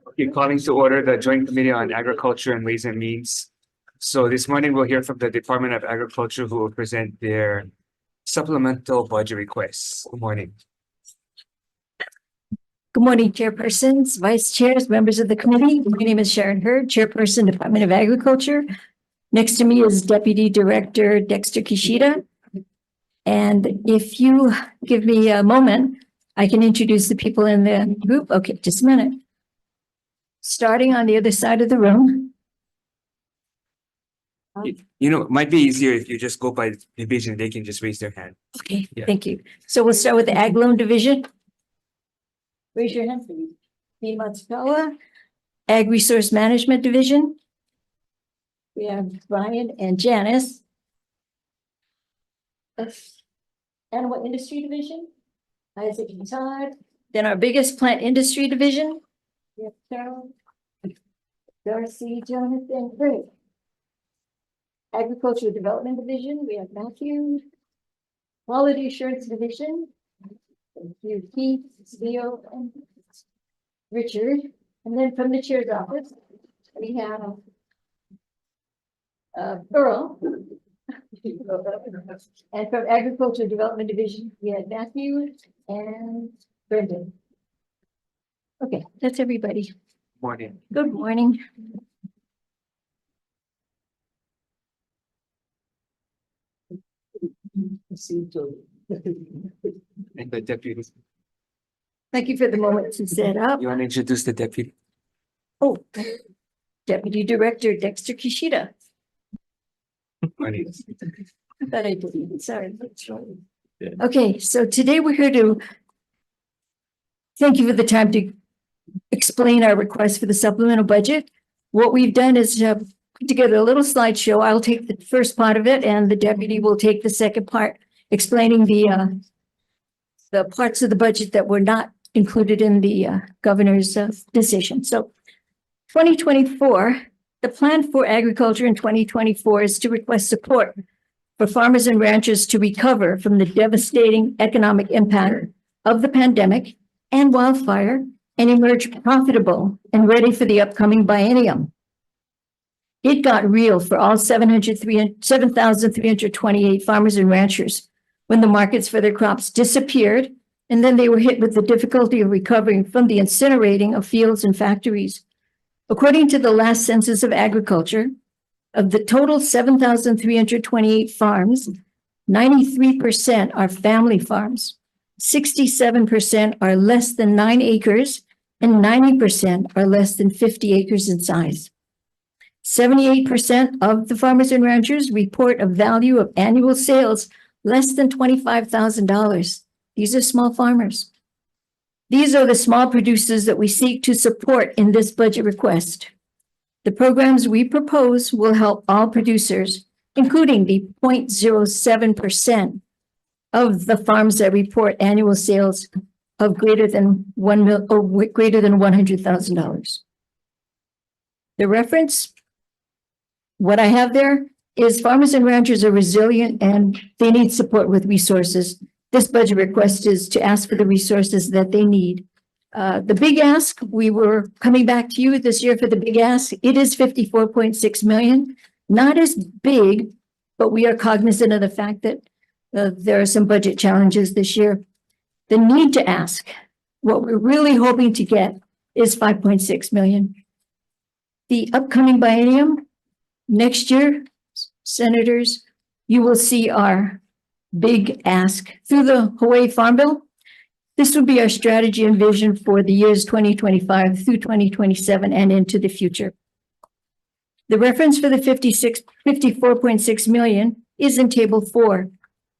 Okay, calling to order the Joint Committee on Agriculture and Ways and Means. So this morning we'll hear from the Department of Agriculture, who will present their supplemental budget requests. Good morning. Good morning, chairpersons, vice chairs, members of the committee. My name is Sharon Hurd, chairperson, Department of Agriculture. Next to me is Deputy Director Dexter Kishida. And if you give me a moment, I can introduce the people in the group. Okay, just a minute. Starting on the other side of the room. You know, it might be easier if you just go by division, they can just raise their hand. Okay, Yeah. thank you. So we'll start with the Ag Loan Division. Raise your hand, please. Dean Matsukawa, Ag Resource Management Division. We have Brian and Janice. Animal Industry Division, Isaac and Todd. Then our biggest plant industry division. We have Carol, Darcy, Jonathan, Greg. Agricultural Development Division, we have Matthew. Quality Assurance Division. Thank you, Keith, Leo, and Richard. And then from the chair's office, we have Earl. And from Agricultural Development Division, we had Matthew and Brendan. Okay, that's everybody. Morning. Good morning. And the deputy. Thank you for the moment to set up. You want to introduce the deputy? Oh, Deputy Director Dexter Kishida. Morning. I thought I did. Sorry. Yeah. Okay, so today we're here to thank you for the time to explain our request for the supplemental budget. What we've done is put together a little slideshow. I'll take the first part of it and the deputy will take the second part, explaining the parts of the budget that were not included in the governor's decision. So 2024, the plan for agriculture in 2024 is to request support for farmers and ranchers to recover from the devastating economic impact of the pandemic and wildfire and emerge profitable and ready for the upcoming biennium. It got real for all 7,328 farmers and ranchers when the markets for their crops disappeared, and then they were hit with the difficulty of recovering from the incinerating of fields and factories. According to the last census of agriculture, of the total 7,328 farms, 93% are family farms, 67% are less than 9 acres, and 90% are less than 50 acres in size. 78% of the farmers and ranchers report a value of annual sales less than $25,000. These are small farmers. These are the small producers that we seek to support in this budget request. The programs we propose will help all producers, including the 0.07% of the farms that report annual sales of greater than $100,000. The reference, what I have there is farmers and ranchers are resilient and they need support with resources. This budget request is to ask for the resources that they need. The big ask, we were coming back to you this year for the big ask. It is 54.6 million, not as big, but we are cognizant of the fact that there are some budget challenges this year. The need to ask, what we're really hoping to get is 5.6 million. The upcoming biennium, next year, senators, you will see our big ask through the Hawaii Farm Bill. This will be our strategy and vision for the years 2025 through 2027 and into the future. The reference for the 54.6 million is in Table 4.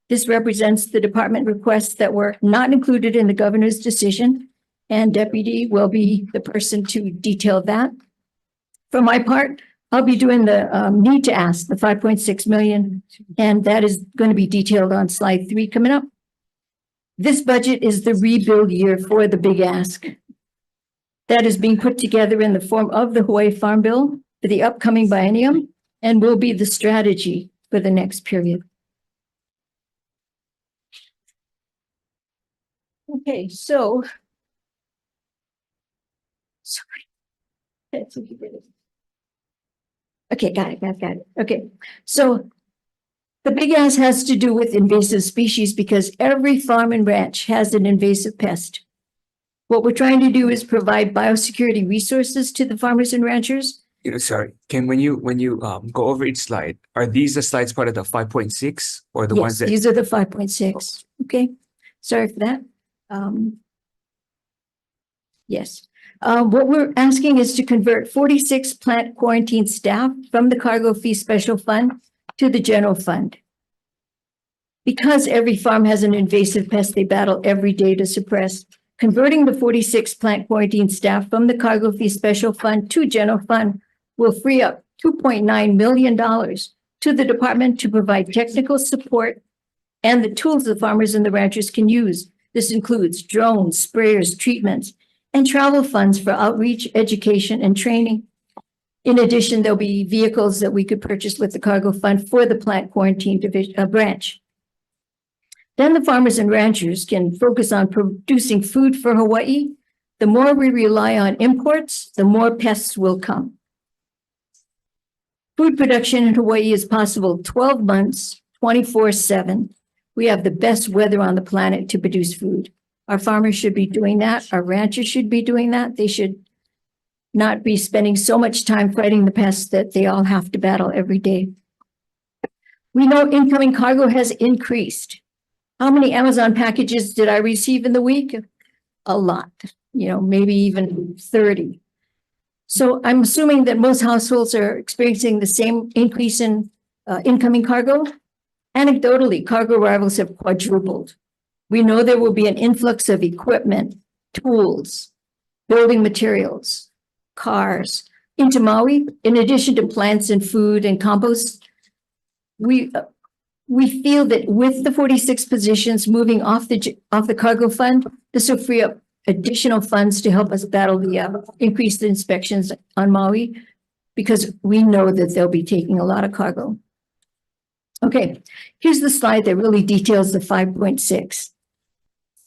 This represents the department requests that were not included in the governor's decision, and Deputy will be the person to detail that. For my part, I'll be doing the need to ask, the 5.6 million, and that is going to be detailed on slide 3 coming up. This budget is the rebuild year for the big ask. That is being put together in the form of the Hawaii Farm Bill for the upcoming biennium and will be the strategy for the next period. Okay, so Sorry. That's what you did. Okay, got it. Okay, so the big ask has to do with invasive species because every farm and ranch has an invasive pest. What we're trying to do is provide biosecurity resources to the farmers and ranchers. Sorry, Ken, when you go over each slide, are these the slides part of the 5.6 or the ones Yes, that? these are the 5.6. Okay, sorry for that. Yes. What we're asking is to convert 46 plant quarantine staff from the cargo fee special fund to the general fund. Because every farm has an invasive pest they battle every day to suppress, converting the 46 plant quarantine staff from the cargo fee special fund to general fund will free up $2.9 million to the department to provide technical support and the tools the farmers and the ranchers can use. This includes drones, sprayers, treatments, and travel funds for outreach, education, and training. In addition, there'll be vehicles that we could purchase with the cargo fund for the plant quarantine division branch. Then the farmers and ranchers can focus on producing food for Hawaii. The more we rely on imports, the more pests will come. Food production in Hawaii is possible 12 months, 24/7. We have the best weather on the planet to produce food. Our farmers should be doing that. Our ranchers should be doing that. They should not be spending so much time fighting the pests that they all have to battle every day. We know incoming cargo has increased. How many Amazon packages did I receive in the week? A lot, maybe even 30. So I'm assuming that most households are experiencing the same increase in incoming cargo. Anecdotally, cargo arrivals have quadrupled. We know there will be an influx of equipment, tools, building materials, cars into Maui. In addition to plants and food and compost, we feel that with the 46 positions moving off the cargo fund, this will free up additional funds to help us battle the increased inspections on Maui, because we know that they'll be taking a lot of cargo. Okay, here's the slide that really details the 5.6.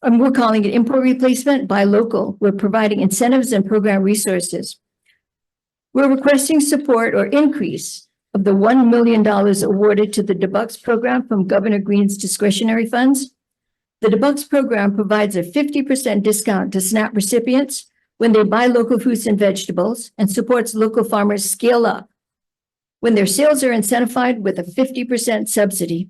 And we're calling it import replacement by local. We're providing incentives and program resources. We're requesting support or increase of the $1 million awarded to the DeBucks program from Governor Green's discretionary funds. The DeBucks program provides a 50% discount to SNAP recipients when they buy local fruits and vegetables and supports local farmers scale up when their sales are incentivized with a 50% subsidy.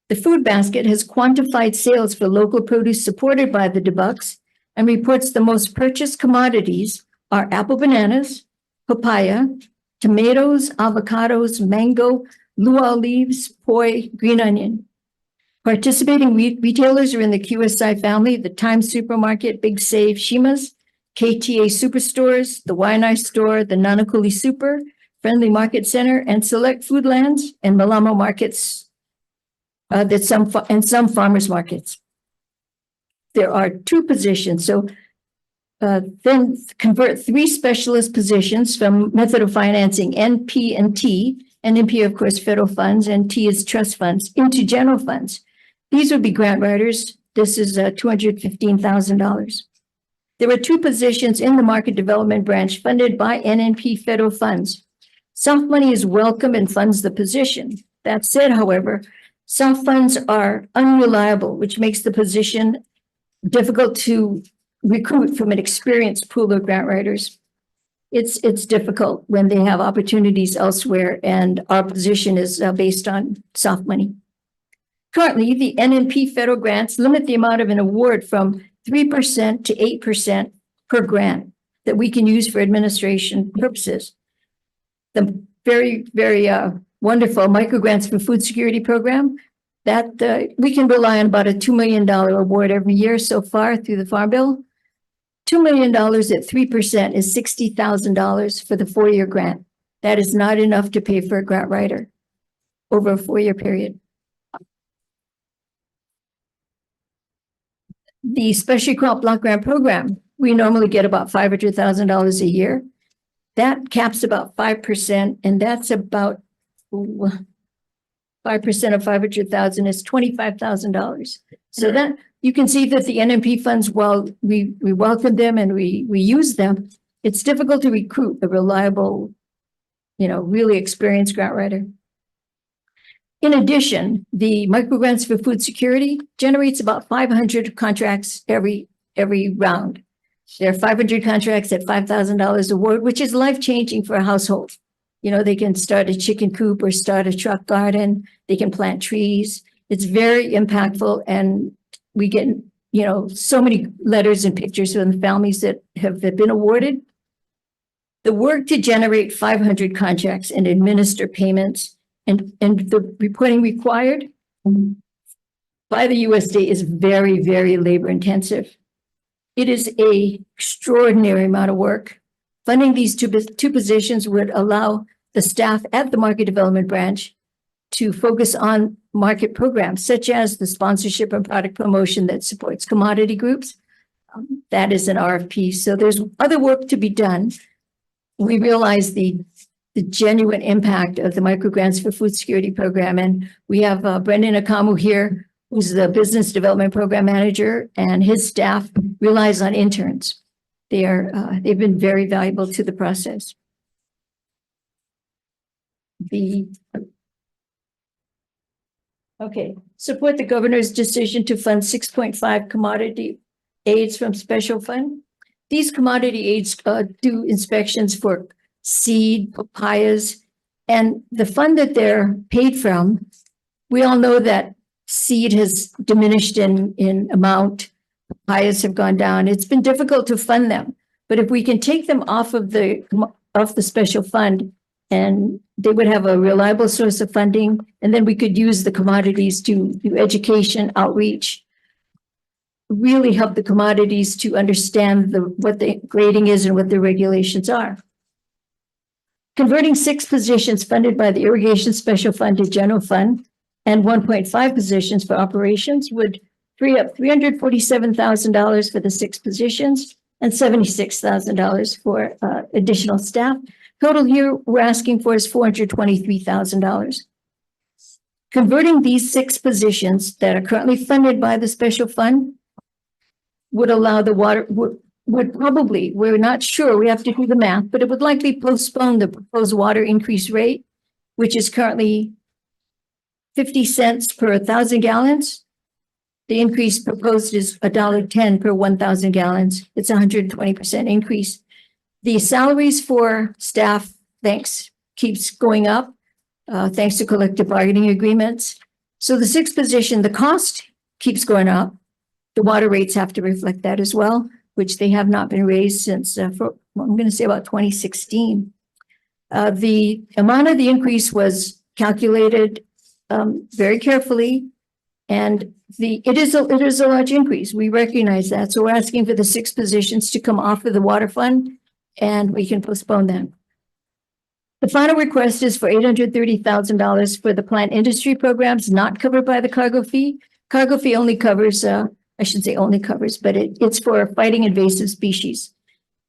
The food basket has quantified sales for local produce supported by the DeBucks and reports the most purchased commodities are apple bananas, papaya, tomatoes, avocados, mango, luau leaves, poi, green onion. Participating retailers are in the QSI family, the Times Supermarket, Big Save, Shima's, KTA Superstores, the Waianae Store, the Nanakuli Super, Friendly Market Center, and Select Foodlands and Malamo Markets, some farmers markets. There are 2 positions. So then convert 3 specialist positions from method of financing, NP and T, and NP, of course, federal funds, and T is trust funds, into general funds. These would be grant writers. This is $215,000. There are 2 positions in the market development branch funded by NNP federal funds. Soft money is welcome and funds the position. That said, however, soft funds are unreliable, which makes the position difficult to recruit from an experienced pool of grant writers. It's difficult when they have opportunities elsewhere, and our position is based on soft money. Currently, the NNP federal grants limit the amount of an award from 3% to 8% per grant that we can use for administration purposes. The very, very wonderful microgrants for food security program that we can rely on about a $2 million award every year so far through the Farm Bill. $2 million at 3% is $60,000 for the 4-year grant. That is not enough to pay for a grant writer over a 4-year period. The Special Crop Block Grant Program, we normally get about $500,000 a year. That caps about 5%, and that's about 5% of 500,000 is $25,000. So that you can see that the NMP funds, while we welcome them and we use them, It's difficult to recruit a reliable, really experienced grant writer. In addition, the microgrants for food security generates about 500 contracts every round. There are 500 contracts at $5,000 award, which is life-changing for a household. They can start a chicken coop or start a truck garden. They can plant trees. It's very impactful, and we get, so many letters and pictures from the families that have been awarded. The work to generate 500 contracts and administer payments and the reporting required by the USDA is very, very labor intensive. It is an extraordinary amount of work. Funding these two positions would allow the staff at the market development branch to focus on market programs, such as the sponsorship and product promotion that supports commodity groups. That is an RFP. So there's other work to be done. We realize the genuine impact of the microgrants for food security program. And we have Brendan Akamu here, who's the business development program manager, and his staff relies on interns. They've been very valuable to the process. Support the governor's decision to fund 6.5 commodity aids from special fund. These commodity aids do inspections for seed, papayas, and the fund that they're paid from, we all know that seed has diminished in amount. Papayas have gone down. It's been difficult to fund them, but if we can take them off the special fund, and they would have a reliable source of funding, and then we could use the commodities to do education, outreach, really help the commodities to understand what the grading is and what the regulations are. Converting 6 positions funded by the irrigation special fund to general fund and 1.5 positions for operations would free up $347,000 for the 6 positions and $76,000 for additional staff. Total here we're asking for is $423,000. Converting these 6 positions that are currently funded by the special fund would allow the water, would probably, we're not sure, we have to do the math, but it would likely postpone the proposed water increase rate, which is currently 50 cents per 1,000 gallons. The increase proposed is $1.10 per 1,000 gallons. It's a 120% increase. The salaries for staff, keeps going up, thanks to collective bargaining agreements. So the 6th position, the cost keeps going up. The water rates have to reflect that as well, which they have not been raised since, I'm going to say about 2016. The amount of the increase was calculated very carefully, and it is a large increase. We recognize that. So we're asking for the 6 positions to come off of the water fund, and we can postpone that. The final request is for $830,000 for the plant industry programs not covered by the cargo fee. Cargo fee only covers, I should say only covers, but it's for fighting invasive species.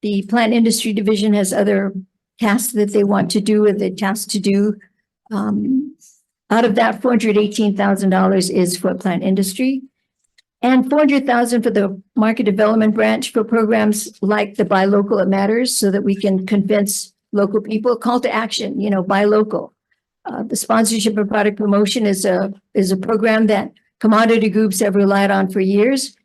The plant industry division has other tasks that they want to do, or the tasks to do. Out of that, $418,000 is for plant industry, and $400,000 for the market development branch for programs like the Buy Local It Matters, so that we can convince local people. Call to action, buy local. The sponsorship and product promotion is a program that commodity groups have relied on for years.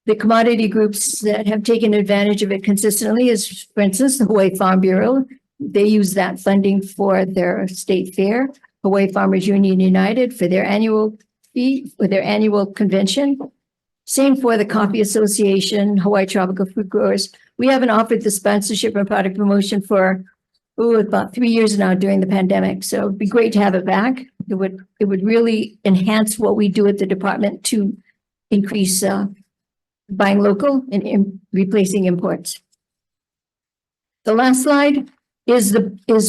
The commodity groups that have taken advantage of it consistently is, for instance, the Hawaii Farm Bureau. They use that funding for their state fair. Hawaii Farmers Union United for their annual fee, for their annual convention. Same for the Coffee Association, Hawaii Tropical Fruit Growers. We haven't offered the sponsorship and product promotion for about 3 years now during the pandemic. So it'd be great to have it back. It would really enhance what we do at the department to increase buying local and replacing imports. The last slide is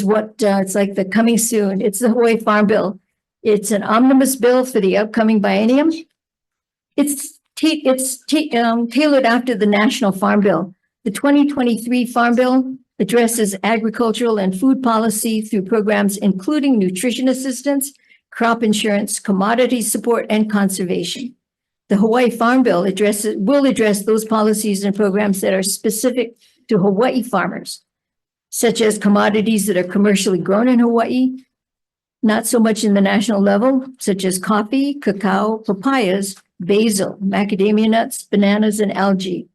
what it's like the coming soon. It's the Hawaii Farm Bill. It's an omnibus bill for the upcoming biennium. It's tailored after the National Farm Bill. The 2023 Farm Bill addresses agricultural and food policy through programs including nutrition assistance, crop insurance, commodity support, and conservation. The Hawaii Farm Bill will address those policies and programs that are specific to Hawaii farmers, such as commodities that are commercially grown in Hawaii, not so much in the national level, such as coffee, cacao, papayas, basil, macadamia nuts, bananas, and algae.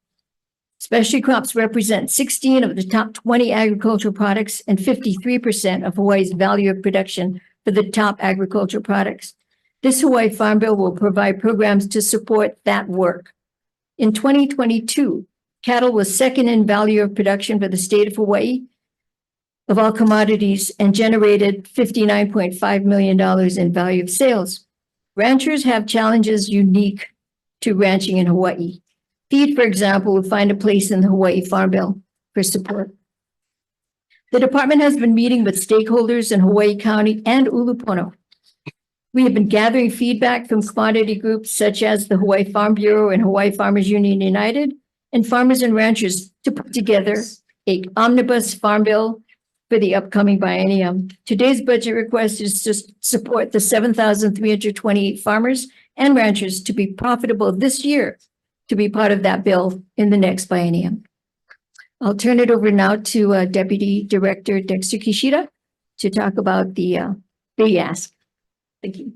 Specialty crops represent 16 of the top 20 agricultural products and 53% of Hawaii's value of production for the top agricultural products. This Hawaii Farm Bill will provide programs to support that work. In 2022, cattle was second in value of production for the state of Hawaii of all commodities and generated $59.5 million in value of sales. Ranchers have challenges unique to ranching in Hawaii. Feed, for example, will find a place in the Hawaii Farm Bill for support. The department has been meeting with stakeholders in Hawaii County and Ulupono. We have been gathering feedback from commodity groups such as the Hawaii Farm Bureau and Hawaii Farmers Union United and farmers and ranchers to put together an omnibus farm bill for the upcoming biennium. Today's budget request is to support the 7,328 farmers and ranchers to be profitable this year, to be part of that bill in the next biennium. I'll turn it over now to Deputy Director Dexter Kishida to talk about the ask. Thank you.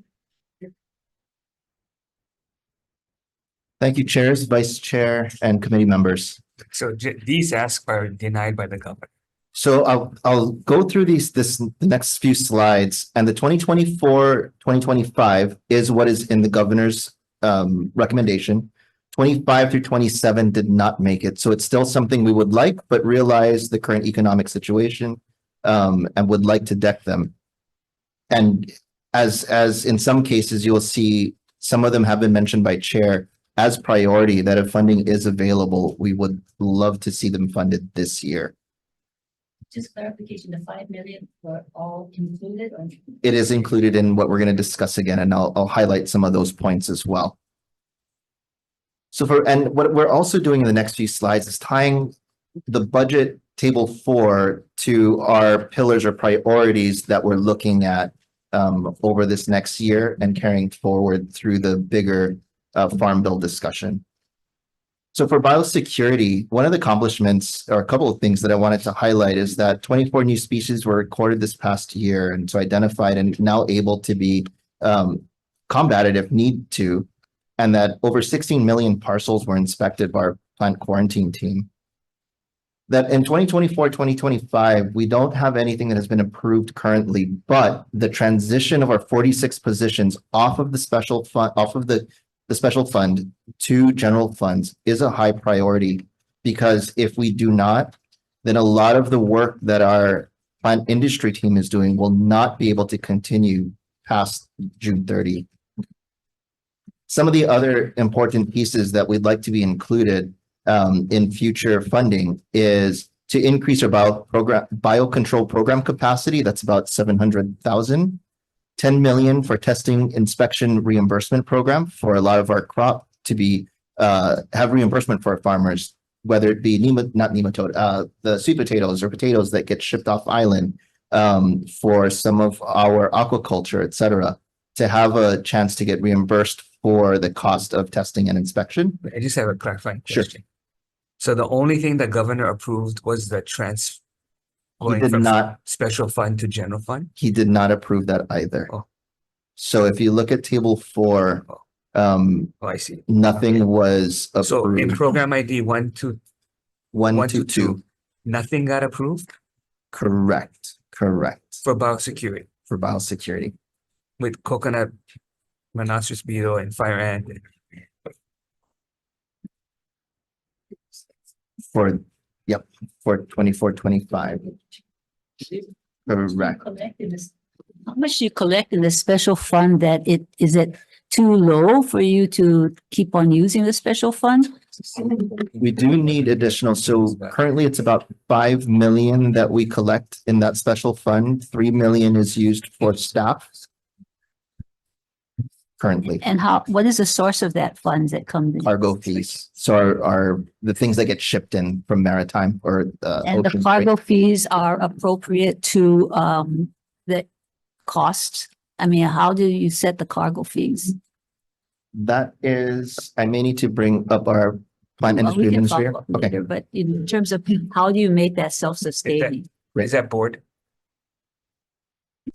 Thank you, chairs, vice chair, and committee members. So these asks are denied by the governor. So I'll go through the next few slides, and the 2024-2025 is what is in the governor's recommendation. 25 through 27 did not make it, so it's still something we would like, but realize the current economic situation and would like to deck them. And as in some cases, you'll see some of them have been mentioned by chair as priority, that if funding is available, we would love to see them funded this year. Just clarification, the 5 million were all included? Or? It is included in what we're going to discuss again, and I'll highlight some of those points as well. So what we're also doing in the next few slides is tying the budget table 4 to our pillars or priorities that we're looking at over this next year and carrying forward through the bigger farm bill discussion. So for biosecurity, one of the accomplishments, or a couple of things that I wanted to highlight, is that 24 new species were recorded this past year, and so identified and now able to be combated if need to, and that over 16 million parcels were inspected by our plant quarantine team. That in 2024-2025, we don't have anything that has been approved currently, but the transition of our 46 positions off of the special fund, the special fund to general funds is a high priority, because if we do not, then a lot of the work that our plant industry team is doing will not be able to continue past June 30. Some of the other important pieces that we'd like to be included in future funding is to increase our biocontrol program capacity. That's about 700,000. 10 million for testing inspection reimbursement program for a lot of our crop to be have reimbursement for our farmers, whether it be the sweet potatoes or potatoes that get shipped off island, for some of our aquaculture, etc., to have a chance to get reimbursed for the cost of testing and inspection. I just have a clarifying Sure. question. So the only thing the governor approved was the He did not. special fund to general fund? He did not approve that either. Oh. So if you look at table 4, Oh, I see. nothing was So in approved. program ID 122, nothing got approved Correct. for biosecurity For biosecurity. with coconut, rhinoceros beetle, and fire ant. For 24-25. Correct. How much do you collect in the special fund that is it too low for you to keep on using the special fund? We do need additional. So currently it's about 5 million that we collect in that special fund. 3 million is used for staff. Currently. And what is the source of that funds that come in? Cargo fees. So are the things that get shipped in from maritime or And the ocean cargo freight. fees are appropriate to the cost? I mean, how do you set the cargo fees? That is, I may need to bring up our Plant Well, we industry can follow administrator? up Okay, later, but in terms of how do you make that self-sustaining? Right. Is that board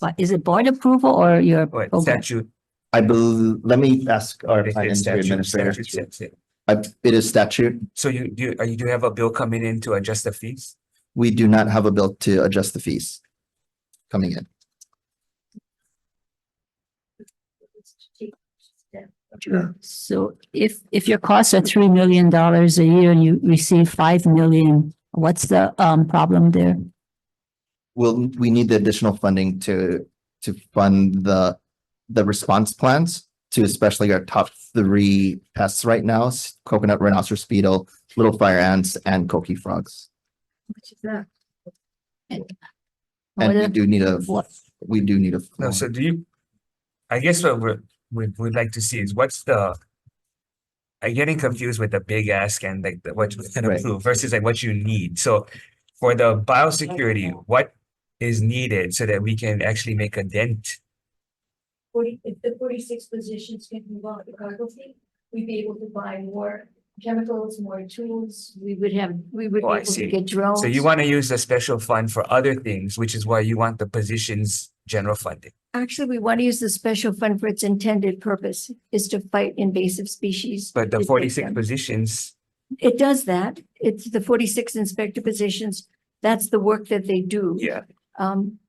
But is it board approval or your or program? statute? I believe, let me ask our If plant it's industry statute, administrator. statute says it. It is statute. So you do have a bill coming in to adjust the fees? We do not have a bill to adjust the fees coming in. So if your costs are $3 million a year and you receive 5 million, what's the problem there? We need the additional funding to fund the response plans to especially our top 3 pests right now, coconut rhinoceros beetle, little fire ants, and coqui frogs. And we do need a, What? we do need a. No, so do you, I guess what we'd like to see is what's the, I'm getting confused with the big ask and like what you can Right. approve versus like what you need. So for the biosecurity, what is needed so that we can actually make a dent? If the 46 positions can move on to cargo fee, we'd be able to buy more chemicals, more tools. We would be Oh, I able to see. get drones. So you want to use the special fund for other things, which is why you want the positions general funding. Actually, we want to use the special fund for its intended purpose, is to fight invasive species. But the It- 46 positions, It does that. It's the 46 inspector positions. That's the work that they do. yeah.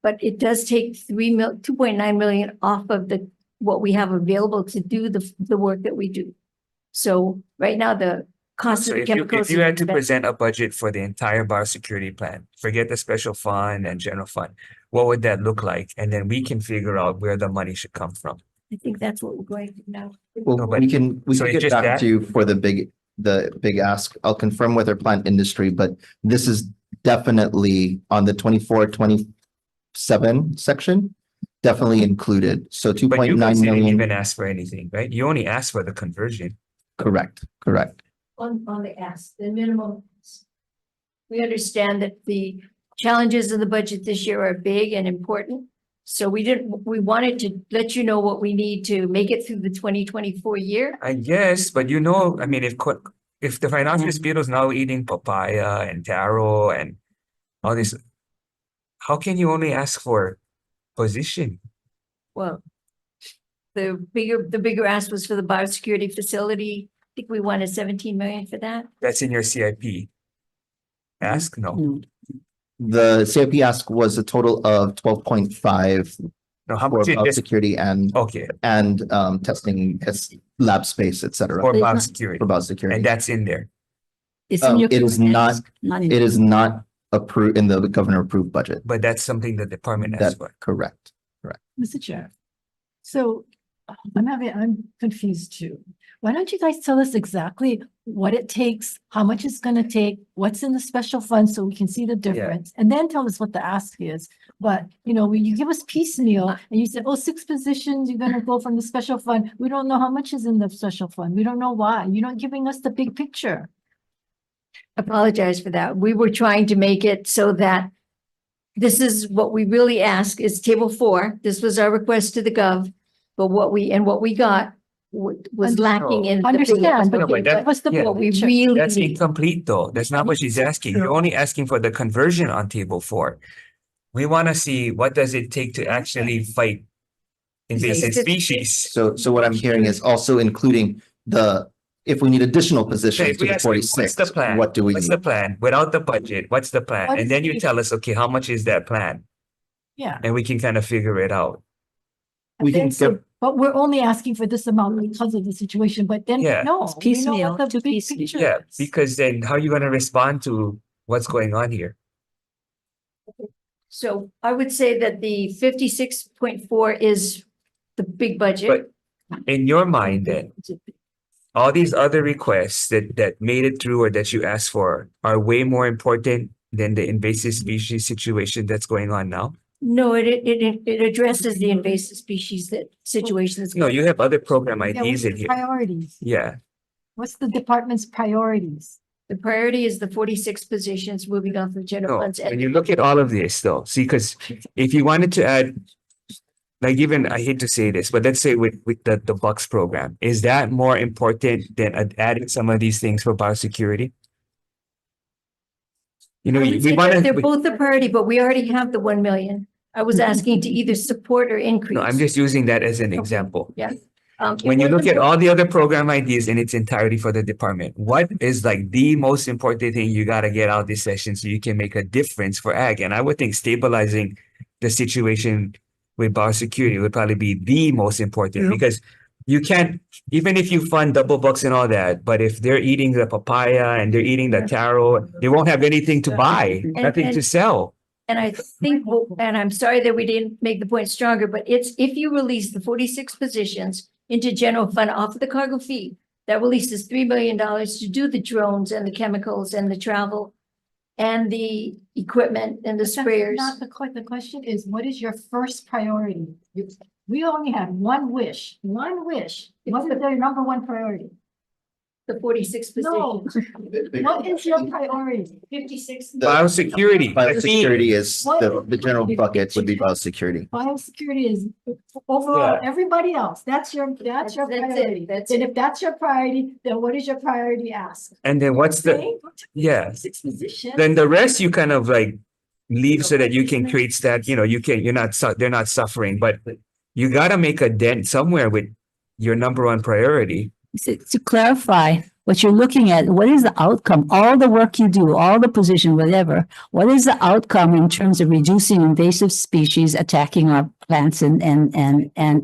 But it does take 2.9 million off of what we have available to do the work that we do. So right now, the cost So of the if you chemicals. had to is- present a budget for the entire biosecurity plan, forget the special fund and general fund, what would that look like? And then we can figure out where the money should come from. I think that's what we're going to now. Well, No, but- we can so it's get just back that? to you for the big ask. I'll confirm with our plant industry, but this is definitely on the 24-27 section, definitely included. So two But point you nine guys didn't even million, ask for anything, right? You only asked for the conversion. correct. On the ask, the minimum. We understand that the challenges in the budget this year are big and important. So we wanted to let you know what we need to make it through the 2024 year. I guess, but you know, I mean, if the rhinoceros beetle is now eating papaya and taro and all this, how can you only ask for position? Well, the bigger ask was for the biosecurity facility. I think we wanted 17 million for that. That's in your CIP. Ask? No. No. The CIP ask was a total of 12.5 No, how for much is this? biosecurity Okay, and testing, lab space, et cetera, for But it's not- biosecurity, for biosecurity. and that's in there. It's in your. It is current not- ask, Not in. It is not approved in the governor approved budget. But that's something the department That, asked for. correct. Mr. Chair. So I'm confused too. Why don't you guys tell us exactly what it takes, how much it's gonna take, what's in the special fund so we can see the difference? And then tell us what the ask is. But, when you give us piecemeal and you said, 6 positions, you're gonna go from the special fund. We don't know how much is in the special fund. We don't know why. You're not giving us the big picture. Apologize for that. We were trying to make it so that this is what we really ask is table 4. This was our request to the gov. But what we got was lacking in. the big- Understand, No, but but that- give us the yeah. big What we picture. really That's need. incomplete though. That's not what she's asking. You're only asking for the conversion on table 4. We want to see what does it take to actually fight invasive species. So what I'm hearing is also including if we need additional Okay, positions if we to the ask you, 46, what's the plan? what do we What's need? the plan? Without the budget, what's the plan? What And is then you the- tell us, okay, how much is that plan? Yeah. And we can kind of figure it out. We can And so- give- But we're only asking for this amount because of the situation, but then, Yeah. no. It's we know piecemeal, what the too big piecemeal. picture Yeah, is. because then how are you going to respond to what's going on here? So I would say that the 56.4 is the big budget. In your mind then, all these other requests that made it through or that you asked for are way more important than the invasive species situation that's going on now? No, it addresses the invasive species situation that's. No, you have other program Yeah, IDs what's in the here. priorities? Yeah, What's the department's priorities? The priority is the 46 positions moving on from general no, funds. when you look at all of this though, see, because if you wanted to add like even, I hate to say this, but let's say with the Bucks program, is that more important than adding some of these things for biosecurity? You know, I would we say want that they're to, both a priority, but we already have the 1 million. I was asking to either support or increase. no, I'm just using that as an Okay. example. Yeah. When you look at all the other program ideas in its entirety for the department, what is like the most important thing you got to get out of this session so you can make a difference for ag? And I would think stabilizing the situation with biosecurity would probably be the most important Yeah. because you can't, even if you fund double bucks and all that, but if they're eating the papaya and they're eating the taro, they won't have anything to buy, nothing to sell. And I think, and I'm sorry that we didn't make the point stronger, but it's if you release the 46 positions into general fund off of the cargo fee, that releases $3 million to do the drones and the chemicals and the travel and the equipment and the But that's sprayers. not the question is, what is your first priority? We only have one wish. What is their number one priority? The 46 No. positions. What is your priority? 56. Biosecurity. Biosecurity is the general bucket would be biosecurity. Biosecurity is overall, everybody else. That's your That's it. priority. That's And it. if that's your priority, then what is your priority ask? And then what's the, Okay? yeah. Six positions. then the rest you kind of like leave so that you can create that, you know, they're not suffering, but you got to make a dent somewhere with your number one priority. To clarify what you're looking at, what is the outcome? All the work you do, all the position, whatever, what is the outcome in terms of reducing invasive species attacking our plants and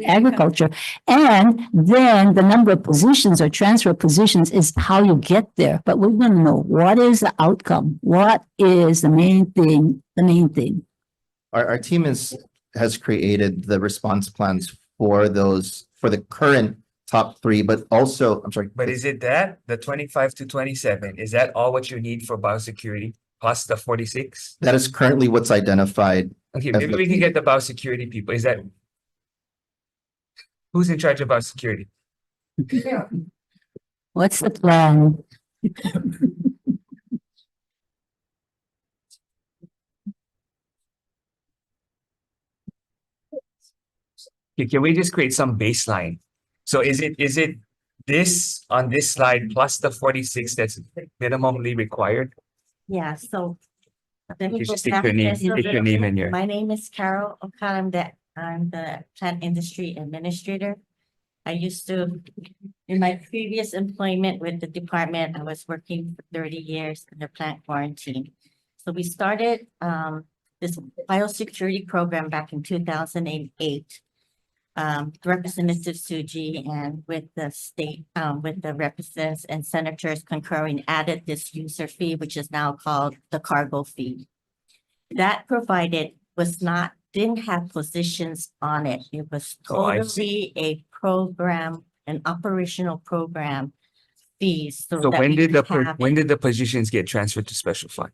agriculture? And then the number of positions or transfer of positions is how you get there. But we want to know, what is the outcome? What is the main thing? Our team has created the response plans for the current top three, but also, I'm sorry. But is it that the 25 to 27? Is that all what you need for biosecurity plus the 46? That is currently what's identified. Okay, as maybe the- we can get the biosecurity people. Is that who's in charge of biosecurity? What's the plan? Okay, can we just create some baseline? So is it this on this slide plus the 46 that's minimally required? Yeah, so. let me You go just take back your name, just a take your little name bit. in here. My name is Carol O'Connor. I'm the plant industry administrator. I used to, in my previous employment with the department, I was working for 30 years in the plant quarantine. So we started this biosecurity program back in 2008. Representative Suji and with the state, with the representatives and senators concurring added this user fee, which is now called the cargo fee. That didn't have positions on it. It was Oh, I see. totally a program, an operational program fees. So that when we did could have when it. did the positions get transferred to special fund?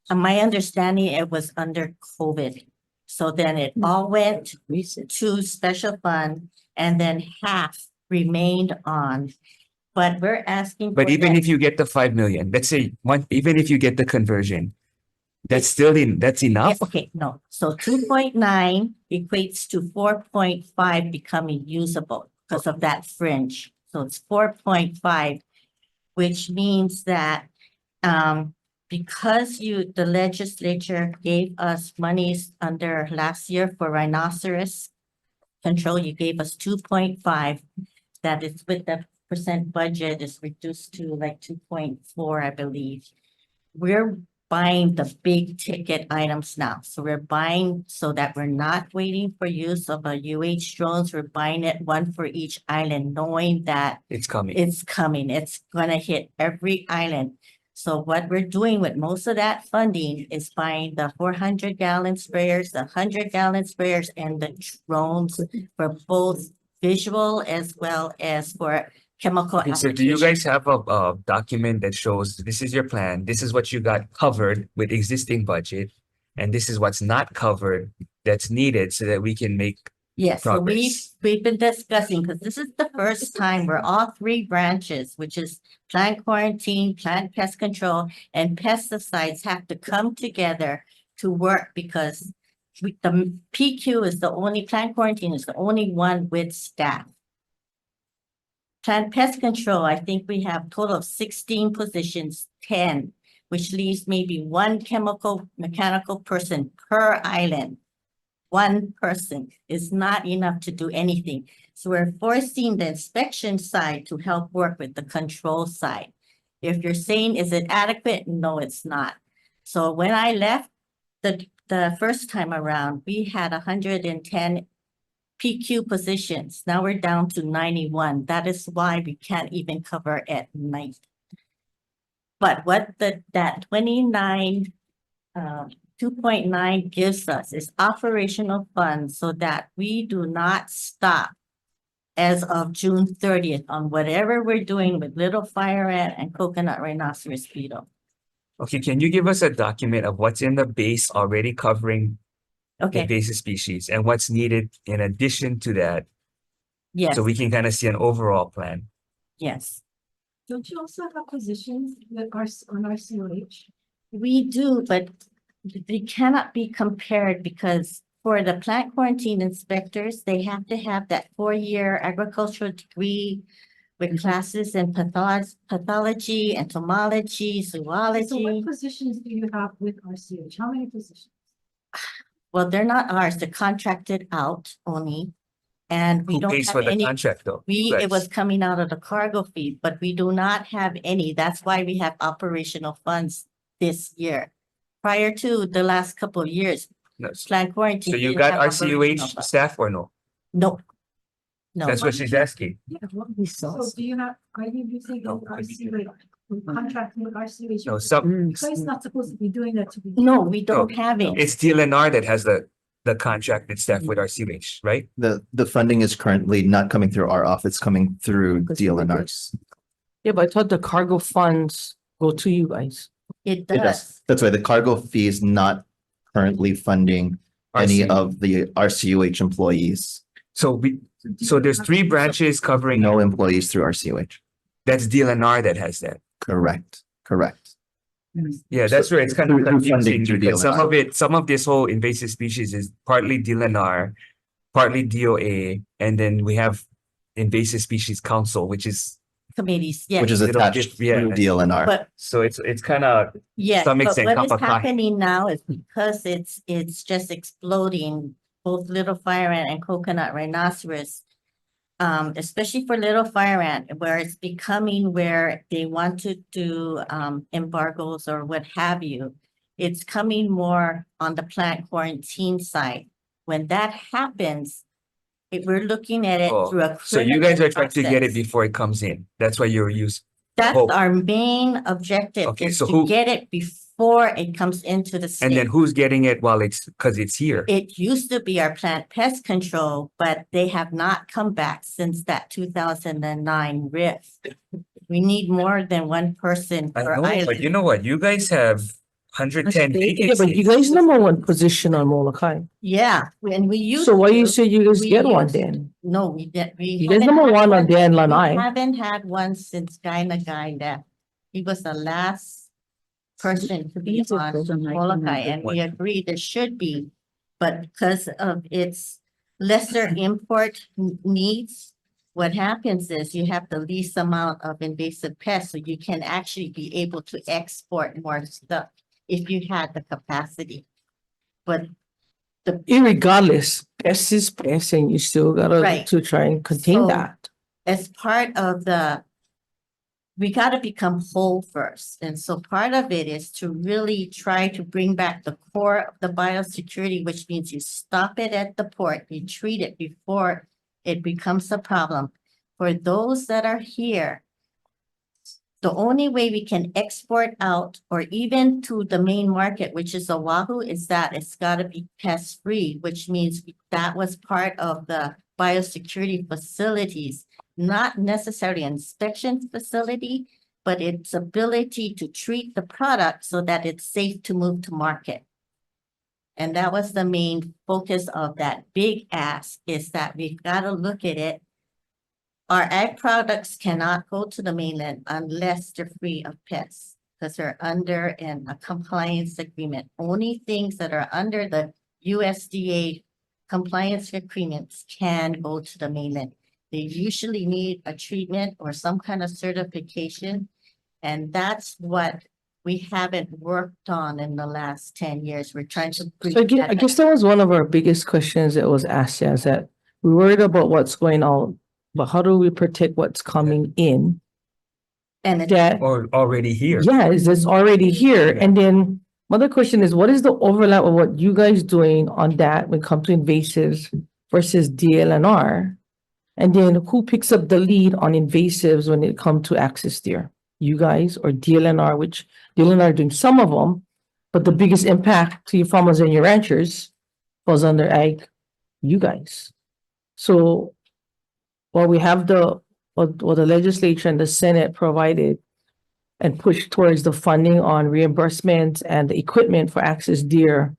My understanding, it was under COVID. So then it all went to special fund and then half remained on. But we're asking. But for even that- if you get the 5 million, let's say even if you get the conversion, that's Yeah, enough. okay, no, so 2.9 equates to 4.5 becoming usable because of that fringe. So it's 4.5, which means that because the legislature gave us monies under last year for rhinoceros control, you gave us 2.5. That is with the percent budget is reduced to like 2.4, I believe. We're buying the big ticket items now. So we're buying so that we're not waiting for use of a UH drones. We're buying it one for each island, knowing that It's coming. it's coming. It's gonna hit every island. So what we're doing with most of that funding is buying the 400-gallon sprayers, the 100-gallon sprayers, and the drones for both visual as well as for chemical Okay, so do you applications. guys have a document that shows this is your plan, this is what you got covered with existing budget, and this is what's not covered that's needed so that we can make Yes, so progress? we've been discussing, because this is the first time where all three branches, which is plant quarantine, plant pest control, and pesticides have to come together to work because the PQ is the only, plant quarantine is the only one with staff. Plant pest control, I think we have total of 16 positions, 10, which leaves maybe one chemical mechanical person per island. One person is not enough to do anything. So we're forcing the inspection side to help work with the control side. If you're saying, is it adequate? No, it's not. So when I left the first time around, we had 110 PQ positions. Now we're down to 91. That is why we can't even cover at night. But what that 29, 2.9 gives us is operational funds so that we do not stop as of June 30th on whatever we're doing with little fire ant and coconut rhinoceros beetle. Okay, can you give us a document of what's in the base already covering Okay, invasive species and what's needed in addition to that? yes, So we can kind of see an overall plan. yes. Don't you also have positions that are on our COH? We do, but they cannot be compared because for the plant quarantine inspectors, they have to have that 4-year agricultural degree with classes in pathology, entomology, So zoology. what positions do you have with RCH? How many positions? Well, they're not ours, they're contracted out only. And we Who don't pays have for the any, contract though? it was coming out of the cargo fee, but we do not have any. That's why we have operational funds this year. Prior to the last couple of years, No, plant quarantine. so you didn't got have operational RCUH funds. staff or no? No. No. That's what she's asking. Yeah, We so do you have, are you using No, I RCH, contracting with RCH? No, some, So it's not supposed to be doing that to be. No, we don't have it. it's DLNR that has the contracted staff with RCUH, right? The funding is currently not coming through our office, coming through DLNR's. Yeah, but I thought the cargo funds go to you guys. It It does. does. That's why the cargo fee is not currently funding any RCUH. of the RCUH employees. So there's 3 branches covering, No employees through RCUH. that's DLNR that has that. Correct, correct. Yeah, that's where it's kind of Through funding confusing through because DLNR. some of this whole invasive species is partly DLNR, partly DOA, and then we have invasive species council, which is, Committees, yes. Which is Little attached bit, yeah. through DLNR. But so it's kind of, yes, some but extent, what is kapakahi. happening now is because it's just exploding, both little fire ant and coconut rhinoceros. Especially for little fire ant, where it's becoming where they want to do embargoes or what have you. It's coming more on the plant quarantine side. When that happens, we're looking at it Oh, through a. so you guys are trying to get it critical process. before it comes in. That's why you're using. That's hope. our main objective, Okay, is so to who- get it before it comes into the And then state. who's getting it while because it's here? It used to be our plant pest control, but they have not come back since that 2009 rift. We need more than one person I per know, but island. you know what? You guys have 110 Yeah, but you vacancies. guys number 1 position on Molokai. Yeah, and we used. So why you to. say you guys We get one used- then? No, we did, we. You guys haven't number had 1 on Dan We Lanai. haven't had one since Guy Nagai left. He was the last person to be These are on those are my Molokai, and we agree there should be. But because of its lesser import needs, what happens is you have the least amount of invasive pests, so you can actually be able to export more stuff if you had the capacity. But Irregardless, pest is pest and you still gotta Right. to try and contain So- that. as part of we gotta become whole first. And so part of it is to really try to bring back the core of the biosecurity, which means you stop it at the port, you treat it before it becomes a problem. For those that are here, the only way we can export out or even to the main market, which is Oahu, is that it's gotta be pest-free, which means that was part of the biosecurity facilities, not necessarily an inspection facility, but its ability to treat the product so that it's safe to move to market. And that was the main focus of that big ask, is that we've gotta look at it. Our ag products cannot go to the mainland unless they're free of pests, because they're under a compliance agreement. Only things that are under the USDA compliance agreements can go to the mainland. They usually need a treatment or some kind of certification. And that's what we haven't worked on in the last 10 years. We're trying to. So I guess that was one of our biggest questions that was asked, is that we're worried about what's going on, but how do we protect what's coming in? And it- That, Or already here. yeah, is this already here? And then another question is, what is the overlap of what you guys doing on that when it comes to invasives versus DLNR? And then who picks up the lead on invasives when it comes to access deer? You guys or DLNR, which DLNR doing some of them, but the biggest impact to your farmers and your ranchers falls under ag, you guys. So while we have what the legislature and the Senate provided and pushed towards the funding on reimbursements and the equipment for access deer,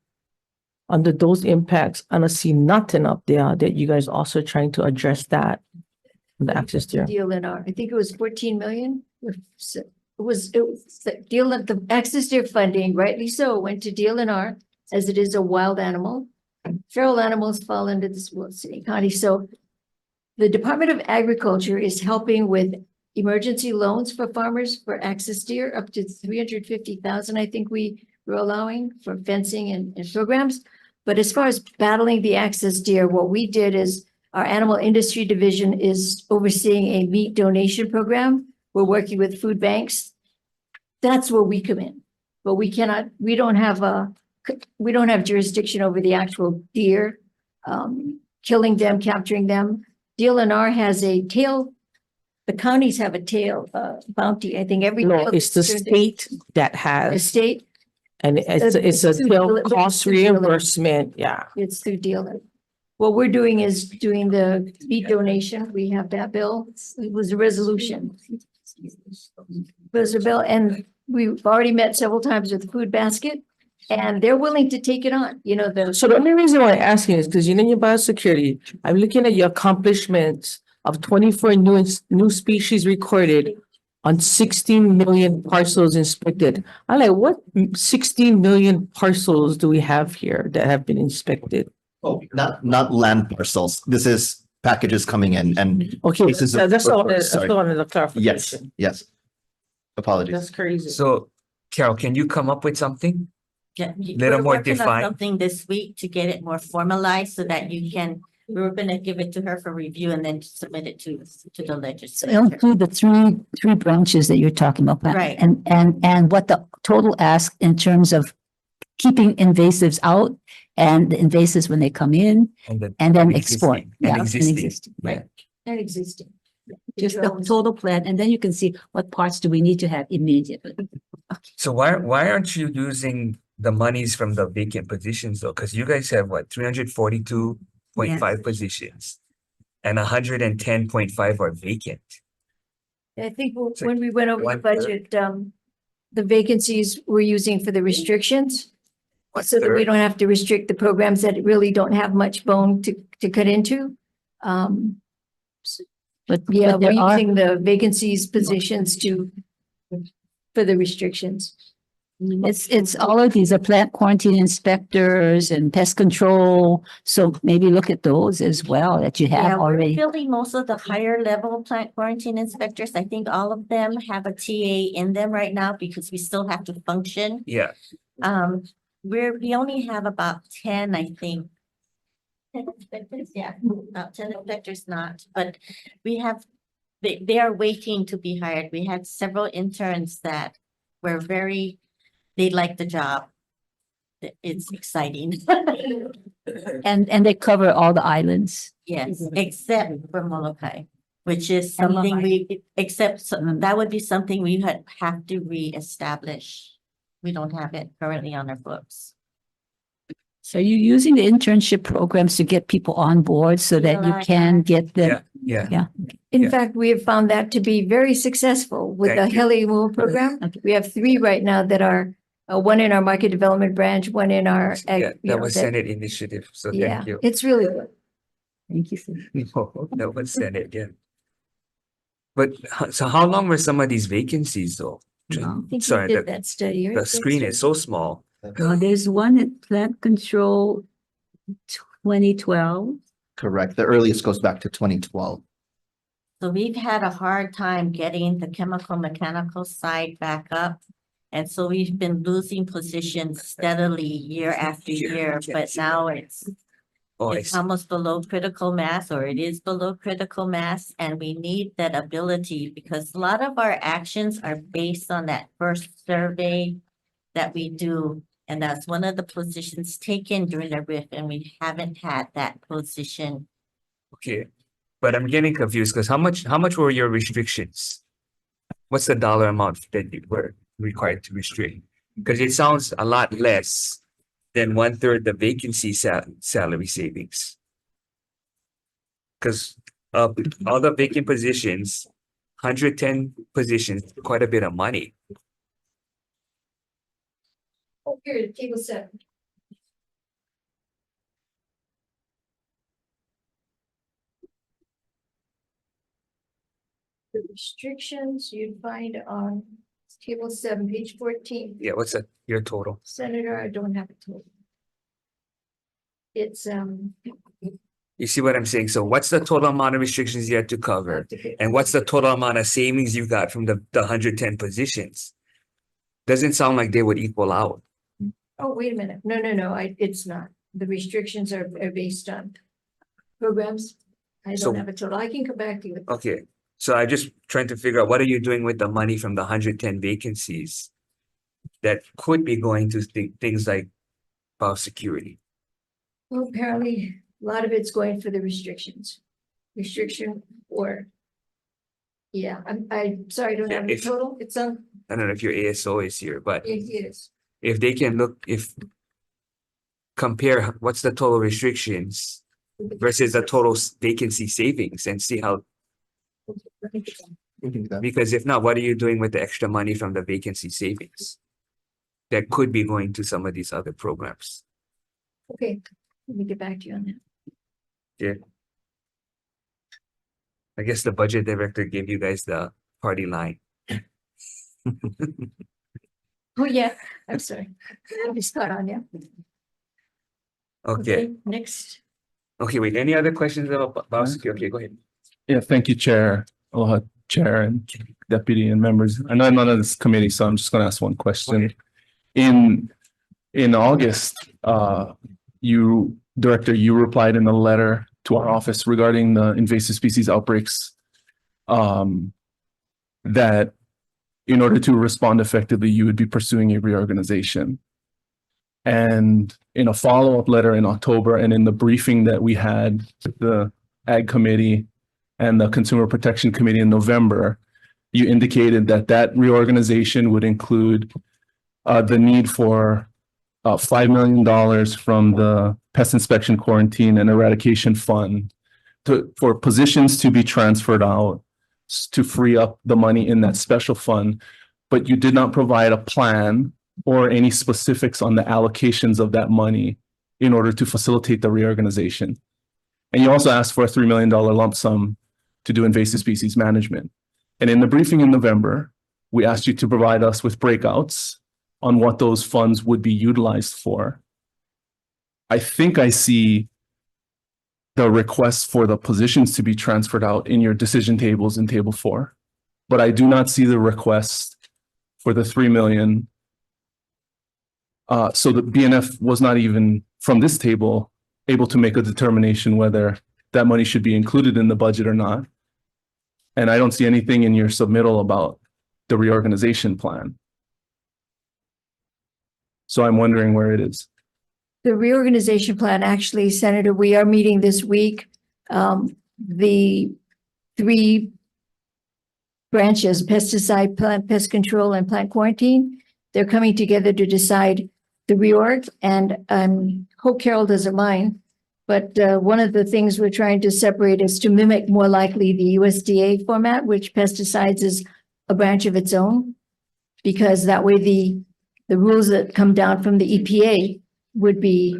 under those impacts, I don't see nothing up there that you guys also trying to address that, the access deer. Deal in our, I think it was 14 million. It was the deal of the access deer funding, rightly so, went to DLNR as it is a wild animal. Feral animals fall under this city county. So the Department of Agriculture is helping with emergency loans for farmers for access deer up to 350,000. I think we were allowing for fencing and programs. But as far as battling the access deer, what we did is our animal industry division is overseeing a meat donation program. We're working with food banks. That's where we come in. But we don't have jurisdiction over the actual deer, killing them, capturing them. DLNR has a tail, the counties have a tail bounty. I think every. No, it's the state that The has, state, and it's a tail cost reimbursement, yeah. it's through dealer. What we're doing is doing the meat donation. We have that bill. It was a resolution. There's a bill, and we've already met several times with the Food Basket, and they're willing to take it on, you know, So the only reason why I'm asking is because you know, in your biosecurity, I'm looking at your accomplishments of 24 new species recorded on 16 million parcels inspected. I'm like, what 16 million parcels do we have here that have been inspected? Oh, not land parcels. This is packages coming in and Okay, Cases of- that's all, sorry. that's all in the yes, clarification. yes. Apologies. That's crazy. So Carol, can you come up with something? Yeah, Little we're more working on defined. something this week to get it more formalized so that you can, we were gonna give it to her for review and then submit it to the So it'll legislature. include the three branches that you're talking about. Pat. Right. And what the total ask in terms of keeping invasives out and the invasives when they come in and then export. Existing, Yeah, and and existing, existing, yeah. right. and existing. Just the total plan, and then you can see what parts do we need to have immediately. So why aren't you using the monies from the vacant positions though? Because you guys have what, 342.5 positions and 110.5 are vacant. I think So when we went over the one-third. budget, the vacancies we're using for the restrictions. So that we One-third. don't have to restrict the programs that really don't have much bone to cut into. But Yeah, but there we're are, using the vacancies positions for the restrictions. it's all of these are plant quarantine inspectors and pest control. So maybe look at those as well that you Yeah, have we're already. filling most of the higher level plant quarantine inspectors. I think all of them have a TA in them right now because we still have to function. Yeah, We only have about 10, I think. 10 inspectors, yeah, about 10 inspectors not, but we have, they are waiting to be hired. We had several interns that were they liked the job. It's exciting. And they cover all the islands. Yes, except for Molokai, which is something that would be something we have to reestablish. We don't have it currently on our books. So you're using the internship programs to get people on board so that you Yeah, can get them. yeah. In Yeah. fact, we have found that to be very successful with the Thank you. heli move program. Okay. We have 3 right now that are, one in our market development branch, one in our. Yeah, you that know, was Senate initiative, so Yeah, thank you. it's really good. Thank you. Sue. No, that was Senate, yeah. But so how long were some of these vacancies though? I think we Sorry, did that study. right? the screen is so small. There's one at plant control 2012. Correct. The earliest goes back to 2012. So we've had a hard time getting the chemical mechanical side back up. And so we've been losing positions steadily year after year, but now it's Oh, I it's see. almost below critical mass, or it is below critical mass, and we need that ability because a lot of our actions are based on that first survey that we do. And that's one of the positions taken during the RIF, and we haven't had that position. Okay, but I'm getting confused because how much were your restrictions? What's the dollar amount that you were required to restrict? Because it sounds a lot less than 1/3 the vacancy salary savings. Because of all the vacant positions, 110 positions, quite a bit of money. Oh, here, table 7. The restrictions you'd find on table 7, page 14. Yeah, what's that, your total? Senator, I don't have a total. It's, You see what I'm saying? So what's the total amount of restrictions you had to cover? And what's the total amount of savings you got from the 110 positions? Doesn't sound like they would equal out. Oh, wait a minute. No, it's not. The restrictions are based on programs. I So- don't have a total. I can come back to you. Okay, so I'm just trying to figure out what are you doing with the money from the 110 vacancies that could be going to things like biosecurity? Well, apparently, a lot of it's going for the restrictions. Restriction or. Yeah, I'm sorry, I don't have a If- total. It's on, I don't know if your ASO is here, but it is. if they can look, compare what's the total restrictions versus the total vacancy savings and see how, We can do that. because if not, what are you doing with the extra money from the vacancy savings? That could be going to some of these other programs. Okay, let me get back to you on that. I guess the budget director gave you guys the party line. Oh, yeah, I'm sorry. I just got on you. Okay, Next. okay, wait, any other questions about biosecurity? Okay, go ahead. Yeah, thank you, Chair. Aloha, Chair and Deputy and members. I know I'm not on this committee, so I'm just gonna ask one question. Okay. In August, Director, you replied in a letter to our office regarding the invasive species outbreaks. That in order to respond effectively, you would be pursuing a reorganization. And in a follow-up letter in October and in the briefing that we had, the Ag Committee and the Consumer Protection Committee in November, you indicated that that reorganization would include the need for $5 million from the Pest Inspection Quarantine and Eradication Fund for positions to be transferred out to free up the money in that special fund, but you did not provide a plan or any specifics on the allocations of that money in order to facilitate the reorganization. And you also asked for a $3 million lump sum to do invasive species management. And in the briefing in November, we asked you to provide us with breakouts on what those funds would be utilized for. I think I see the request for the positions to be transferred out in your decision tables in table 4, but I do not see the request for the 3 million. So the BNF was not even from this table able to make a determination whether that money should be included in the budget or not. And I don't see anything in your submittal about the reorganization plan. So I'm wondering where it is. The reorganization plan, actually, Senator, we are meeting this week. The 3 branches, pesticide, plant pest control, and plant quarantine, they're coming together to decide the reorg. And hope Carol doesn't mind, but one of the things we're trying to separate is to mimic more likely the USDA format, which pesticides is a branch of its own, because that way the rules that come down from the EPA would be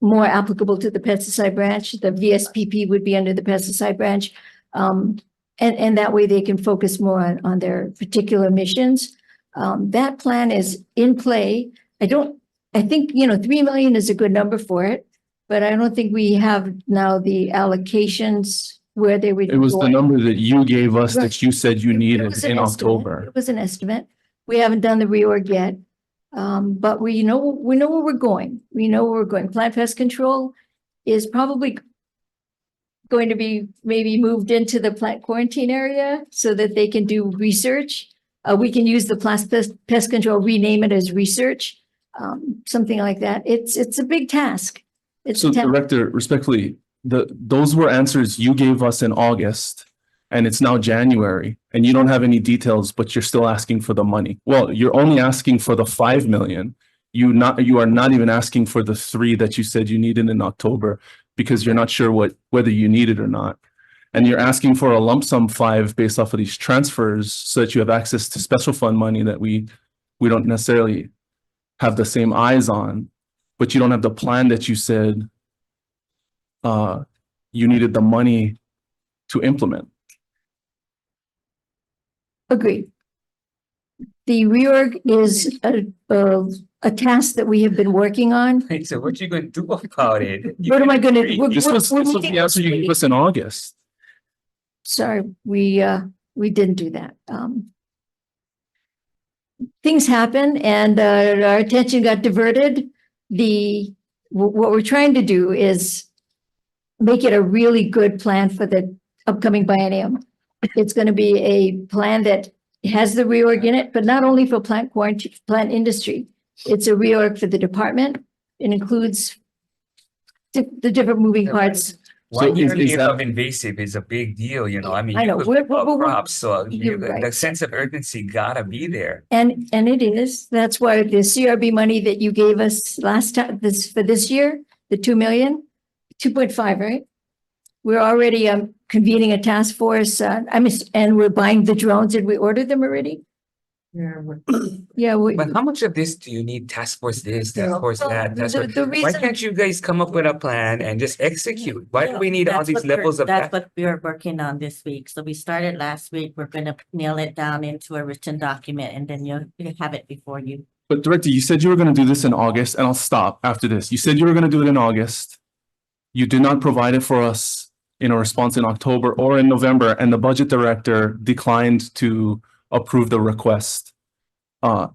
more applicable to the pesticide branch. The VSPP would be under the pesticide branch. And that way they can focus more on their particular missions. That plan is in play. I think, 3 million is a good number for it. but I don't think we have now the allocations where they would. It was the go. number that you gave us Right. that you said you It needed was an in estimate. October. It was an estimate. We haven't done the reorg yet. But we know where we're going. We know where we're going. Plant pest control is probably going to be maybe moved into the plant quarantine area so that they can do research. We can use the pest control, rename it as research, something like that. It's a big task. It's So a task. Director, respectfully, those were answers you gave us in August. And it's now January and you don't have any details, but you're still asking for the money. Well, you're only asking for the 5 million. You are not even asking for the 3 that you said you needed in October because you're not sure whether you need it or not. And you're asking for a lump sum 5 based off of these transfers so that you have access to special fund money that we don't necessarily have the same eyes on, but you don't have the plan that you said you needed the money to implement. Agreed. The reorg is a task that we have been working on. Wait, so what you gonna do about it? What am I gonna do? This was the answer you gave us in August. Sorry, we didn't do that. Things happen and our attention got diverted. What we're trying to do is make it a really good plan for the upcoming biennium. It's going to be a plan that has the reorg in it, but not only for plant quarantine, plant industry. It's a reorg for the department. It includes the different moving parts. So 1 year is leave that- of invasive is a big deal, you know, I mean. I know. you We're- look about we're- crops, so You're right. the sense of urgency gotta be there. And it is, that's why the CRB money that you gave us last time, for this year, the 2 million, 2.5, right? We're already convening a task force, and we're buying the drones. Did we order them already? Yeah, But how much of this do you need task force this, task force that? Task force- the Why reason, can't you guys come up with a plan and just execute? Why do we need all That's these what we're- levels of That's that? what we are working on this week. So we started last week. We're gonna nail it down into a written document and then you'll have it before you. But Director, you said you were going to do this in August, and I'll stop after this. You said you were going to do it in August. You did not provide it for us in a response in October or in November, and the budget director declined to approve the request.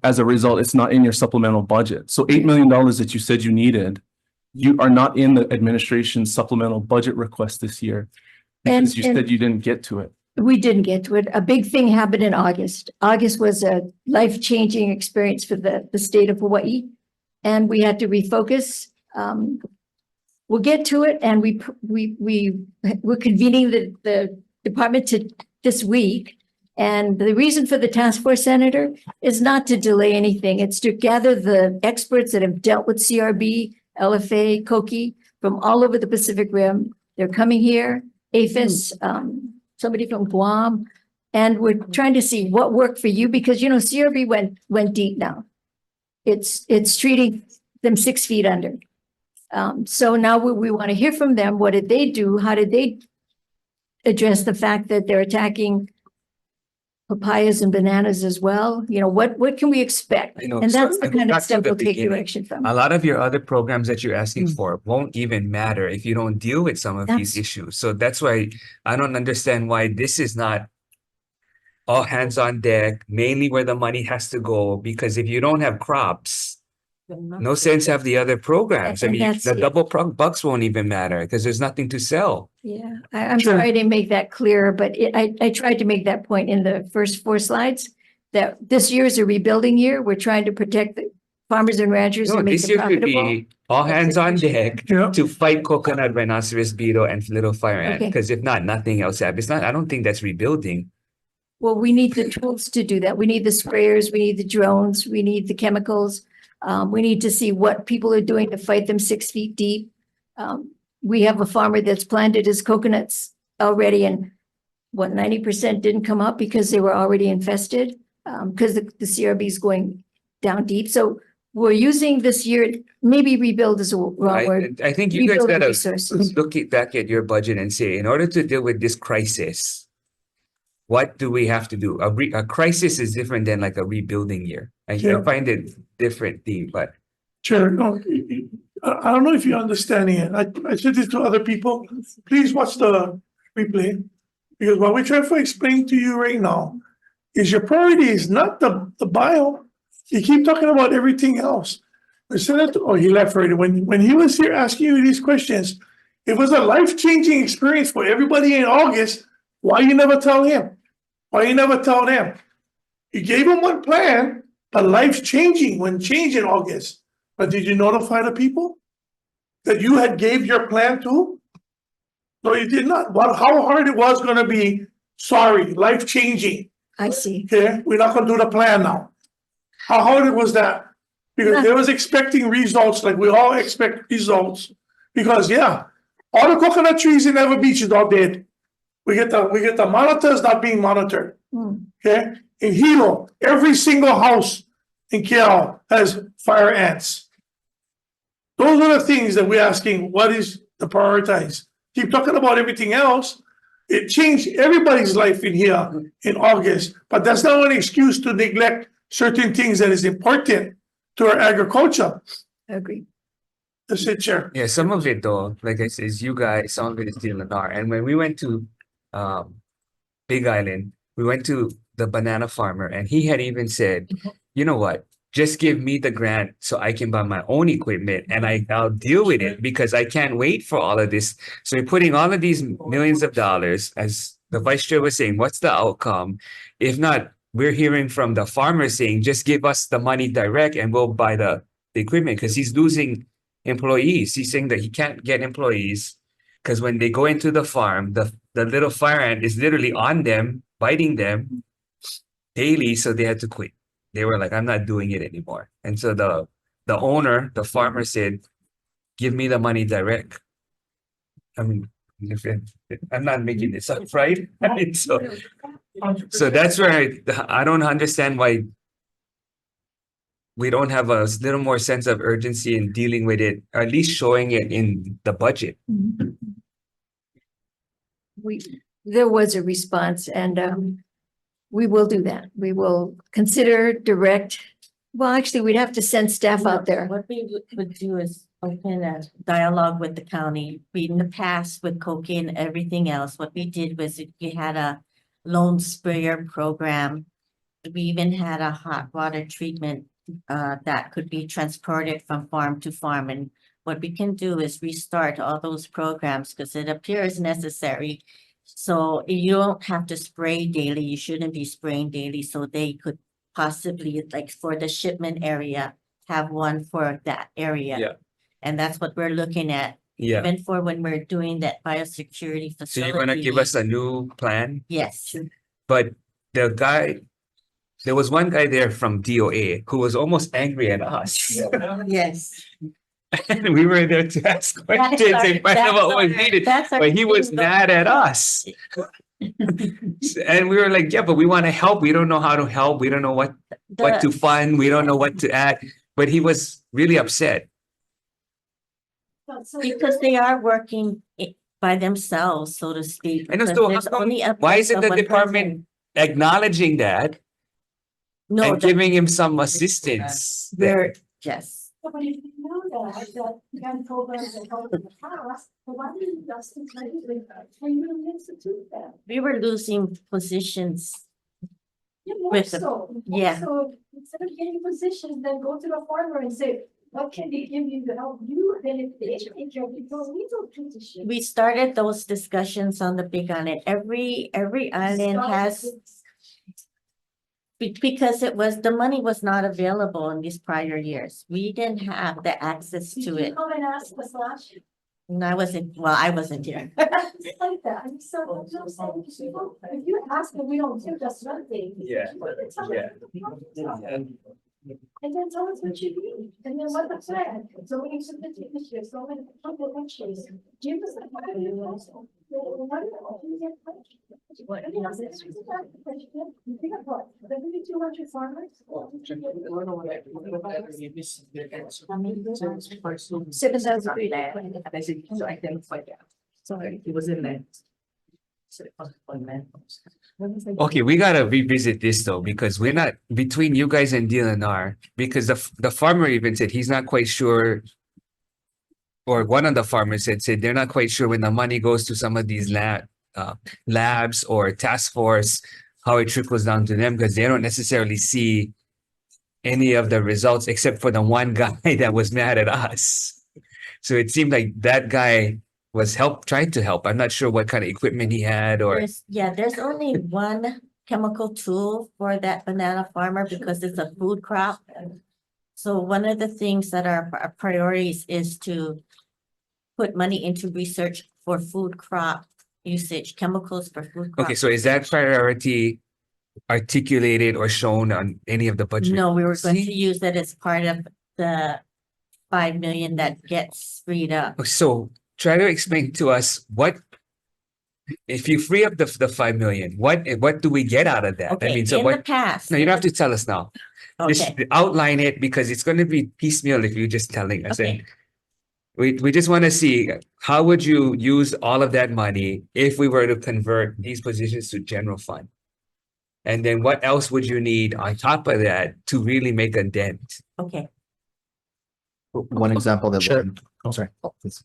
As a result, it's not in your supplemental budget. So $8 million that you said you needed, you are not in the administration supplemental budget request this year because you And- said you didn't get to it. we didn't get to it. A big thing happened in August. August was a life-changing experience for the state of Hawaii. And we had to refocus. We'll get to it and we're convening the department this week. And the reason for the task force, Senator, is not to delay anything. It's to gather the experts that have dealt with CRB, LFA, COKI from all over the Pacific Rim. They're coming here, APHIS, somebody from Guam. And we're trying to see what worked for you because, you know, CRB went deep now. It's treating them 6 feet under. So now we want to hear from them. What did they do? How did they address the fact that they're attacking papayas and bananas as well? You know, what can we expect? You know, And so that's the I go kind of back to stuff the we'll take beginning. direction from. A lot of your other programs that you're asking for won't even matter if you don't deal with some of these That's- issues. So that's why I don't understand why this is not all hands on deck, mainly where the money has to go, because if you don't have crops, no sense have the other programs. I And mean, that's the it. double bucks won't even matter because there's nothing to sell. Yeah, I'm Sure. sorry I didn't make that clearer, but I tried to make that point in the first 4 slides. That this year is a rebuilding year. We're trying to protect the farmers and ranchers No, and make this them year should profitable. be all hands on deck to fight coconut, rhinoceros beetle, and little fire ant. Okay. Because if not, nothing else happens. I don't think that's rebuilding. Well, we need the tools to do that. We need the sprayers, we need the drones, we need the chemicals. We need to see what people are doing to fight them 6 feet deep. We have a farmer that's planted his coconuts already and 90% didn't come up because they were already infested. Because the CRB is going down deep. So we're using this year, maybe rebuild is a wrong word. I think you guys Rebuild the gotta resources. look back at your budget and say, in order to deal with this crisis, what do we have to do? A crisis is different than like a rebuilding year. I Yeah. find it different theme, but Chair, no, I don't know if you're understanding it. I said this to other people. Please watch the replay. Because what we're trying to explain to you right now is your priority is not the bio. You keep talking about everything else. The Senator, oh, he left already. When he was here asking you these questions, it was a life-changing experience for everybody in August. Why you never tell him? Why you never tell them? You gave him one plan, but life's changing when change in August. But did you notify the people that you had gave your plan to? No, you did not. How hard it was gonna be, sorry, life-changing. I see. Okay, we're not gonna do the plan now. How hard it was that? Because they was expecting results, like we all expect results. Because, yeah, all the coconut trees in Ever Beach is all dead. We get the monitors not being monitored. Okay, in Hilo, every single house in KL has fire ants. Those are the things that we're asking, what is the prioritize? Keep talking about everything else. It changed everybody's life in here in August, but that's not an excuse to neglect certain things that is important to our agriculture. Agree. That's it, Chair. Yeah, some of it though, like I said, is you guys, some of it is DLNR. And when we went to Big Island, we went to the banana farmer and he had even said, you know what? Just give me the grant so I can buy my own equipment and I'll deal with it because I can't wait for all of this. So we're putting all of these millions of dollars, as the vice chair was saying, what's the outcome? If not, we're hearing from the farmer saying, just give us the money direct and we'll buy the equipment because he's losing employees. He's saying that he can't get employees because when they go into the farm, the little fire ant is literally on them, biting them daily. So they had to quit. They were like, I'm not doing it anymore. And so the owner, the farmer said, give me the money direct. I mean, I'm not making this up, right? I mean, so that's where I don't understand why we don't have a little more sense of urgency in dealing with it, or at least showing it in the budget. There was a response and we will do that. We will consider direct. Well, actually, we'd have to send staff out there. What we would do is open a dialogue with the county. We, in the past with cocaine and everything else, what we did was we had a loan sprayer program. We even had a hot water treatment that could be transported from farm to farm. And what we can do is restart all those programs because it appears necessary. So you don't have to spray daily. You shouldn't be spraying daily. So they could possibly, like for the shipment area, have one for that area. Yeah. And that's what we're looking at. Yeah. Even for when we're doing that biosecurity So facility. you're gonna give us a new plan? Yes. But there was one guy there from DOA who was almost angry at us. Yes. And we were there to ask questions and find out what was needed, but he was mad at us. And we were like, yeah, but we want to help. We don't know how to help. We don't know what to fund. We don't know what to add. But he was really upset. Because they are working by themselves, so to speak. And because so there's only a why isn't person the of one department acknowledging that No, and giving him some assistance? we're, yes. But if you know that kind programs that help in the past, why didn't you just institute that? We were losing positions. More With the- so. yeah. So instead of getting positions, then go to the farmer and say, what can they give you to help you? Then if they take care of it, those little positions. We started those discussions on the Big Island. Every island has, because the money was not available in these prior years. We didn't have the access Did to you it. come and ask us last year? And I wasn't here. It's like that. I'm so, I'm saying, people, if you ask and we don't do, that's one thing. Yeah. Yeah. And then tell us what you need, and then what the plan, so we need to take this year, so many people next year. Give us the plan. You think of what, 200 farmers? 7,000. Sorry, it was in there. Okay, we gotta revisit this though, because we're not between you guys and DLNR, because the farmer even said he's not quite sure or one of the farmers had said they're not quite sure when the money goes to some of these labs or task force, how it trickles down to them because they don't necessarily see any of the results except for the one guy that was mad at us. So it seemed like that guy was trying to help. I'm not sure what kind of equipment he had or There's only one chemical tool for that banana farmer because it's a food crop. So one of the things that are our priorities is to put money into research for food crop usage, chemicals for food crop. okay, so is that priority articulated or shown on any of the budget? No, we were going to See? use that as part of the 5 million that gets freed up. So try to explain to us what if you free up the 5 million, what do we get out of that? I Okay, mean, so in the what? past. No, you don't have to tell us now. Just Okay, outline it because it's going to be piecemeal if you're just telling us. okay. And we just want to see how would you use all of that money if we were to convert these positions to general fund? And then what else would you need on top of that to really make a dent? Okay, One example that. Sure. Oh, sorry. Please.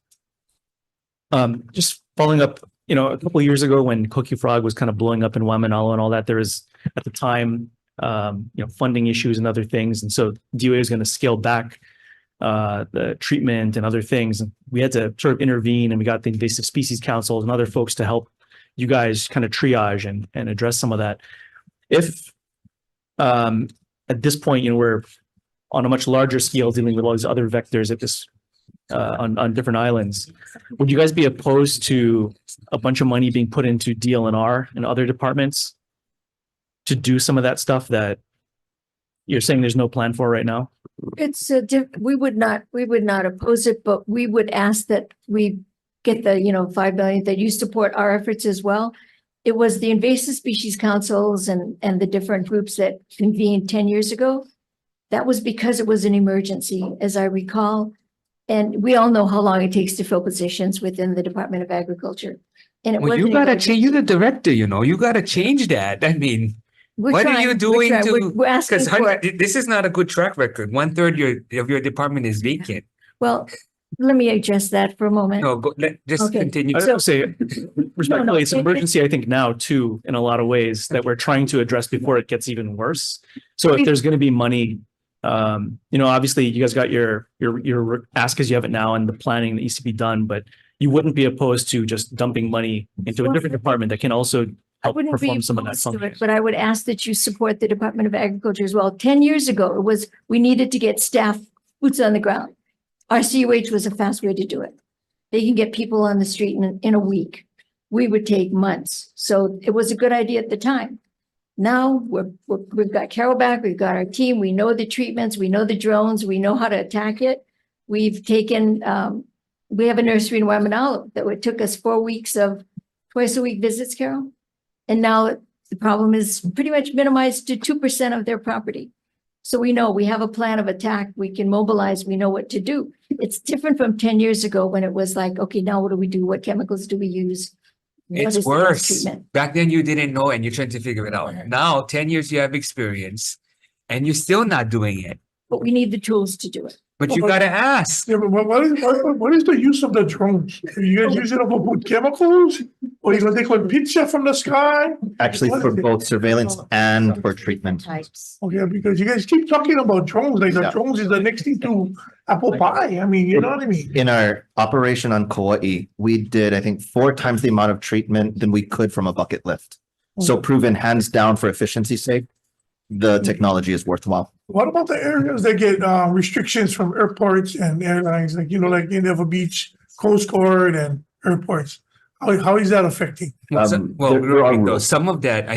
Just following up, a couple of years ago when Cookie Frog was kind of blowing up in WAM-AEN and all that, there was at the time, funding issues and other things. And so DOA was going to scale back the treatment and other things. And we had to sort of intervene, and we got the invasive species councils and other folks to help you guys kind of triage and address some of that. If at this point, we're on a much larger scale dealing with all these other vectors at this on different islands, would you guys be opposed to a bunch of money being put into DLNR and other departments to do some of that stuff that you're saying there's no plan for right now? It's we would not oppose it, but we would ask that we get the, 5 million, that you support our efforts as well. It was the invasive species councils and the different groups that convened 10 years ago. That was because it was an emergency, as I recall. And we all know how long it takes to fill positions within the Department of Agriculture. And it Well, was you an gotta emergency. change. You're the director, you gotta change that. I mean, We're what are trying, you we're doing trying. to? We're asking Because for, this is not a good track record. 1/3 of your department is vacant. well, let me address that for a moment. No, just Okay. continue. I would say respectfully, it's an it- emergency, I think now too, in a lot of ways that we're trying to address before it gets even worse. So if there's going to be money, obviously you guys got your ask as you have it now and the planning that needs to be done, but you wouldn't be opposed to just dumping money into a different department that can also I help wouldn't be perform some of that opposed to it, function. but I would ask that you support the Department of Agriculture as well. 10 years ago, we needed to get staff, boots on the ground. RCUH was a fast way to do it. They can get people on the street in a week. We would take months. So it was a good idea at the time. Now we've got Carol back, we've got our team, we know the treatments, we know the drones, we know how to attack it. We've taken, we have a nursery in Waimanalo that it took us 4 weeks of twice a week visits, Carol. And now the problem is pretty much minimized to 2% of their property. So we know we have a plan of attack, we can mobilize, we know what to do. It's different from 10 years ago when it was like, okay, now what do we do? What chemicals do we use? What is It's the best worse. treatment? Back then you didn't know and you're trying to figure it out. Now, 10 years you have experience and you're still not doing it. But we need the tools to do it. But you gotta ask. Yeah, but what is the use of the drones? Are you guys using them to put chemicals? Or you gonna take one picture from the sky? Actually, What for is it? both surveillance and for treatment. Types. Okay, because you guys keep talking about drones, like the Yeah. drones is the next thing to apple pie. I mean, you know what I mean? In our operation on Kauai, we did, I think, 4 times the amount of treatment than we could from a bucket lift. So proven hands down for efficiency's sake, the technology is worthwhile. What about the areas that get restrictions from airports and airlines, like, like Indian Beach, Coast Guard and airports? How is that affecting? Well, there real are quick though, rules. some of that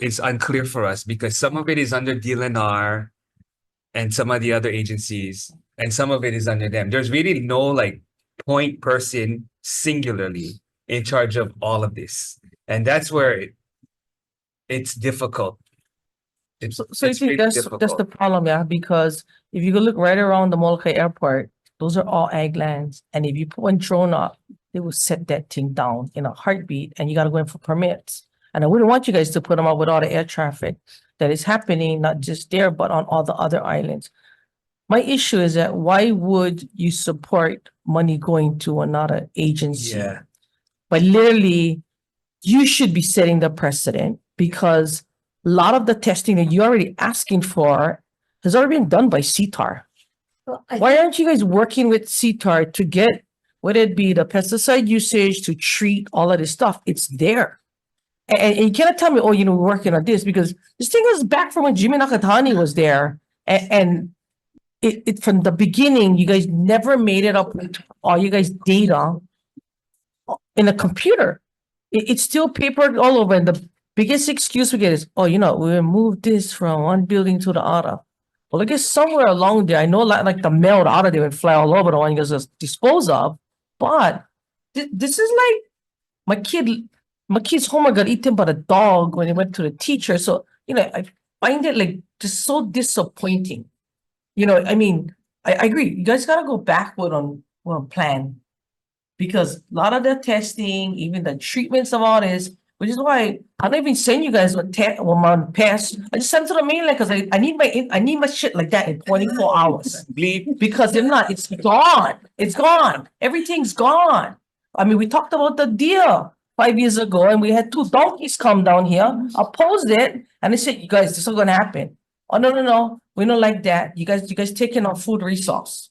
is unclear for us because some of it is under DLNR and some of the other agencies, and some of it is under them. There's really no point person singularly in charge of all of this, and that's where it's difficult. So I It's think really that's the difficult. problem, yeah, because if you go look right around the Molokai Airport, those are all ag lands. And if you put one drone up, they will set that thing down in a heartbeat and you gotta go in for permits. And I wouldn't want you guys to put them up with all the air traffic that is happening, not just there, but on all the other islands. My issue is that why would you support money going to another agency. Yeah. But literally, you should be setting the precedent because a lot of the testing that you're already asking for has already been done by CTAR. Well, I Why aren't you guys working with CTAR to get, whether it be the pesticide usage to treat all of this stuff? It's there. And you cannot tell me, oh, you know, we're working on this because this thing was back from when Jimmy Nakatani was there. And it from the beginning, you guys never made it up with all you guys data in a computer. It's still papered all over. And the biggest excuse we get is, oh, you know, we moved this from one building to the other. Well, I guess somewhere along there, I know like the mail out of there would fly all over the one you guys dispose of. But this is like my kid's homework got eaten by the dog when he went to the teacher. So, you know, I find it like just so disappointing. You know, I mean, I agree. You guys gotta go backward on plan. Because a lot of the testing, even the treatments of all this, which is why I don't even send you guys my pass. I just send to the mainland because I need my shit like that in 24 hours. Because if not, it's gone. It's gone. Everything's gone. I mean, we talked about the deer 5 years ago, and we had 2 donkeys come down here, opposed it, and they said, "You guys, this is gonna happen." Oh no, we don't like that. You guys taking our food resource.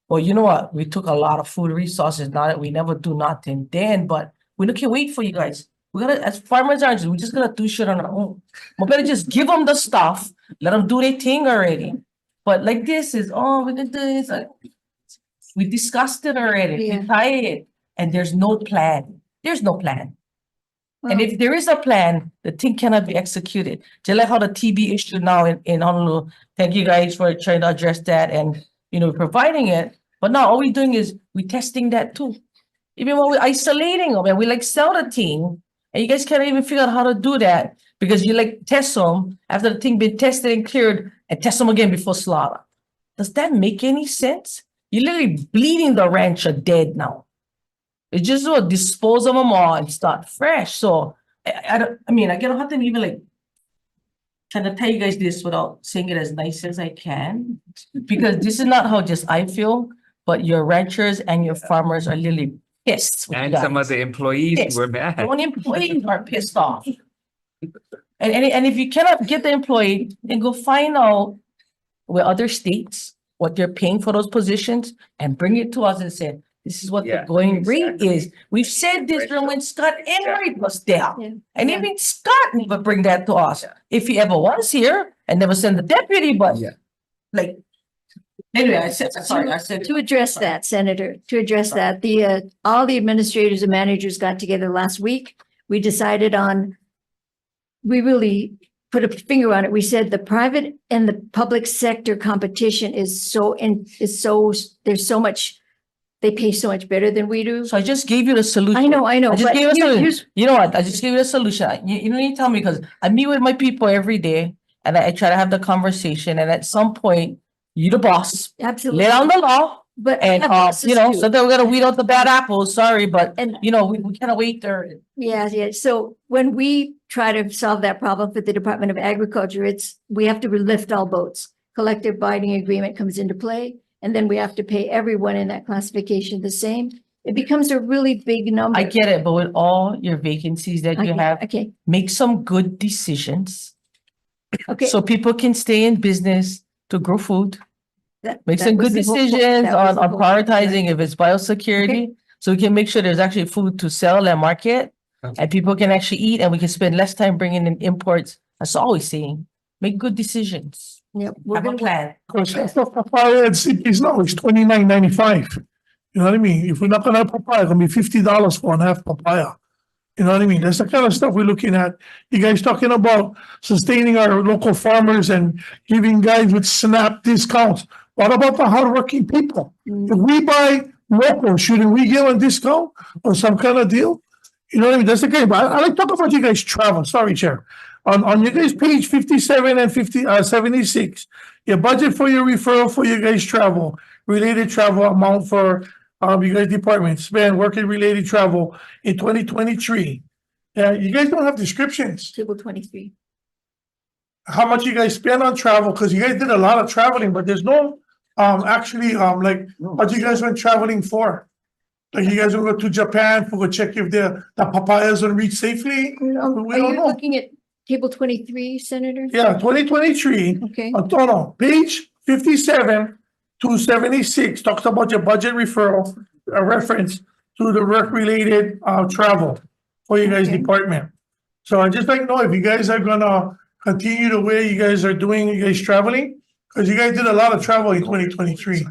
Well, you know what? We took a lot of food resources. Now that we never do nothing then, but we can't wait for you guys. We gotta, as farmers aren't, we just gotta do shit on our own. We better just give them the stuff, let them do their thing already. But like this is, oh, we can do this. We discussed it already. Yeah. We tired, and there's no plan. There's no plan. And Well- if there is a plan, the thing cannot be executed. Just like how the TB issue now in Honolulu. Thank you guys for trying to address that and, you know, providing it. But now all we're doing is we're testing that too. Even when we're isolating them and we like sell the thing, and you guys can't even figure out how to do that because you like test them after the thing been tested and cleared and test them again before slaughter. Does that make any sense? You're literally bleeding the rancher dead now. It's just so dispose of them all and start fresh. So I don't have to even like trying to tell you guys this without saying it as nice as I can, because this is not how just I feel, but your ranchers and your farmers are literally pissed. with And you some of guys. the employees Pissed. were mad. The only employees are pissed off. And if you cannot get the employee, then go find out where other states, what they're paying for those positions and bring it to us and say, this is what the Yeah, going rate exactly. is. We've said this from when Scott Enright was there. Yeah. And Yeah. even Scott never bring that to us. If he ever was here and never sent the deputy, but Yeah. like, anyway, I said. To address that, Senator, all the administrators and managers got together last week. We decided we really put a finger on it. We said the private and the public sector competition there's so much, they pay so much better than we do. So I just gave you the solution. I know, I just but gave you a solution. here's, You know what? I just gave you a solution. You don't need to tell me because I meet with my people every day and I try to have the conversation. And at some point, you the boss, absolutely. lay down the law. But And, bosses you know, too. sometimes we gotta weed out the bad apples, sorry, but, And- you know, we cannot wait there. Yeah. So when we try to solve that problem for the Department of Agriculture, we have to lift all boats. Collective bargaining agreement comes into play, and then we have to pay everyone in that classification the same. It becomes a really big number. I get it, but with all your vacancies that you have, Okay, make some good decisions. okay. So people can stay in business to grow food. Make That some was good the whole point. decisions That was on the whole point, prioritizing right? if it's biosecurity. So we can make sure there's actually food to sell and market and people can actually eat and we can spend less time bringing in imports. That's all we're saying. Make good decisions. Yep, we're Have a gonna, plan. Because half of papaya at CP's now is $29.95. You know what I mean? If we're not gonna have papaya, it's gonna be $50 for a half papaya. You know what I mean? That's the kind of stuff we're looking at. You guys talking about sustaining our local farmers and giving guys with SNAP discounts. What about the hardworking people? If we buy local, shouldn't we give a discount or some kind of deal? You know what I mean? That's the game. But I like to talk about you guys travel. Sorry, Chair. On your guys' page 57 and 76, your budget for your referral for your guys' travel, related travel amount for you guys' department, spend working related travel in 2023. You guys don't have descriptions. table 23. How much you guys spend on travel, because you guys did a lot of traveling, but there's no actually, like, what you guys went traveling for? Like you guys will go to Japan, we'll go check if the papayas will reach safely? We Are don't you know. looking at table 23, Senator? Yeah, 2023, Okay, no, page 57 to 76 talks about your budget referral, a reference to the work-related travel for you guys' Okay. department. So I just like to know if you guys are gonna continue the way you guys are doing, you guys traveling? Because you guys did a lot of travel in 2023.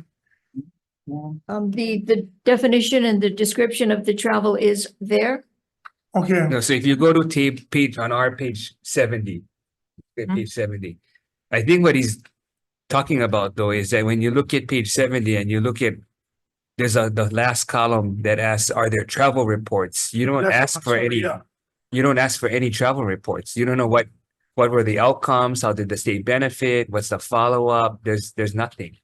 the definition and the description of the travel is there. Okay, No, so if you go to page on our page 70, page 70, I think what he's talking about though is that when you look at page 70 and you look at the last column that asks, are there travel reports? You don't That's- ask for any, yeah. you don't ask for any travel reports. You don't know what were the outcomes? How did the state benefit? What's the follow-up? There's nothing.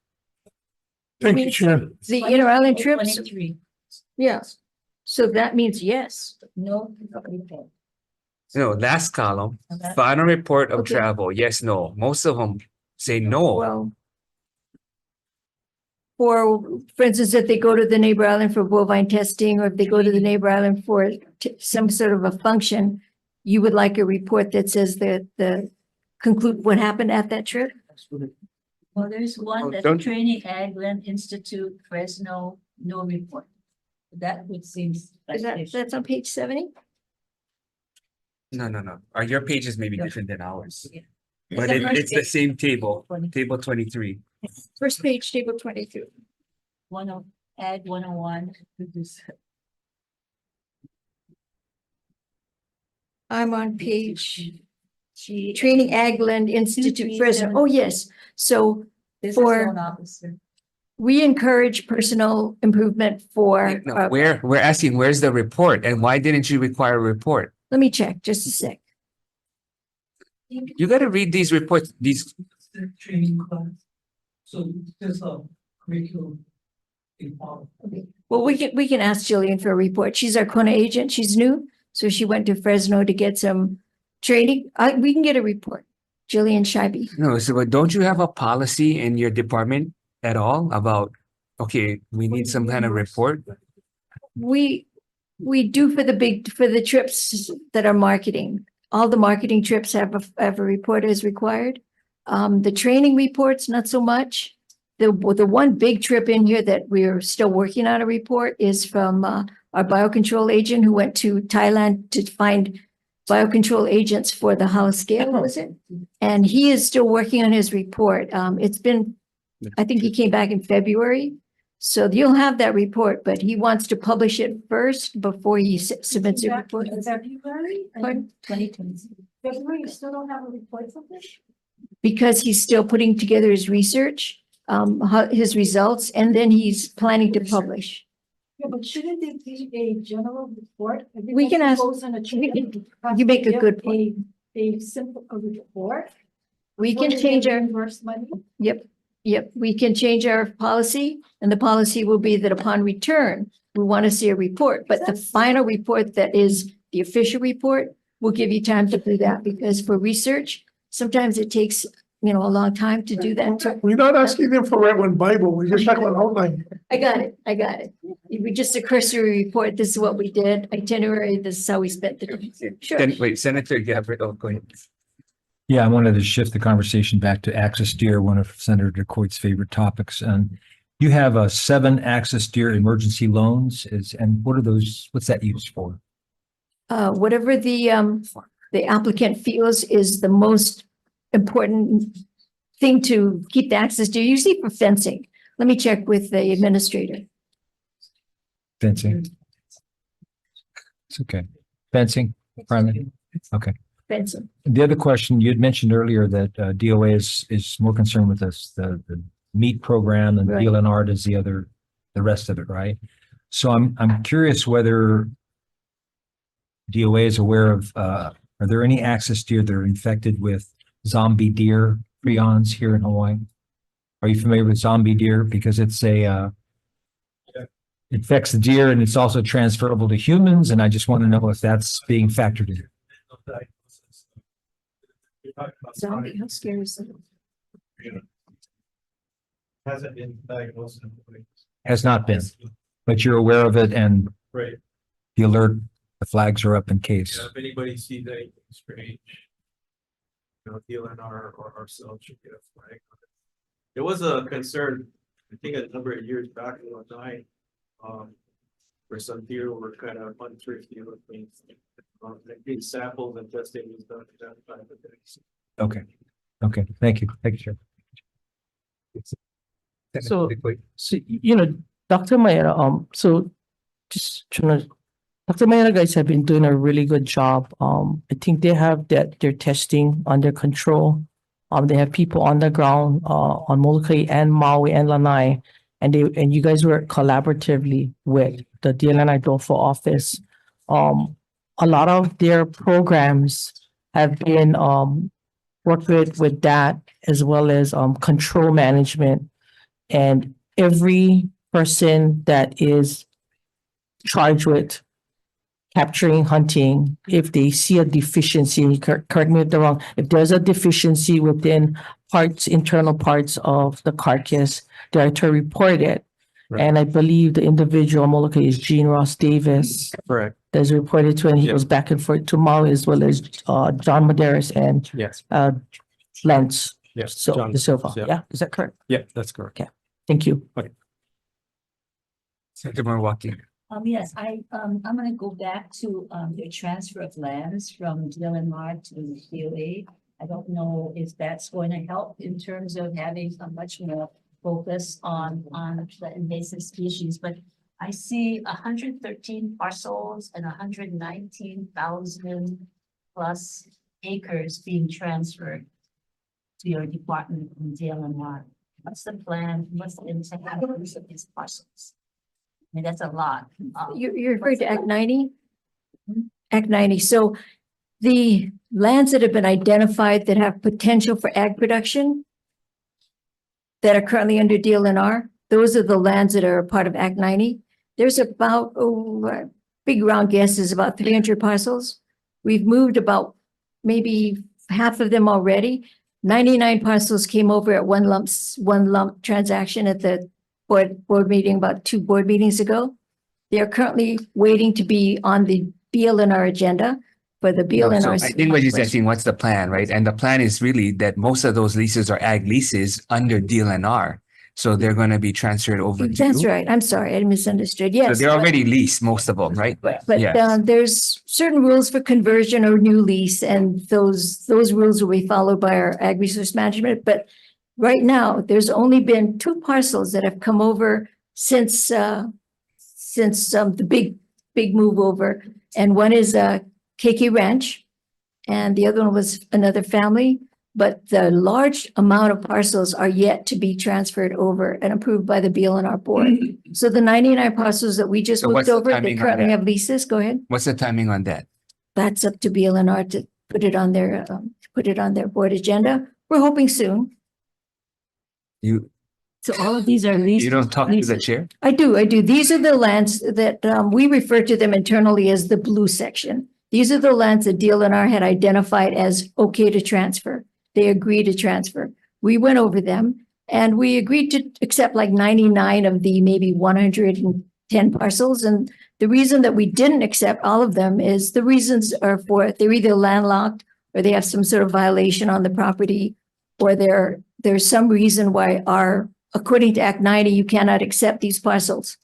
Thank you, Chair. The inter-island trips, 23. yes. So that means yes. No. No, last column, final report of Okay. travel, yes, no. Most of them say no. Well, for instance, if they go to the neighbor island for bovine testing, or if they go to the neighbor island for some sort of a function, you would like a report that says that the conclude what happened at that trip? Well, there's Oh, one that's don't- Training Ag Land Institute, Fresno, no report. That would seem. Is that's on page 70? No. Your pages may be different than ours. Yeah. But it's the same table, table 23. First page, table 22. Ag 101. I'm on page Training Ag Land Institute Fresno. Oh, yes. So for- we encourage personal improvement for, No, we're asking, where's the report and why didn't you require a report? let me check just a sec. You gotta read these reports, these, Training class. So there's a curriculum involved. Well, we can ask Jillian for a report. She's our Kona agent. She's new. So she went to Fresno to get some training. We can get a report. Jillian Scheibe. no, so but don't you have a policy in your department at all about, okay, we need some kind of report? We do for the trips that are marketing. All the marketing trips have a report as required. The training reports, not so much. The one big trip in here that we're still working on a report is from our biocontrol agent who went to Thailand to find biocontrol agents for the House scale, was it? And he is still working on his report. It's been, I think he came back in February. So you'll have that report, but he wants to publish it first before he submits a report. February? Pardon? 2020. February, you still don't have a report from this? Because he's still putting together his research, his results, and then he's planning to publish. Yeah, but shouldn't it be a general report? We can ask- Goes on a training. You make a Give good point. A simple report. We can Before they change our, reimburse money. yep, we can change our policy, and the policy will be that upon return, we want to see a report, but the final report that is the official report, will give you time to do that, because for research, sometimes it takes, a long time to do that. So We're not asking them for red one Bible, we just like one outline. I got it. We just a cursory report, this is what we did, itinerary, this is how we spent the day. Sure. Then, wait, Senator Gabbard, oh, go ahead. Yeah, I wanted to shift the conversation back to access deer, one of Senator DeCoite's favorite topics. And you have 7 access deer emergency loans and what are those, what's that used for? Whatever the applicant feels is the most important thing to keep the access to, usually for fencing. Let me check with the administrator. Fencing? It's okay. Fencing, primary? Okay. Fencing. The other question, you had mentioned earlier that DOA is more concerned with this, the meat program and Right. DLNR does the rest of it, right? So I'm curious whether DOA is aware of, are there any access deer that are infected with zombie deer prions here in Hawaii? Are you familiar with zombie deer? Because it's infects the deer and it's also transferable to humans. And I just want to know if that's being factored in. Zombie, how scary is that? Hasn't been diagnosed. Has not been, but you're aware of it and Right. the alert, the flags are up in case. Yeah, if anybody sees anything strange, DLNR or ourselves should get a flag. It was a concern, I think a number of years back in 2009, where some deer were kind of unthrifty with things. Getting samples and testing was done at that time. Okay, okay, thank you, Chair. So, you know, Dr. Mayera, so just trying to, Dr. Mayera guys have been doing a really good job. I think they have their testing under control. They have people on the ground, on Molokai and Maui and Lanai. And you guys work collaboratively with the DLNI Adolfo office. A lot of their programs have been, worked with that as well as, control management. And every person that is charged with capturing, hunting, if they see a deficiency, correct me if I'm wrong, if there's a deficiency within internal parts of the carcass, they are to report it. Right. And I believe the individual Molokai is Gene Ross Davis. Correct. That's reported to, and he Yeah. goes back and forth to Maui as well as John Maderas and Yes. Lance. Yes. So John- the Silva. yeah. Yeah, is that correct? Yeah, that's correct. Thank you. Senator Marwaki. Yes, I'm gonna go back to, the transfer of lands from DLNR to the DOA. I don't know if that's going to help in terms of having a much more focus on the invasive species, but I see 113 parcels and 119,000 plus acres being transferred to your department in DLNR. What's the plan? What's the intent of these parcels? I mean, that's a lot. You're referring to Act 90? Act 90. So the lands that have been identified that have potential for ag production that are currently under DLNR, those are the lands that are a part of Act 90. There's about, big round guess is about 300 parcels. We've moved about maybe half of them already. 99 parcels came over at one lump transaction at the board meeting about 2 board meetings ago. They are currently waiting to be on the BLNR agenda for the No, BLNR. so I think what he's asking, what's the plan, right? And the plan is really that most of those leases are ag leases under DLNR. So they're going to be transferred over to That's you. right. I'm sorry. I misunderstood. Yes. So they're but- already leased, most of them, right? But Yes. there's certain rules for conversion or new lease, and those rules will be followed by our ag resource management. But right now, there's only been 2 parcels that have come over since the big move over, and one is KK Ranch, and the other one was another family. But the large amount of parcels are yet to be transferred over and approved by the BLNR board. So the 99 parcels that we just So looked what's the over, they timing on currently that? have leases. Go ahead. What's the timing on that? That's up to BLNR to put it on their board agenda. We're hoping soon. You So all of these are leased. don't talk to the chair? I do. These are the lands that we refer to them internally as the blue section. These are the lands that DLNR had identified as okay to transfer. They agreed to transfer. We went over them and we agreed to accept like 99 of the maybe 110 parcels. And the reason that we didn't accept all of them is the reasons are for they're either landlocked or they have some sort of violation on the property, or there's some reason why according to Act 90, you cannot accept these parcels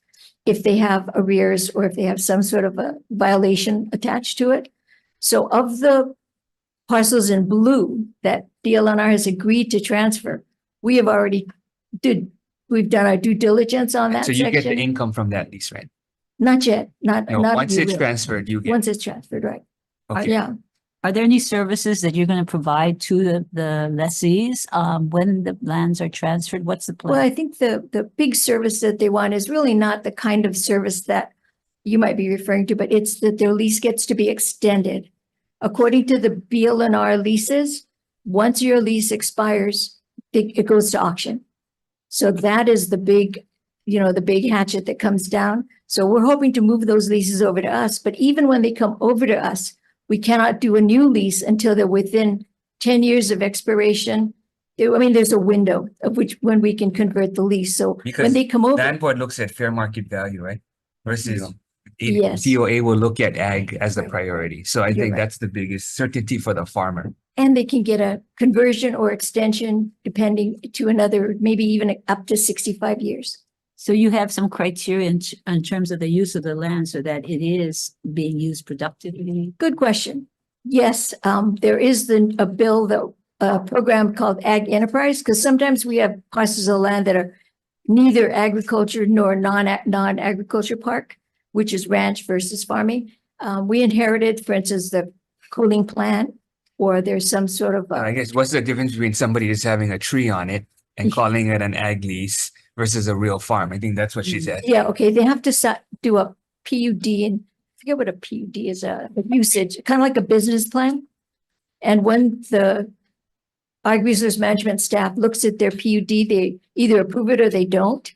if they have arrears or if they have some sort of a violation attached to it. So of the parcels in blue that DLNR has agreed to transfer, we've done our due diligence on that So you get the section. income from that lease, right? Not yet, not. No, once you it's will. transferred, you get. Once it's transferred, right. Okay. Yeah. Are there any services that you're going to provide to the lessees, when the lands are transferred? What's the Well, plan? I think the big service that they want is really not the kind of service that you might be referring to, but it's that their lease gets to be extended. According to the BLNR leases, once your lease expires, it goes to auction. So that is the big hatchet that comes down. So we're hoping to move those leases over to us, but even when they come over to us, we cannot do a new lease until they're within 10 years of expiration. I mean, there's a window of which when we can convert the lease. So when Because they come over, land board looks at fair market value, right? Versus Yes. DOA will look at ag as the priority. So I You're think right. that's the biggest certainty for the farmer. and they can get a conversion or extension depending to another, maybe even up to 65 years. So you have some criteria in terms of the use of the land so that it is being used productively? Good question. Yes, there is a bill that, a program called Ag Enterprise, because sometimes we have parcels of land that are neither agriculture nor non-agriculture park, which is ranch versus farming. We inherited, for instance, the cooling plant, or there's some sort of, I guess what's the difference between somebody just having a tree on it and calling it an ag lease versus a real farm? I think that's what she said. yeah, okay, they have to do a PUD, and I forget what a PUD is, a usage, kind of like a business plan. And when the Ag Resource Management staff looks at their PUD, they either approve it or they don't,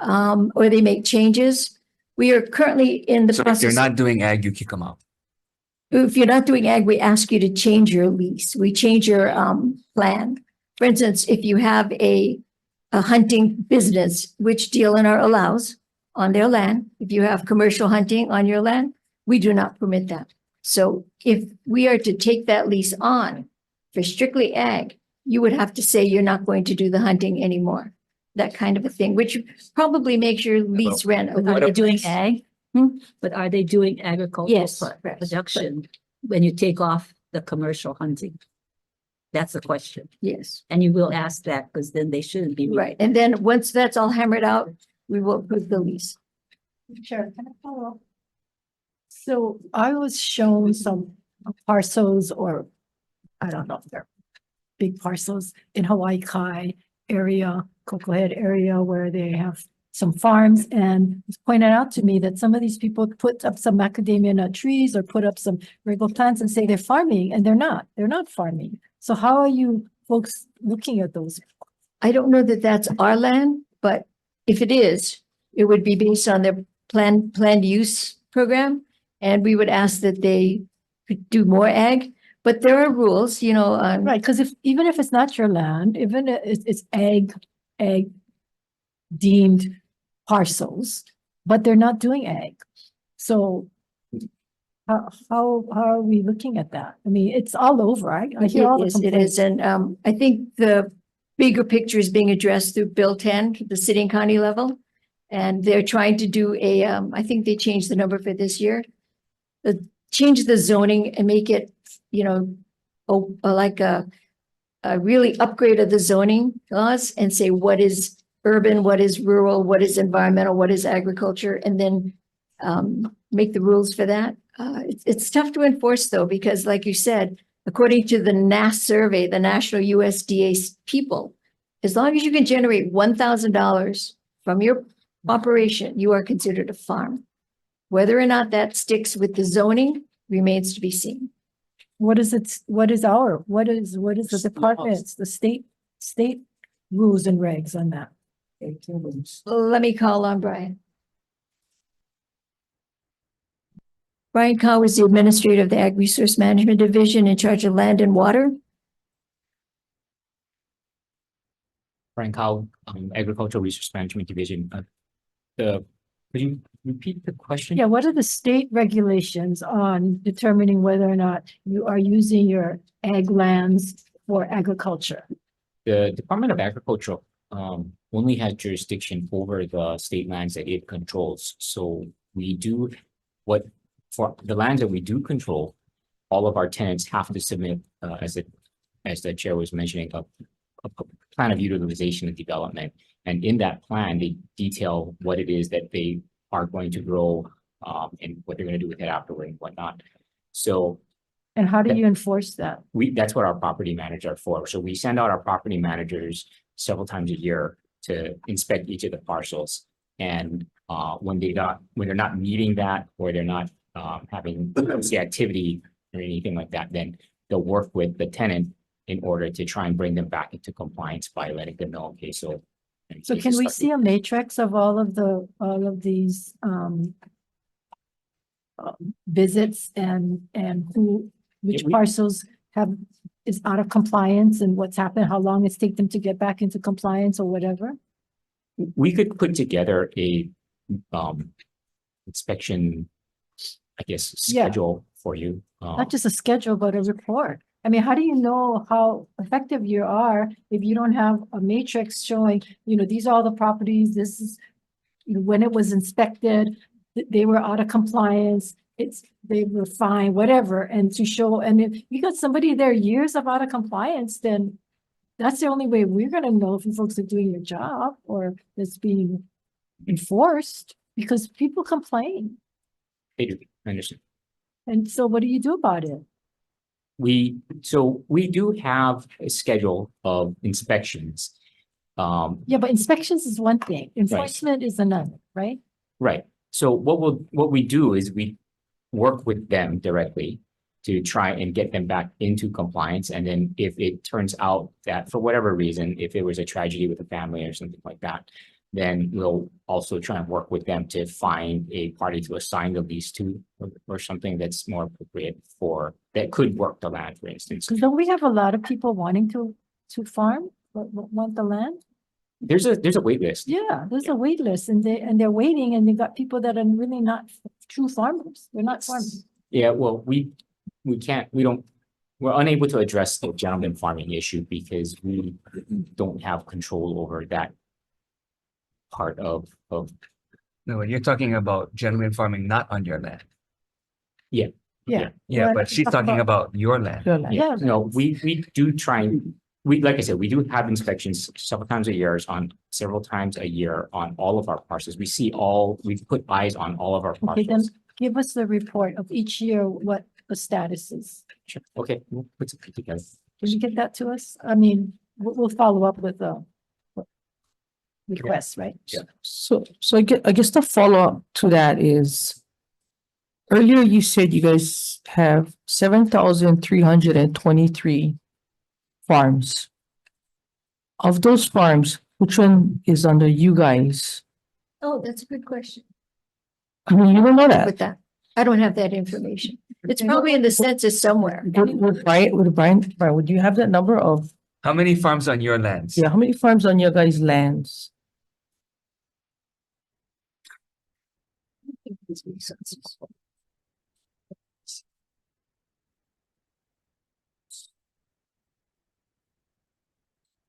or they make changes. We are currently in the So if process. you're not doing ag, you kick them out. If you're not doing ag, we ask you to change your lease. We change your plan. For instance, if you have a hunting business, which DLNR allows on their land, if you have commercial hunting on your land, we do not permit that. So if we are to take that lease on for strictly ag, you would have to say you're not going to do the hunting anymore. That kind of a thing, which probably makes your lease rent a Are little. they doing ag? But are they doing agricultural Yes, correct. production when you take off the commercial hunting? That's the question. Yes, And you will ask that because then they shouldn't be. right. And then once that's all hammered out, we will approve the lease. Sure, can I follow up? So I was shown some parcels, or I don't know if they're big parcels in Hawai'i area, Cocoa Head area, where they have some farms, and it's pointed out to me that some of these people put up some macadamia nut trees or put up some regal plants and say they're farming, and they're not farming. So how are you folks looking at those? I don't know that that's our land, but if it is, it would be based on their planned use program. And we would ask that they could do more ag, but there are rules, you know, Right, because even if it's not your land, even if it's ag deemed parcels, but they're not doing ag. So how are we looking at that? I mean, it's all over. I hear all the it complaints. is. And I think the bigger picture is being addressed through Bill 10, the city and county level. And they're trying to do a, I think they changed the number for this year. Change the zoning and make it, you know, like a really upgrade of the zoning laws and say what is urban, what is rural, what is environmental, what is agriculture, and then make the rules for that. It's tough to enforce though, because like you said, according to the NAS survey, the National USDA people, as long as you can generate $1,000 from your operation, you are considered a farm. Whether or not that sticks with the zoning remains to be seen. What is the department's, the state rules and regs on that? Let me call on Brian. Brian Cow is the administrator of the Ag Resource Management Division in charge of land and water. Brian Cow, Agricultural Resource Management Division. Could you repeat the question? Yeah, what are the state regulations on determining whether or not you are using your ag lands for agriculture? The Department of Agriculture only has jurisdiction over the state lands that it controls. So we do for the lands that we do control, all of our tenants have to submit, as the chair was mentioning, a plan of utilization and development. And in that plan, they detail what it is that they are going to grow and what they're going to do with it afterward and whatnot. So, and how do you enforce that? That's what our property managers are for. So we send out our property managers several times a year to inspect each of the parcels. And when they're not meeting that, or they're not having the activity or anything like that, then they'll work with the tenant in order to try and bring them back into compliance by letting them know, okay, so can we see a matrix of all of these visits and which Yeah, parcels is out of compliance and what's happened, how long it's taken them to get back into compliance or whatever? We could put together a inspection, I guess, Yeah. schedule for you. Not just a schedule, but a report. I mean, how do you know how effective you are if you don't have a matrix showing, these are all the properties, this is, when it was inspected, they were out of compliance, they were fine, whatever, and to show, and if you got somebody there years of out of compliance, then that's the only way we're gonna know if you folks are doing your job or it's being enforced, because people complain. I understand. And so what do you do about it? So we do have a schedule of inspections. Yeah, but inspections is one thing, enforcement is another, right? Right. So what we do is we work with them directly to try and get them back into compliance. And then if it turns out that for whatever reason, if it was a tragedy with a family or something like that, then we'll also try and work with them to find a party to assign the lease to or something that's more appropriate that could work the land, for instance. Because don't we have a lot of people wanting to farm, want the land? There's a wait list. Yeah, there's a wait list and they're waiting and they've got people that are really not true farmers. They're not farmers. Yeah, well, we're unable to address the gentleman farming issue because we don't have control over that part of. No, you're talking about gentleman farming not on your land. Yeah. Yeah, Well, but she's talking about your land. Your land. Yeah. No, we do try and, like I said, we do have inspections several times a year on all of our parcels. We've put eyes on all of our Okay, then parcels. give us the report of each year, what the status is. Sure. Okay, we'll put something together. Can you get that to us? I mean, we'll follow up with the request, right? Yeah. So I guess the follow-up to that is, earlier you said you guys have 7,323 farms. Of those farms, which one is under you guys? Oh, that's a good question. I mean, you don't know that. With that, I don't have that information. It's probably in the census somewhere. Would Brian, would you have that number of, How many farms on your lands? how many farms on your guys' lands?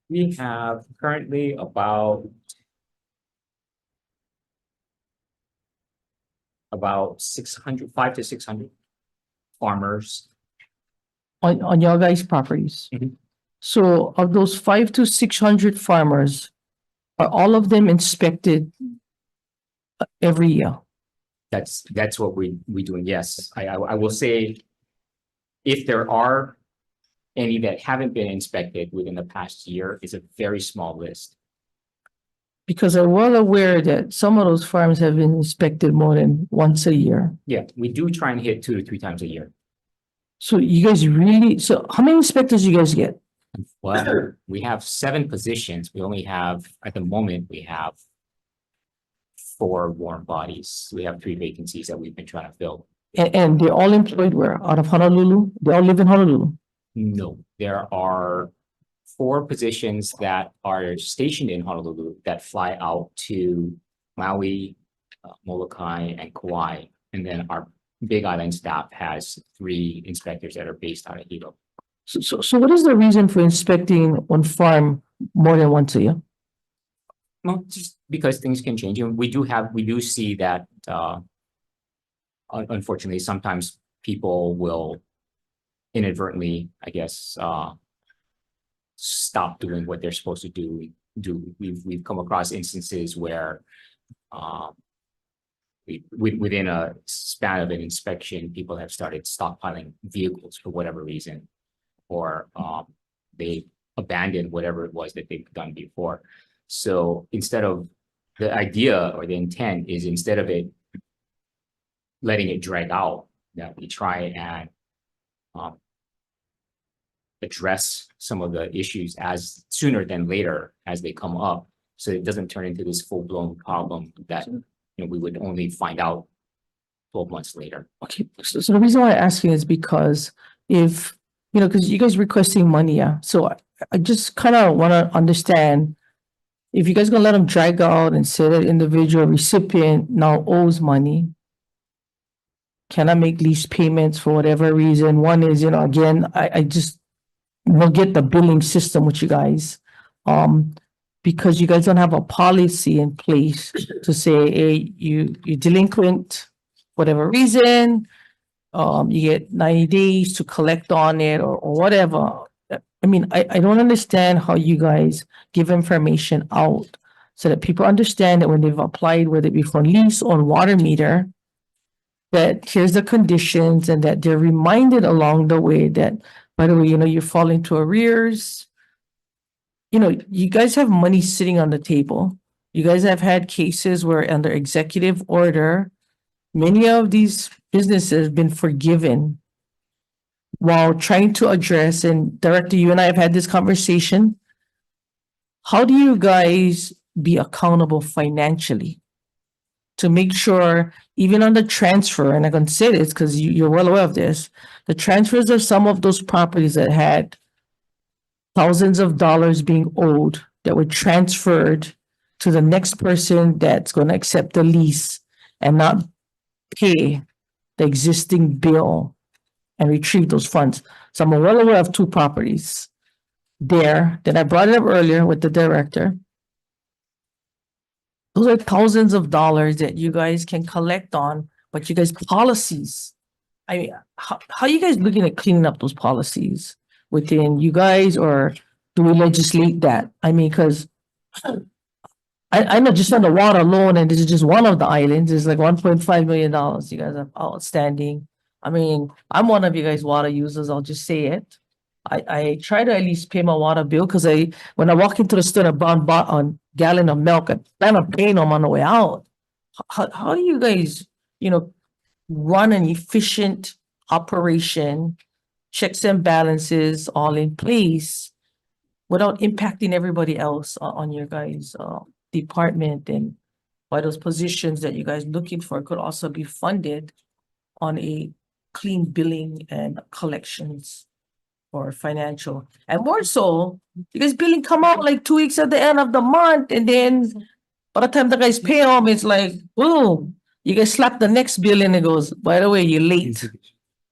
We have currently about 500 to 600 farmers. On your guys' properties? Mhm. So of those 500 to 600 farmers, are all of them inspected every year? That's what we doing. Yes, I will say, if there are any that haven't been inspected within the past year, is a very small list. Because I'm well aware that some of those farms have been inspected more than once a year. Yeah, we do try and hit 2 to 3 times a year. So you guys really, so how many inspectors you guys get? Well, we have 7 positions. We only have, at the moment, we have 4 warm bodies. We have 3 vacancies that we've been trying to fill. And they're all employed where? Out of Honolulu? They all live in Honolulu? No, there are 4 positions that are stationed in Honolulu that fly out to Maui, Molokai, and Kauai. And then our Big Island staff has 3 inspectors that are based out of Hilo. So what is the reason for inspecting one farm more than once a year? Well, just because things can change, and we do see that, unfortunately, sometimes people will inadvertently, I guess, stop doing what they're supposed to do. We've come across instances where, within a span of an inspection, people have started stockpiling vehicles for whatever reason, or they abandoned whatever it was that they've done before. So instead of, the idea or the intent is, instead of it letting it drag out, that we try and address some of the issues as sooner than later as they come up, so it doesn't turn into this full-blown problem that we would only find out 12 months later. Okay, so the reason why I'm asking is because if you know, because you guys requesting money, yeah. So I just kind of want to understand if you guys gonna let them drag out and say that individual recipient now owes money. Can I make lease payments for whatever reason? One is, you know, again, I just don't get the billing system with you guys. Because you guys don't have a policy in place to say, hey, you delinquent, whatever reason, you get 90 days to collect on it or whatever. I mean, I don't understand how you guys give information out so that people understand that when they've applied, whether it be for lease or water meter, that here's the conditions and that they're reminded along the way that, by the way, you know, you fall into arrears. You know, you guys have money sitting on the table. You guys have had cases where under executive order, many of these businesses have been forgiven while trying to address, and Director, you and I have had this conversation. How do you guys be accountable financially to make sure, even on the transfer, and I can say this because you're well aware of this, the transfers of some of those properties that had thousands of dollars being owed that were transferred to the next person that's going to accept the lease and not pay the existing bill and retrieve those funds. So I'm well aware of two properties there that I brought it up earlier with the director. Those are thousands of dollars that you guys can collect on, but you guys policies. I mean, how you guys looking at cleaning up those policies within you guys, or do we legislate that? I mean, because I know just on the water alone, and this is just one of the islands, is like $1.5 million you guys have outstanding. I mean, I'm one of you guys water users, I'll just say it. I try to at least pay my water bill because when I walk into the store and buy a gallon of milk, I plan on paying them on the way out. How do you guys, you know, run an efficient operation, checks and balances all in place without impacting everybody else on your guys' department, and why those positions that you guys looking for could also be funded on a clean billing and collections or financial. And more so, you guys billing come out like 2 weeks at the end of the month, and then by the time the guys pay them, it's like, boom, you guys slap the next bill and it goes, by the way, you're late.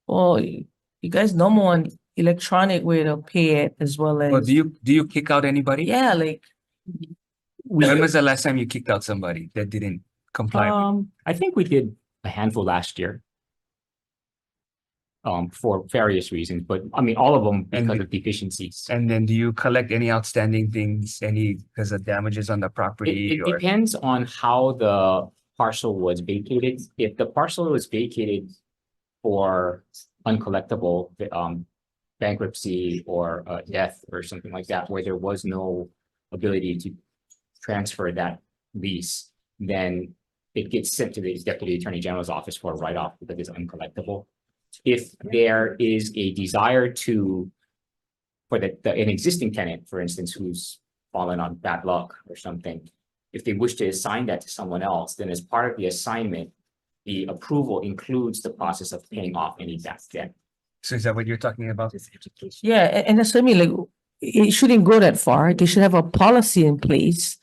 Oh, you guys know more on electronic way to pay it as well Well, as, do you kick out anybody? yeah, like, When was the last time you kicked out somebody that didn't comply? I think we did a handful last year. For various reasons, but I mean, all of them because of deficiencies. And then do you collect any outstanding things, any because of damages on the property? It depends on how the parcel was vacated. If the parcel was vacated for uncollectible, bankruptcy or death or something like that, where there was no ability to transfer that lease, then it gets sent to the Deputy Attorney General's office for a write-off because it's uncollectible. If there is a desire for an existing tenant, for instance, who's fallen on bad luck or something, if they wish to assign that to someone else, then as part of the assignment, the approval includes the process of paying off any debt. So is that what you're talking about? yeah, and that's what I mean, like, it shouldn't go that far. They should have a policy in place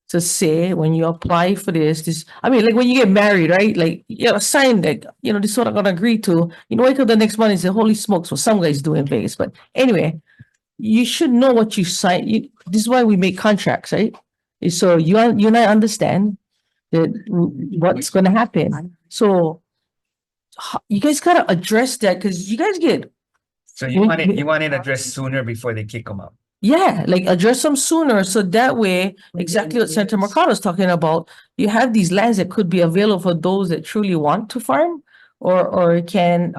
to say when you apply for this, I mean, like when you get married, right? Like, you know, sign that, you know, this is what I'm gonna agree to. You know, wait till the next month and say, holy smokes, what some guys do in Vegas. But anyway, you should know what you sign. This is why we make contracts, right? So you and I understand that what's gonna happen. So you guys gotta address that, because you guys get. So you want it addressed sooner before they kick them out? Yeah, like address them sooner, so that way, exactly what Senator Mercado is talking about, you have these lands that could be available for those that truly want to farm or can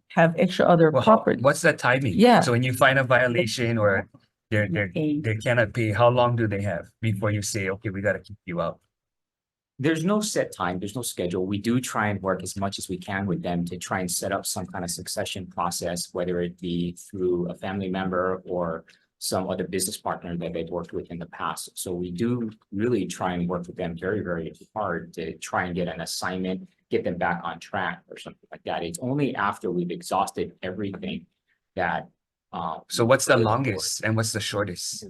have extra other Well, property. what's the timing? Yeah. So when you find a violation or they cannot pay, how long do they have before you say, okay, we gotta kick you out? There's no set time, there's no schedule. We do try and work as much as we can with them to try and set up some kind of succession process, whether it be through a family member or some other business partner that they've worked with in the past. So we do really try and work with them very, very hard to try and get an assignment, get them back on track or something like that. It's only after we've exhausted everything that So what's the longest and what's the shortest?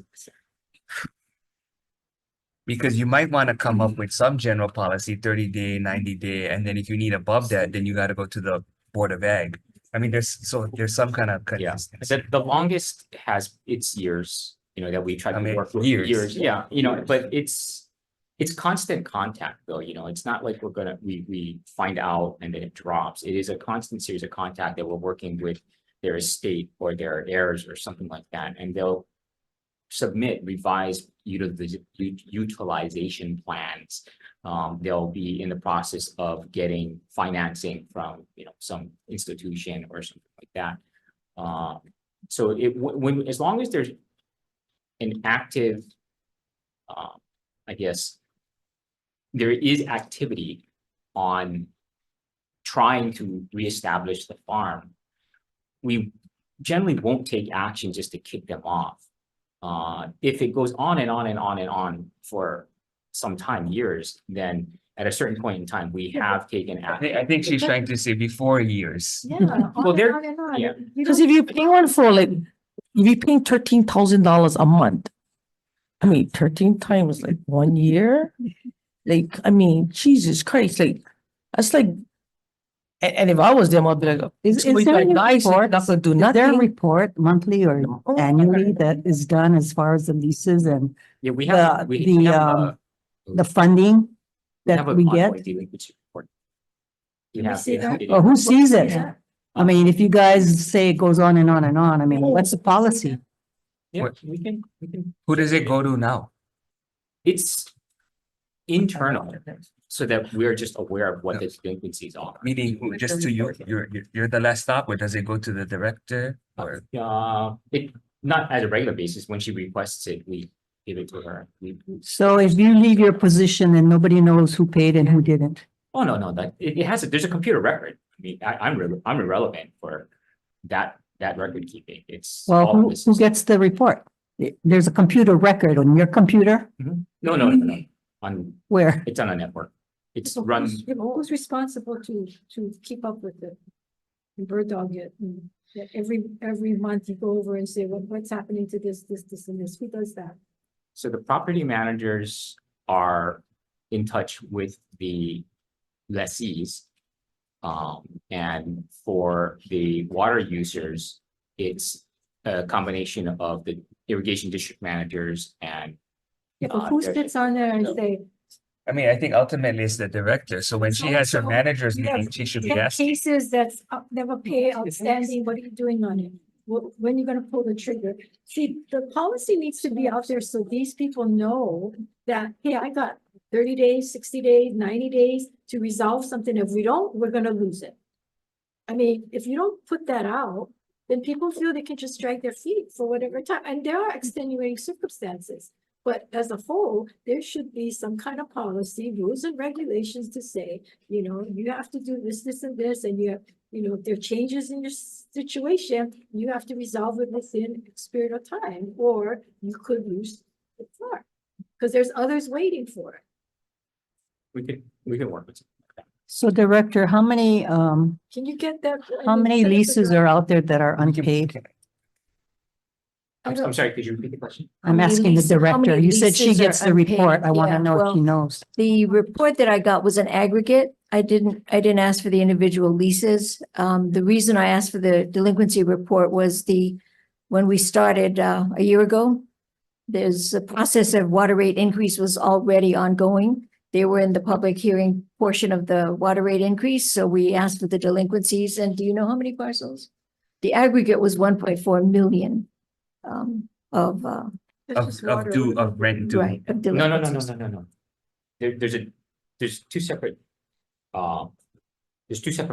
Because you might want to come up with some general policy, 30-day, 90-day, and then if you need above that, then you got to go to the Board of Ag. I mean, there's some kind of Yeah, consistency. the longest has its years, that we try I to mean, work with years. yeah, but it's constant contact though, it's not like we find out and then it drops. It is a constant series of contact that we're working with their estate or their heirs or something like that, and they'll submit revised utilization plans. They'll be in the process of getting financing from, some institution or something like that. So as long as there's an active, I guess, there is activity on trying to reestablish the farm, we generally won't take action just to kick them off. If it goes on and on and on and on for some time, years, then at a certain point in time, we have taken action. I think she's trying to say before years. Yeah. Well, there- on and on. yeah. Because if you're paying one for like, if you're paying $13,000 a month, I mean, 13 times like 1 year, like, I mean, Jesus Christ, like, that's like, and if I was them, I'd be like, Is "Wait, there like, any guys, you're not gonna do Is there a nothing." report monthly or Oh, annually that is done as far as the leases and Yeah, we have, the, we have the funding we have that a we get? ongoing delinquency report. Can we see that? Or who sees it? Yeah. I mean, if you guys say it goes on and on and on, I mean, what's the policy? Yeah, What- we can. Who does it go to now? It's internal, so that we're just aware of what the delinquencies are. Meaning just to you, you're the last stop, or does it go to the director? Or It, not as a regular basis, when she requests it, we give it to her. So if you leave your position and nobody knows who paid and who didn't, Oh, no, that, it has, there's a computer record. I mean, I'm irrelevant for that record keeping. It's. well, all of who this who is- gets the report? There's a computer record on your computer No, on, where? it's on a network. It's So run, who's responsible to keep up with it? And bird dog it, and that every month you go over and say, what's happening to this, and this, who does that? so the property managers are in touch with the lessees. And for the water users, it's a combination of the irrigation district managers and. Yeah, but who sits on there and say, I mean, I think ultimately it's the director. So when she has her managers meeting, she should be "There are asking. cases that's never pay outstanding, what are you doing on it? When are you gonna pull the trigger? See, the policy needs to be out there so these people know that, hey, I got 30 days, 60 days, 90 days to resolve something. If we don't, we're gonna lose it. I mean, if you don't put that out, then people feel they can just drag their feet for whatever time, and there are extenuating circumstances. But as a whole, there should be some kind of policy, rules and regulations to say, you have to do this, and this, and if there are changes in your situation, you have to resolve it within X period of time, or you could lose the farm. Because there's others waiting for it. We can work with it. So Director, how many Can you get that? leases are out there that are unpaid? I'm sorry, could you repeat the question? I'm many asking the leases- how director. many You said she leases are gets the report. unpaid? I want to Yeah, know if well, she knows. The report that I got was an aggregate. I didn't ask for the individual leases. The reason I asked for the delinquency report was when we started a year ago, there's a process of water rate increase was already ongoing. They were in the public hearing portion of the water rate increase, so we asked for the delinquencies. And do you know how many parcels? The aggregate was 1.4 million of rent due. right, of No. delinquencies. There's two separate,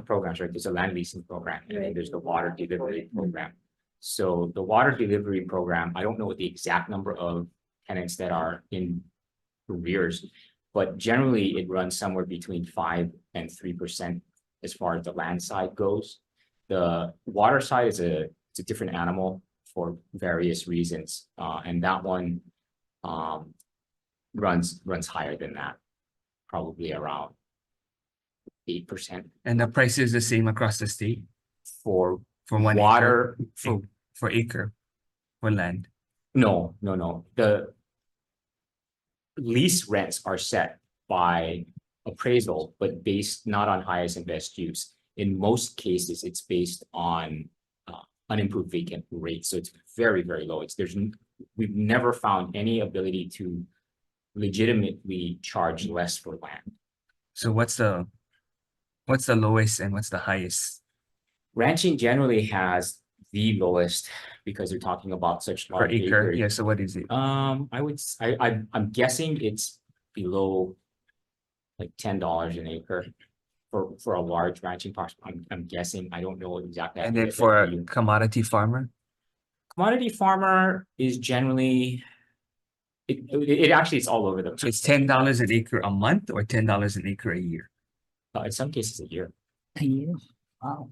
programs, right? There's a land leasing program and then Right. there's the water delivery program. So the water delivery program, I don't know what the exact number of tenants that are in arrears, but generally it runs somewhere between 5% and 3% as far as the land side goes. The water side is it's a different animal for various reasons, and that one runs higher than that, probably around 8% And the price is the same across the state for for one water. acre? for acre for land? No, no, no. The lease rents are set by appraisal, but based not on highest and best use. In most cases, it's based on unimproved vacant rates. So it's very, very low. We've never found any ability to legitimately charge less for land. So what's the lowest and what's the highest Ranching generally has the lowest because they're talking about such per large acre? acreage. Yeah, so what is it? I'm guessing it's below like $10 an acre for a large ranching parcel. I'm guessing. I don't know exactly. And then for a commodity farmer? Commodity farmer is generally it actually it's all over the So it's $10 an acre a month or $10 an acre a year? in some cases a year. A year. Wow.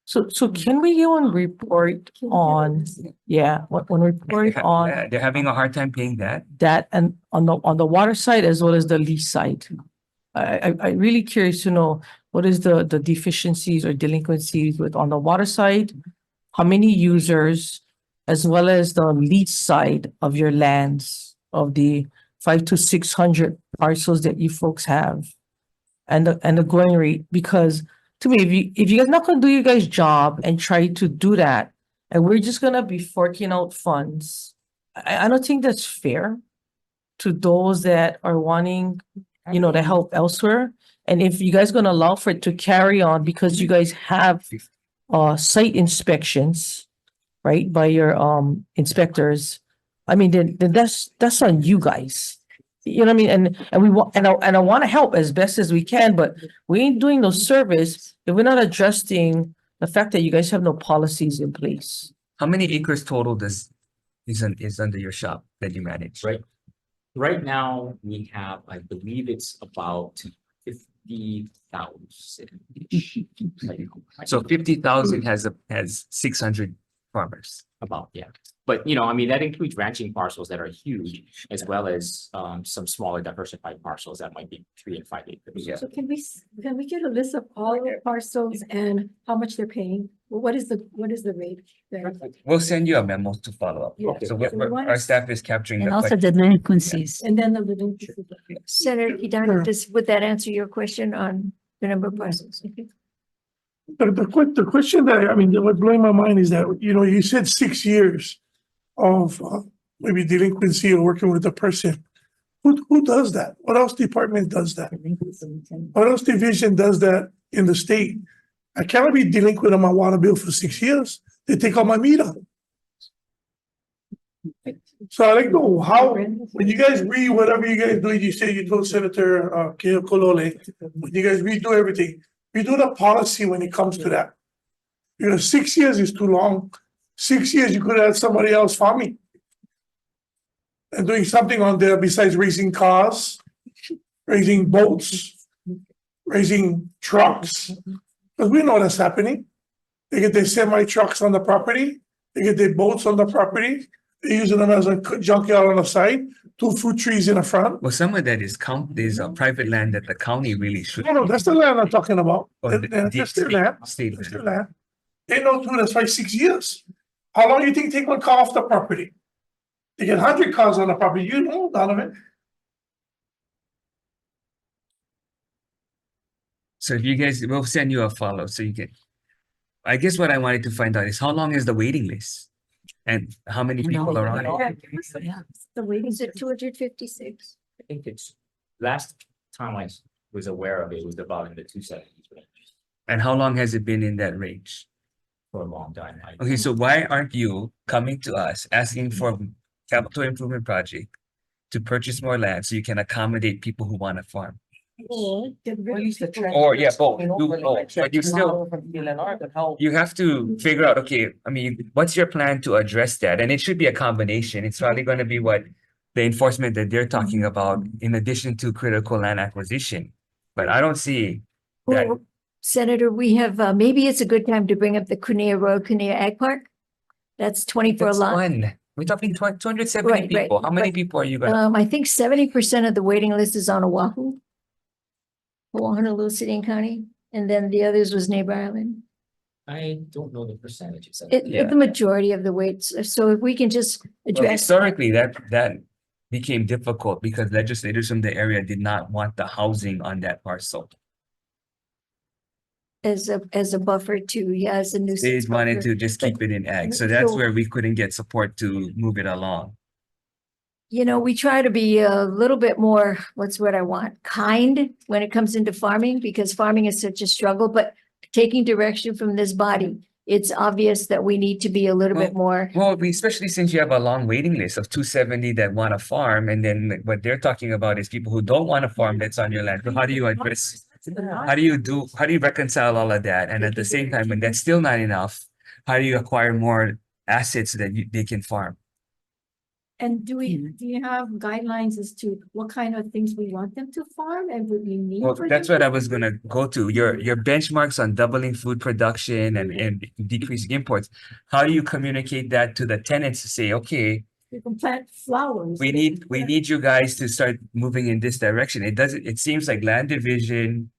So can we go and report on, when report on Yeah, they're having a hard time paying that. that and on the water side as well as the lease side? I really curious to know what is the deficiencies or delinquencies with on the water side? How many users, as well as the lease side of your lands of the 500 to 600 parcels that you folks have? And the going rate, because to me, if you guys not gonna do your guys' job and try to do that, and we're just gonna be forking out funds, I don't think that's fair to those that are wanting, to help elsewhere. And if you guys gonna allow for it to carry on because you guys have site inspections, right, by your inspectors, I mean, then that's on you guys. You know what I mean? And we want, and I want to help as best as we can, but we ain't doing no service if we're not adjusting the fact that you guys have no policies in place. How many acres total is under your shop that you manage? Right now, we have, I believe it's about 50,000. So 50,000 has 600 farmers. About, yeah. But, I mean, that includes ranching parcels that are huge, as well as some smaller diversified parcels that might be 3 and 5 acres. Yeah. So can we get a list of all the parcels and how much they're paying? What is the rate there? We'll send you a memo to follow up. Yeah. So our staff is capturing And the also question. the delinquencies. And then the living. Senator Quintana, would that answer your question on the number of parcels? The question that what blowing my mind is that, you said 6 years of maybe delinquency or working with a person. Who does that? What else department does that? What else division does that in the state? I cannot be delinquent on my water bill for 6 years. They take out my meter. So I like to know how, when you guys read whatever you guys do, you say you told Senator Kolole, when you guys redo everything, redo the policy when it comes to that. 6 years is too long. 6 years, you could have somebody else farming and doing something on there besides raising cars, raising boats, raising trucks. Because we know that's happening. They get their semi trucks on the property. They get their boats on the property. They're using them as a junkyard on the side, 2 fruit trees in the front. Well, some of that is private land that the county really should. No, that's the land I'm talking about. Or That's their land. state That's their land. land. They know too, that's why 6 years. How long do you think take 1 car off the property? They get 100 cars on the property, you know, Donovan. So if you guys, we'll send you a follow so you can. I guess what I wanted to find out is how long is the waiting list? And how many people are on it? Yeah. The waiting is at 256. I think it's, last time I was aware of it was about in the 270s range And how long has it been in that range? for a long time. Okay, so why aren't you coming to us asking for capital improvement project to purchase more land so you can accommodate people who want to farm? Or yeah, both. Do both. But you still, you have to figure out, okay, what's your plan to address that? And it should be a combination. It's probably going to be what the enforcement that they're talking about in addition to critical land acquisition. But I don't see that. Well, Senator, we have, maybe it's a good time to bring up the Cunea Road, Cunea Ag Park. That's 24 That's lot. one. We're talking 270 Right, right. people. How many people are you gonna? I think 70% of the waiting list is on Oahu. Honolulu City and County, and then the others was Neighbor Island. I don't know the percentages. The majority of the weights. So if we can just Well, address. historically, that became difficult because legislators from the area did not want the housing on that parcel. As a buffer to, yeah, as a They nuisance. wanted buffer. to just keep it in ag. So so- that's where we couldn't get support to move it along. You know, we try to be a little bit more, what's what I want, kind when it comes into farming, because farming is such a struggle, but taking direction from this body, it's obvious that we need to be a little bit more. Well, especially since you have a long waiting list of 270 that want to farm, and then what they're talking about is people who don't want to farm that's on your land. So how do you address, how do you reconcile all of that? And at the same time, when that's still not enough, how do you acquire more assets that they can farm? And do you have guidelines as to what kind of things we want them to farm and what we need? Well, for that's them what to I was gonna go to. Your benchmarks on doubling food production and decreasing imports. How do you communicate that to the tenants to say, okay, We can plant flowers. we need you guys to start moving in this direction. It seems like land division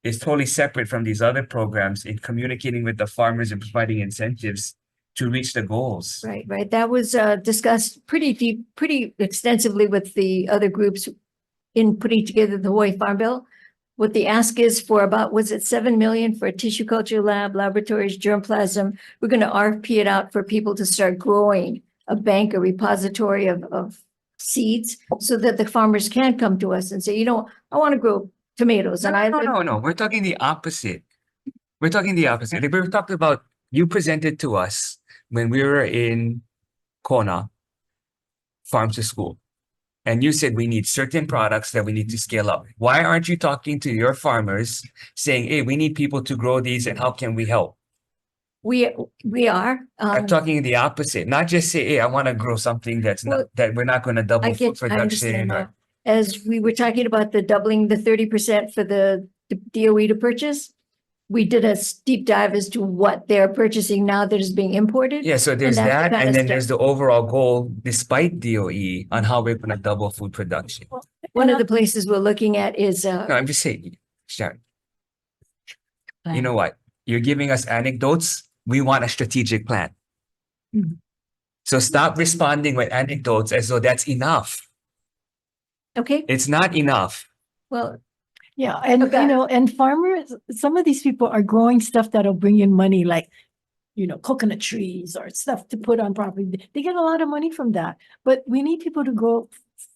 is totally separate from these other programs in communicating with the farmers and providing incentives to reach the goals. Right. That was discussed pretty extensively with the other groups in putting together the Hawaii Farm Bill. What the ask is for about, was it 7 million for a tissue culture lab, laboratories, germplasm? We're going to RFP it out for people to start growing a bank, a repository of seeds so that the farmers can come to us and say, you know, I want to grow tomatoes and No. We're talking the opposite. We're talking the opposite. Like, we were talking about, you presented to us when we were in Kona, Farm to School. And you said we need certain products that we need to scale up. Why aren't you talking to your farmers saying, hey, we need people to grow these and how can we help? we are. I'm talking the opposite, not just say, hey, I want to grow something that's Well, not, that we're not going to double food I understand production. that. As we were talking about the doubling the 30% for the DOE to purchase, we did a deep dive as to what they're purchasing now that is being imported. Yeah, so there's that's that, kind and of then stuff. there's the overall goal, despite DOE, on how we're going to double food production. One of the places we're looking at is, No, I'm just saying, Sharon, you know what? You're giving us anecdotes. We want a strategic plan. Mhm. So stop responding with anecdotes as though that's enough. okay, It's not enough. well, Yeah, and Okay. you know, and farmers, some of these people are growing stuff that'll bring in money, like, you know, coconut trees or stuff to put on property. They get a lot of money from that, but we need people to grow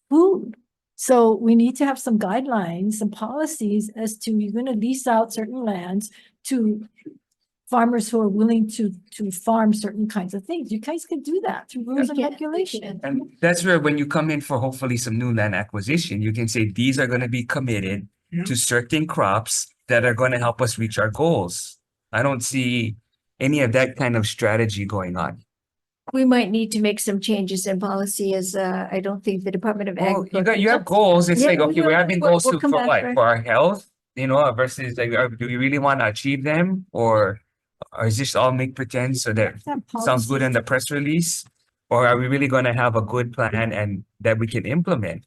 food. So we need to have some guidelines, some policies as to, you're gonna lease out certain lands to farmers who are willing to farm certain kinds of things. You guys can do that through rules and Yeah. regulations. And that's where when you come in for hopefully some new land acquisition, you can say these are going to be committed to certain crops that are going to help us reach our goals. I don't see any of that kind of strategy going on. we might need to make some changes in policy as, I don't think the Department of Well, Agriculture. you have goals. It's Yeah, like, we okay, will. we're having We'll- goals we'll to, come for back what? for it. For our health, versus like, do we really want to achieve them? Or is this all make pretend so that sounds good in the press release? Or are we really going to have a good plan and that we can implement?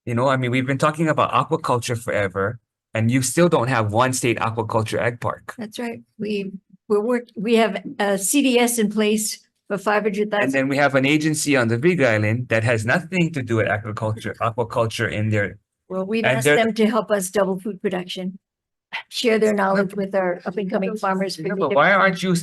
We've been talking about aquaculture forever, and you still don't have one state aquaculture ag park. That's right. We have a CDS in place for And 500,000. then we have an agency on the Big Island that has nothing to do with aquaculture in there. Well, we've and asked they're- them to help us double food production. Share their knowledge with our up and coming farmers. Yeah, but why aren't you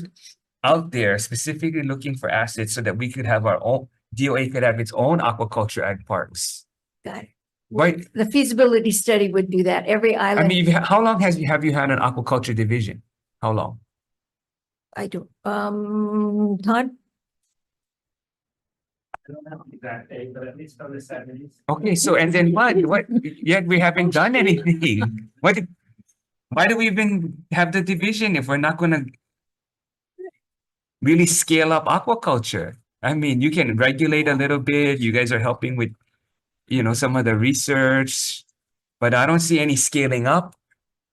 out there specifically looking for assets so that we could have our own, DOA could have its own aquaculture ag parks? Got it. Right? The feasibility study would do that. Every I island, mean, how long have you had an aquaculture division? How long? I do, Todd? I don't know exactly, but at least from the 70s. Okay, so and then what? Yet we haven't done anything. Why do we even have the division if we're not gonna really scale up aquaculture? I mean, you can regulate a little bit. You guys are helping with, some of the research, but I don't see any scaling up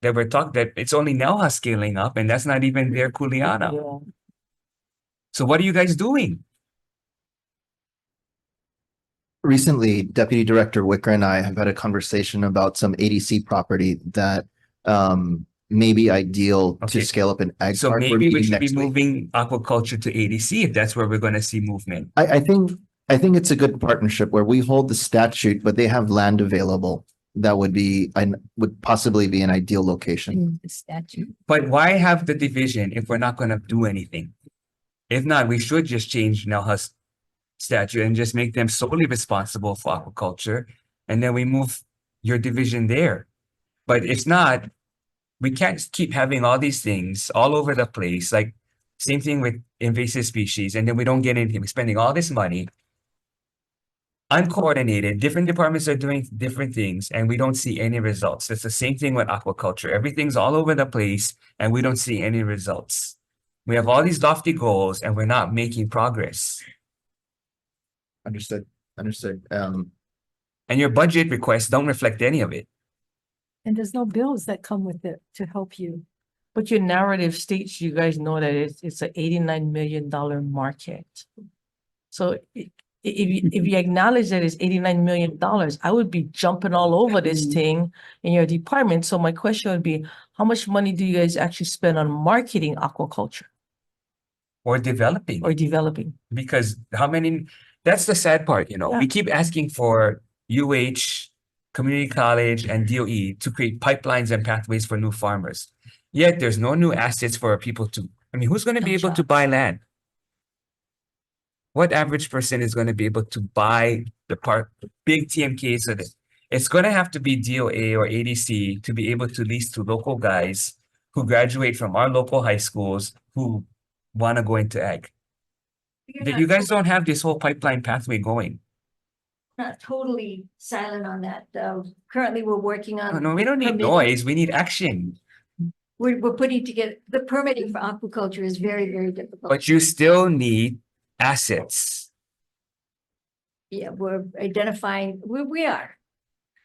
that it's only Nelha scaling up, and that's not even their Kuleana. Yeah. So what are you guys doing? Recently, Deputy Director Wicker and I have had a conversation about some ADC property that may be ideal Okay. to scale up in ag. So park. We're maybe we meeting should be next week. moving aquaculture to ADC if that's where we're gonna see movement. I think it's a good partnership where we hold the statute, but they have land available. That would possibly be an ideal location. The statute. But why have the division if we're not gonna do anything? If not, we should just change NELHA's statute and just make them solely responsible for aquaculture. And then we move your division there. But if not, we can't keep having all these things all over the place. Like same thing with invasive species. And then we don't get anything. We're spending all this money. Uncoordinated, different departments are doing different things and we don't see any results. It's the same thing with aquaculture. Everything's all over the place and we don't see any results. We have all these lofty goals and we're not making progress. Understood. And your budget requests don't reflect any of it. And there's no bills that come with it to help you. But your narrative states, you guys know that it's an $89 million market. So if you acknowledge that it's $89 million, I would be jumping all over this thing in your department. So my question would be, how much money do you guys actually spend on marketing aquaculture Or developing. or developing? Because that's the sad part, Yeah. we keep asking for UH, community college and DOE to create pipelines and pathways for new farmers. Yet there's no new assets for people who's going to be able to buy land? What average person is going to be able to buy the big TMKs of it? It's going to have to be DOA or ADC to be able to lease to local guys who graduate from our local high schools who want to go into ag. You guys don't have this whole pipeline pathway going. Not totally silent on that. Currently, we're working on. No, we don't need permitting. noise. We need action. We're putting together, the permitting for aquaculture is very, very difficult. But you still need assets. Yeah, we're identifying, we are.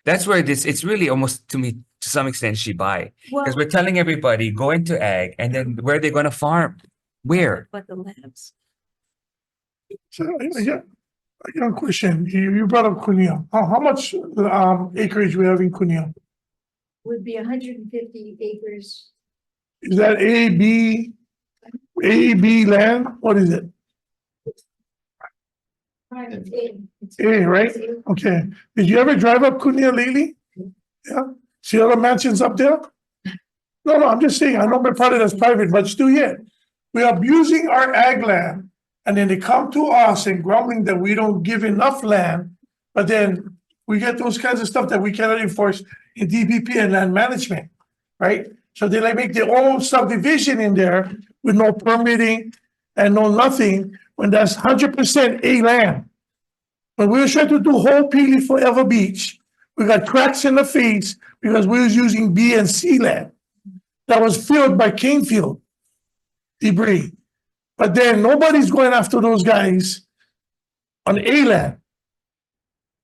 That's where it's really almost to me, to some extent, Shibai. Well, Because we're telling everybody, go into ag, and then where are they going to farm? Where? but the labs. So I got a question. You brought up Cuneo. How much acreage we have in Cuneo? Would be 150 acres. Is that A, B land? What is it? A, right? Okay. Did you ever drive up Cuneo lately? Yeah. See all the mansions up there? No, I'm just saying, I know my part of that's private, but still yet. We are abusing our ag land. And then they come to us and grumbling that we don't give enough land. But then we get those kinds of stuff that we cannot enforce in DPP and land management, right? So they make their own subdivision in there with no permitting and no nothing, when that's 100% A land. When we were trying to do whole Peely Forever Beach, we got cracks in the face because we was using B and C land that was filled by cane field debris. But then nobody's going after those guys on A land,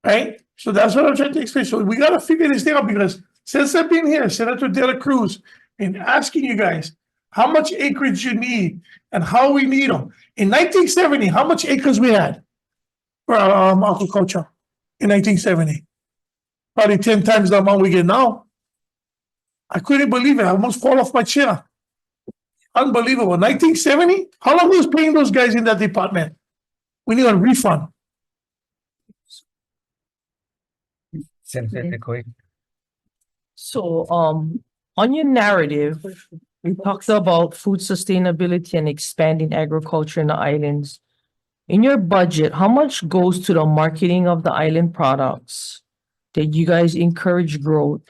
right? So that's what I'm trying to explain. So we got to figure this thing out, because since I've been here, Senator De La Cruz, and asking you guys how much acreage you need and how we need them. In 1970, how much acres we had for aquaculture in 1970? Probably 10 times the amount we get now. I couldn't believe it. I almost fall off my chair. Unbelievable. 1970? How long was paying those guys in that department? We need a refund. Senator Nicoy. So, on your narrative, you talked about food sustainability and expanding agriculture in the islands. In your budget, how much goes to the marketing of the island products that you guys encourage growth?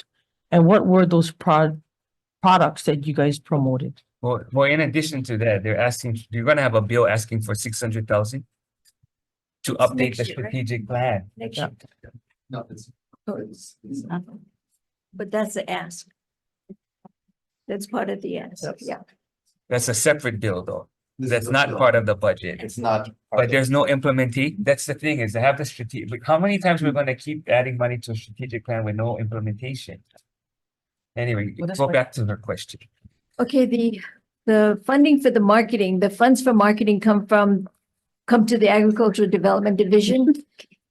And what were those products that you guys promoted? Well, in addition to that, you're going to have a bill asking for 600,000 to update next the year, right? strategic plan. Next year. But that's the ask. That's part of the ask, yeah. That's a separate bill, though. That's not part of the budget. It's not. But there's no implementation. That's the thing, is to have the strategic, how many times we're going to keep adding money to a strategic plan with no implementation? Anyway, Well, that's go why- back to her question. Okay, the funding for the marketing, the funds for marketing come to the Agricultural Development Division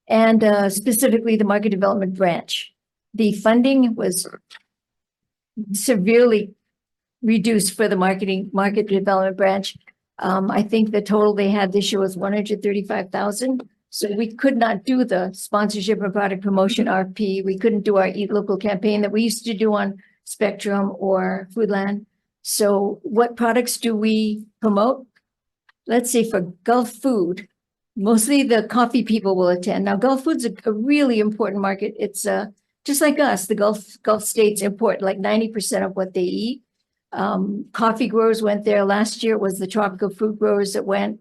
and specifically the Market Development Branch. The funding was severely reduced for the market development branch. I think the total they had this year was 135,000. So we could not do the sponsorship and product promotion RP. We couldn't do our Eat Local campaign that we used to do on Spectrum or Foodland. So what products do we promote? Let's say for Gulf Food, mostly the coffee people will attend. Now, Gulf Food's a really important market. It's just like us, the Gulf states import like 90% of what they eat. Coffee growers went there last year. It was the tropical fruit growers that went.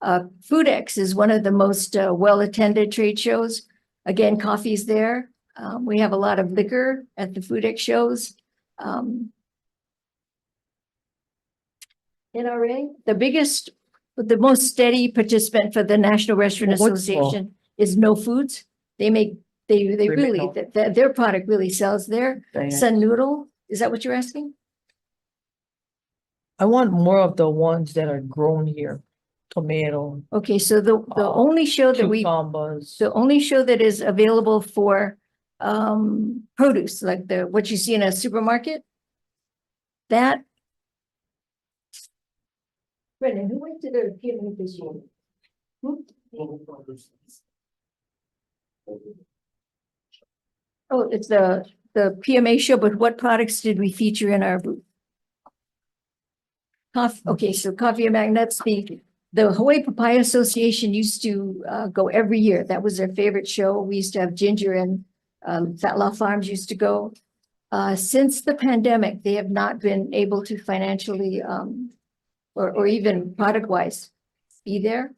FoodX is one of the most well-attended trade shows. Again, coffee's there. We have a lot of liquor at the FoodX shows. NRA, the most steady participant for the National Restaurant What's Association is No Foods. They really, their product really sells there. Sun Noodle, is that what you're asking? I want more of the ones that are grown here. Tomato, Okay, so the only show that cucumbers. the only show that is available for produce, like what you see in a supermarket, that. Brendan, who went to the PMA this year? Oh, it's the PMA show, but what products did we feature in our booth? Okay, so coffee and magnets, the Hawaii Papaya Association used to go every year. That was their favorite show. We used to have Ginger and Fat Law Farms used to go. Since the pandemic, they have not been able to financially or even product-wise be there.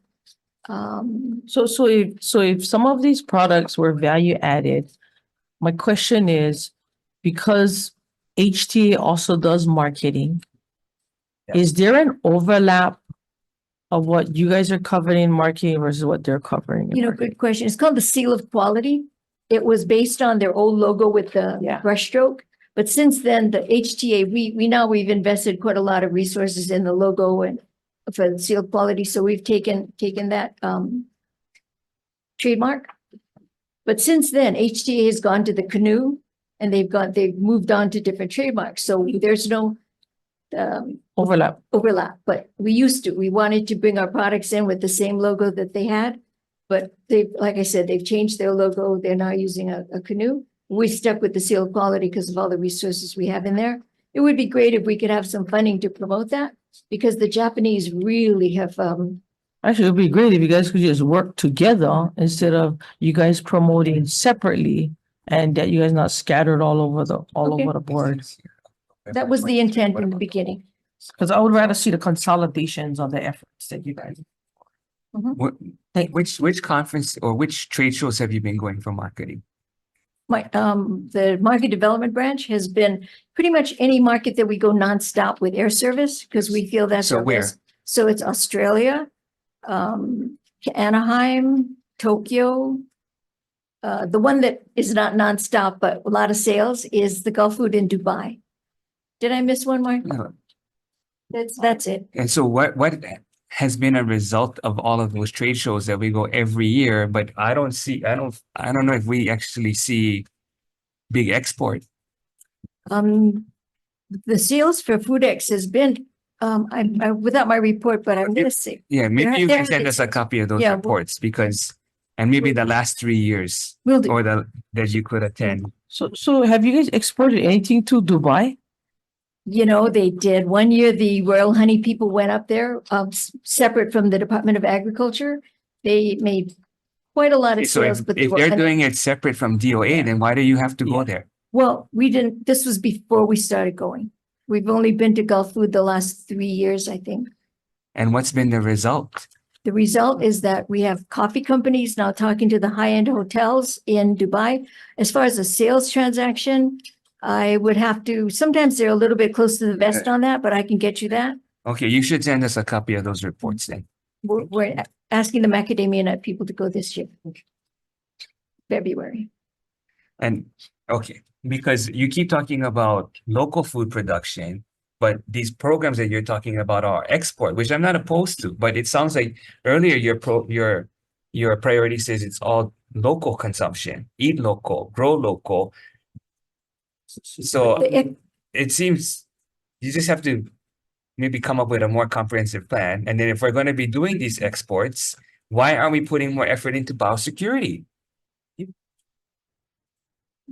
So if some of these products were value added, my question is, because HTA also does marketing, is there an overlap of what you guys are covering in marketing versus what they're covering? in marketing? Good question. It's called the Seal of Quality. It was based on their old logo with the brushstroke. But since then, the HTA, we've invested quite a lot of resources in the logo and for the Seal of Quality. So we've taken that trademark. But since then, HTA has gone to the Canoe and they've moved on to different trademarks. So there's no overlap, but we wanted to bring our products in with the same logo that they had, but like I said, they've changed their logo. They're now using a Canoe. We stuck with the Seal of Quality because of all the resources we have in there. It would be great if we could have some funding to promote that because the Japanese really have, Actually, it'd be great if you guys could just work together instead of you guys promoting separately and that you guys not scattered all over the board. that was the intent in the beginning. Because I would rather see the consolidations of the efforts that you guys. Which conference or which trade shows have you been going for marketing? The market development branch has been pretty much any market that we go nonstop with air service because we feel that's So our where? best. So it's Australia, Anaheim, Tokyo. The one that is not nonstop, but a lot of sales is the Gulf Food in Dubai. Did I miss one, Mark? No. That's it. And so what has been a result of all of those trade shows that we go every year, but I don't know if we actually see big export. The sales for FoodX has been, I without my report, but I'm gonna say. Yeah, maybe you There- can send us a copy of those Yeah, we'll- reports because, and maybe the last 3 years Will do. or that you could attend. So have you guys exported anything to Dubai? They did. One year, the Royal Honey people went up there, separate from the Department of Agriculture. They made quite a lot of So sales, if but they're doing it separate from DOA, then why do you have to go Yeah. there? well, we didn't, this was before we started going. We've only been to Gulf Food the last 3 years, I think. And what's been the result? The result is that we have coffee companies now talking to the high-end hotels in Dubai. As far as a sales transaction, I would have to, sometimes they're a little bit close to the vest on that, but I can get you that. Okay, you should send us a copy of those reports then. We're asking the macadamia nut people to go this year. February. And, okay, because you keep talking about local food production, but these programs that you're talking about are export, which I'm not opposed to, but it sounds like earlier your priority says it's all local consumption, eat local, grow local. So it seems You just have to maybe come up with a more comprehensive plan. And then if we're going to be doing these exports, why aren't we putting more effort into biosecurity?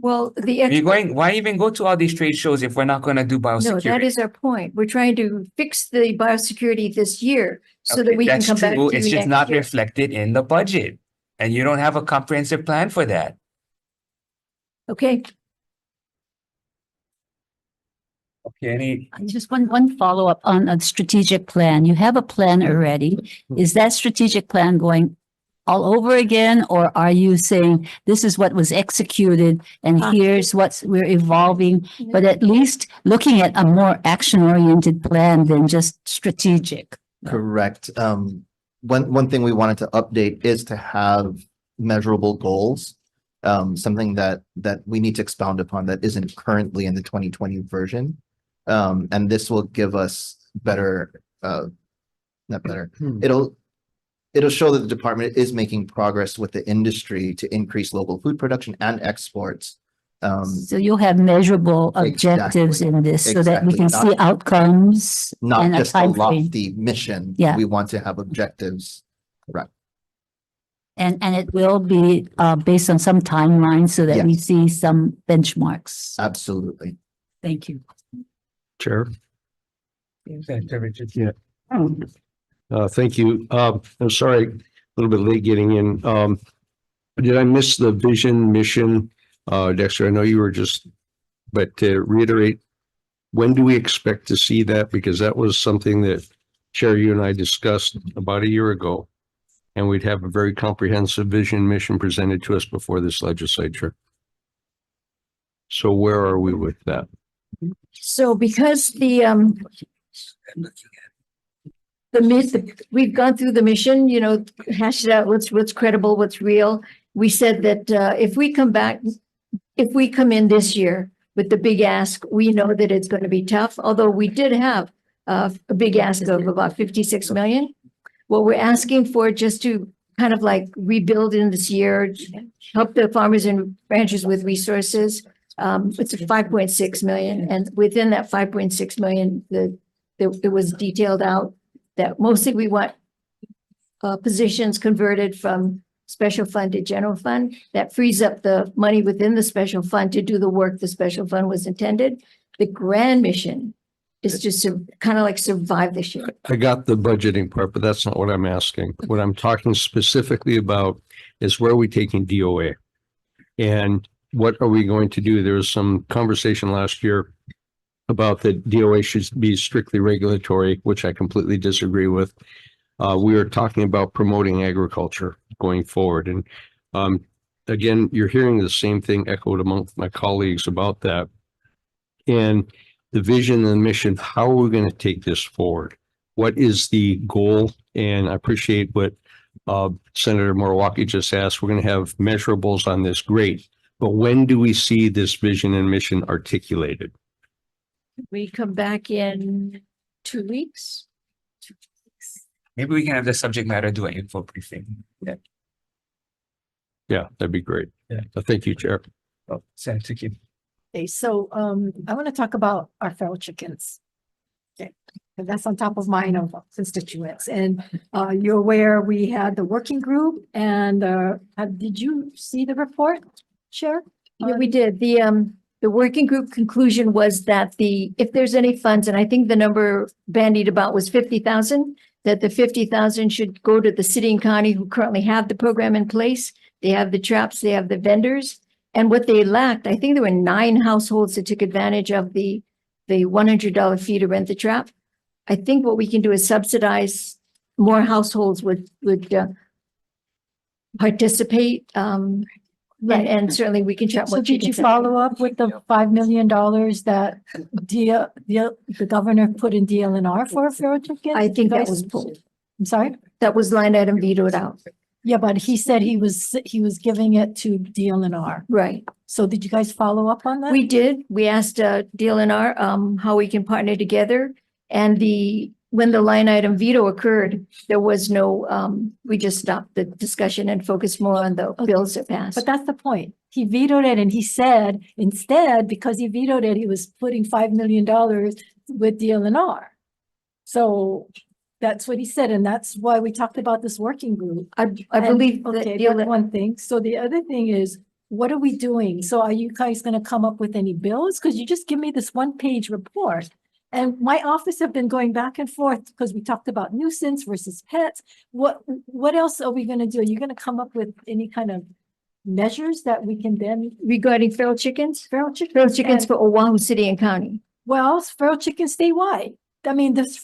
Well, Why even go to all these trade shows if we're not going to do no, that biosecurity? is our point. We're trying to fix the biosecurity this year so that we can That's come back true. to It's you just not next year. reflected in the budget. And you don't have a comprehensive plan for that. Okay, Okay, Just one follow-up on a strategic plan. You have a plan already. Is that strategic plan going all over again? Or are you saying this is what was executed and here's what we're evolving? But at least looking at a more action-oriented plan than just strategic. Correct. One thing we wanted to update is to have measurable goals. Something that we need to expound upon that isn't currently in the 2020 version. And this will give us better, not better. It'll show that the department is making progress with the industry to increase local food production and exports. So you'll have measurable objectives in this so that we exactly. can see outcomes Not and a just a timeframe. lofty mission. Yeah. We want to have objectives. Correct. And it will be based on some timeline so that we Yes. see some benchmarks. Absolutely. Thank you. Chair. Richard. Thank you. I'm sorry, a little bit late getting in. Did I miss the vision mission? Dexter, I know you were just, but to reiterate, when do we expect to see that? Because that was something that Chair, you and I discussed about a year ago. And we'd have a very comprehensive vision mission presented to us before this legislature. So where are we with that? so because we've gone through the mission, hashed it out, what's credible, what's real. We said that if we come in this year with the big ask, we know that it's going to be tough, although we did have a big ask of about 56 million. What we're asking for just to kind of like rebuild in this year, help the farmers and ranchers with resources. It's a 5.6 million, and within that 5.6 million, it was detailed out that mostly we want positions converted from special fund to general fund. That frees up the money within the special fund to do the work the special fund was intended. The grand mission is just to kind of like survive this year. I got the budgeting part, but that's not what I'm asking. What I'm talking specifically about is where are we taking DOA? And what are we going to do? There was some conversation last year about that DOA should be strictly regulatory, which I completely disagree with. We are talking about promoting agriculture going forward. And again, you're hearing the same thing echoed among my colleagues about that. And the vision and the mission, how are we going to take this forward? What is the goal? And I appreciate what Senator Moriwaki just asked. We're going to have measurables on this, great. But when do we see this vision and mission articulated? We come back in 2 weeks. Maybe we can have the subject matter do an info briefing. Yeah, that'd be great. Yeah. Thank you, Chair. Oh, Senator Kim. Okay, so I want to talk about our feral chickens. Okay, and that's on top of mind of constituents. And you're aware we had the working group and did you see the report, Chair? Yeah, we did. The working group conclusion was that if there's any funds, and I think the number bandied about was 50,000, that the 50,000 should go to the city and county who currently have the program in place. They have the traps, they have the vendors. And what they lacked, I think there were 9 households that took advantage of the $100 fee to rent the trap. I think what we can do is subsidize more households would participate. And certainly we can trap So more did you chickens. follow up with the $5 million that the governor put in DLNR for feral chickens? I think that You guys- was pulled. I'm sorry? That was line item vetoed out. Yeah, but he said he was giving it to DLNR. Right. So did you guys follow up on that? We did. We asked DLNR how we can partner together. And when the line item veto occurred, there was no, we just stopped the discussion and focused more on the bills that passed. But that's the point. He vetoed it and he said instead, because he vetoed it, he was putting $5 million with DLNR. So that's what he said, and that's why we talked about this working group. I And- believe that Okay, the that's one thing. So the other thing is, what are we doing? So are you guys gonna come up with any bills? Because you just give me this one-page report. And my office have been going back and forth because we talked about nuisance versus pets. What else are we gonna do? Are you gonna come up with any kind of measures that we can then, regarding feral chickens, feral chickens? feral chickens And- for Oahu City and County. Well, feral chickens statewide. I mean, this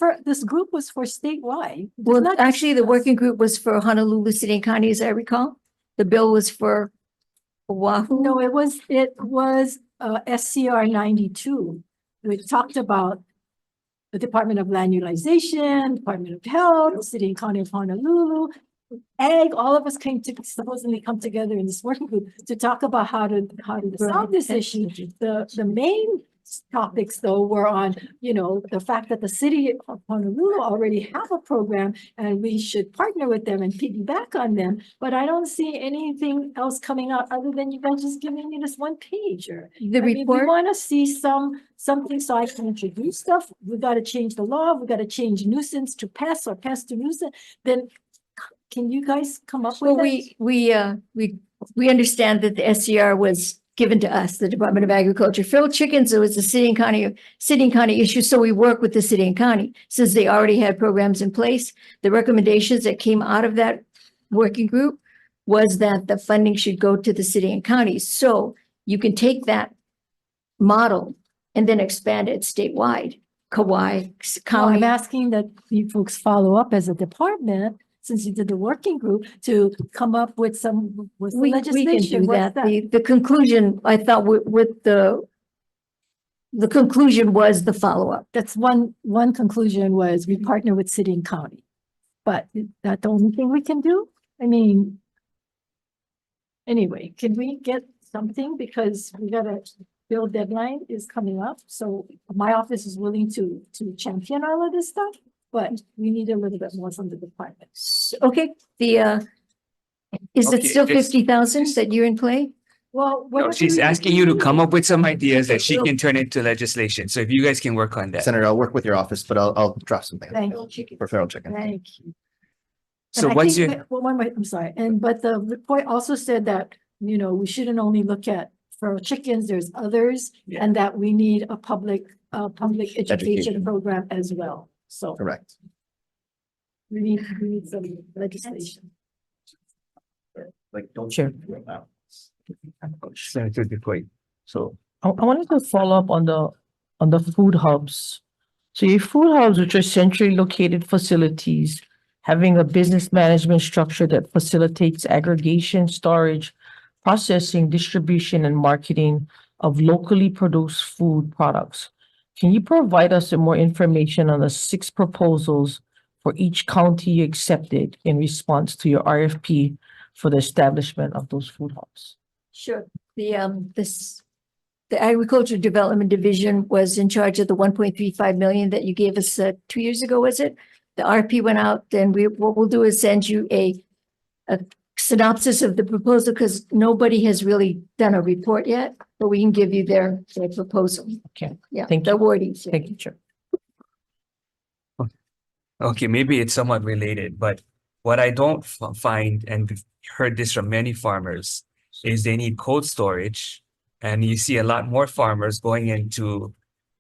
group was for statewide. It's Well, not just actually, the us. working group was for Honolulu City and County, as I recall. The bill was for Oahu. No, it was SCR 92. We talked about the Department of Land Utilization, Department of Health, City and County of Honolulu, Ag, all of us supposedly come together in this working group to talk about how to solve this issue. The main topics though were on, the fact that the city of Honolulu already have a program and we should partner with them and piggyback on them. But I don't see anything else coming out other than you guys just giving me this one pager. The I mean, we report, want to see something so I can introduce stuff. We got to change the law. We got to change nuisance to pest or pest to nuisance. Then can you guys come up with well, that? we understand that the SCR was given to us, the Department of Agriculture. Feral chickens, it was a city and county issue, so we work with the city and county. Since they already had programs in place, the recommendations that came out of that working group was that the funding should go to the city and counties. So you can take that model and then expand it statewide, Kauai No, I'm County. asking that you folks follow up as a department, since you did the working group, to come up with some We can legislation. do What's that. The conclusion, I thought with the conclusion was the follow-up. That's one conclusion was we partner with city and county. But is that the only thing we can do? I mean, anyway, can we get something? Because we got a bill deadline is coming up. So my office is willing to champion all of this stuff, but we need a little bit more from the department. Okay, is it Okay, still this- 50,000 that you're in play? Well, what No, are she's we- asking you to come up with some ideas that she can turn into legislation. So if you guys can work on that. Senator, I'll work with your office, but I'll draft something Thank you. for feral chicken. Thank you. So And I what's think your, that- Well, I'm sorry, but the report also said that, we shouldn't only look at feral chickens, there's others, Yeah. and that we need a public education Education. program as well. So Correct. we need some legislation. Like, don't Sure. Senator Ducoy. So I wanted to follow up on the food hubs. So your food hubs, which are centrally located facilities, having a business management structure that facilitates aggregation, storage, processing, distribution, and marketing of locally produced food products. Can you provide us with more information on the 6 proposals for each county you accepted in response to your RFP for the establishment of those food hubs? Sure. The Agriculture Development Division was in charge of the 1.35 million that you gave us 2 years ago, was it? The RFP went out, then what we'll do is send you a synopsis of the proposal, because nobody has really done a report yet, but we can give you their proposal. Okay, Yeah, thank the you. wording. Thank you, Chair. Okay, maybe it's somewhat related, but what I don't find, and heard this from many farmers, is they need cold storage. And you see a lot more farmers going into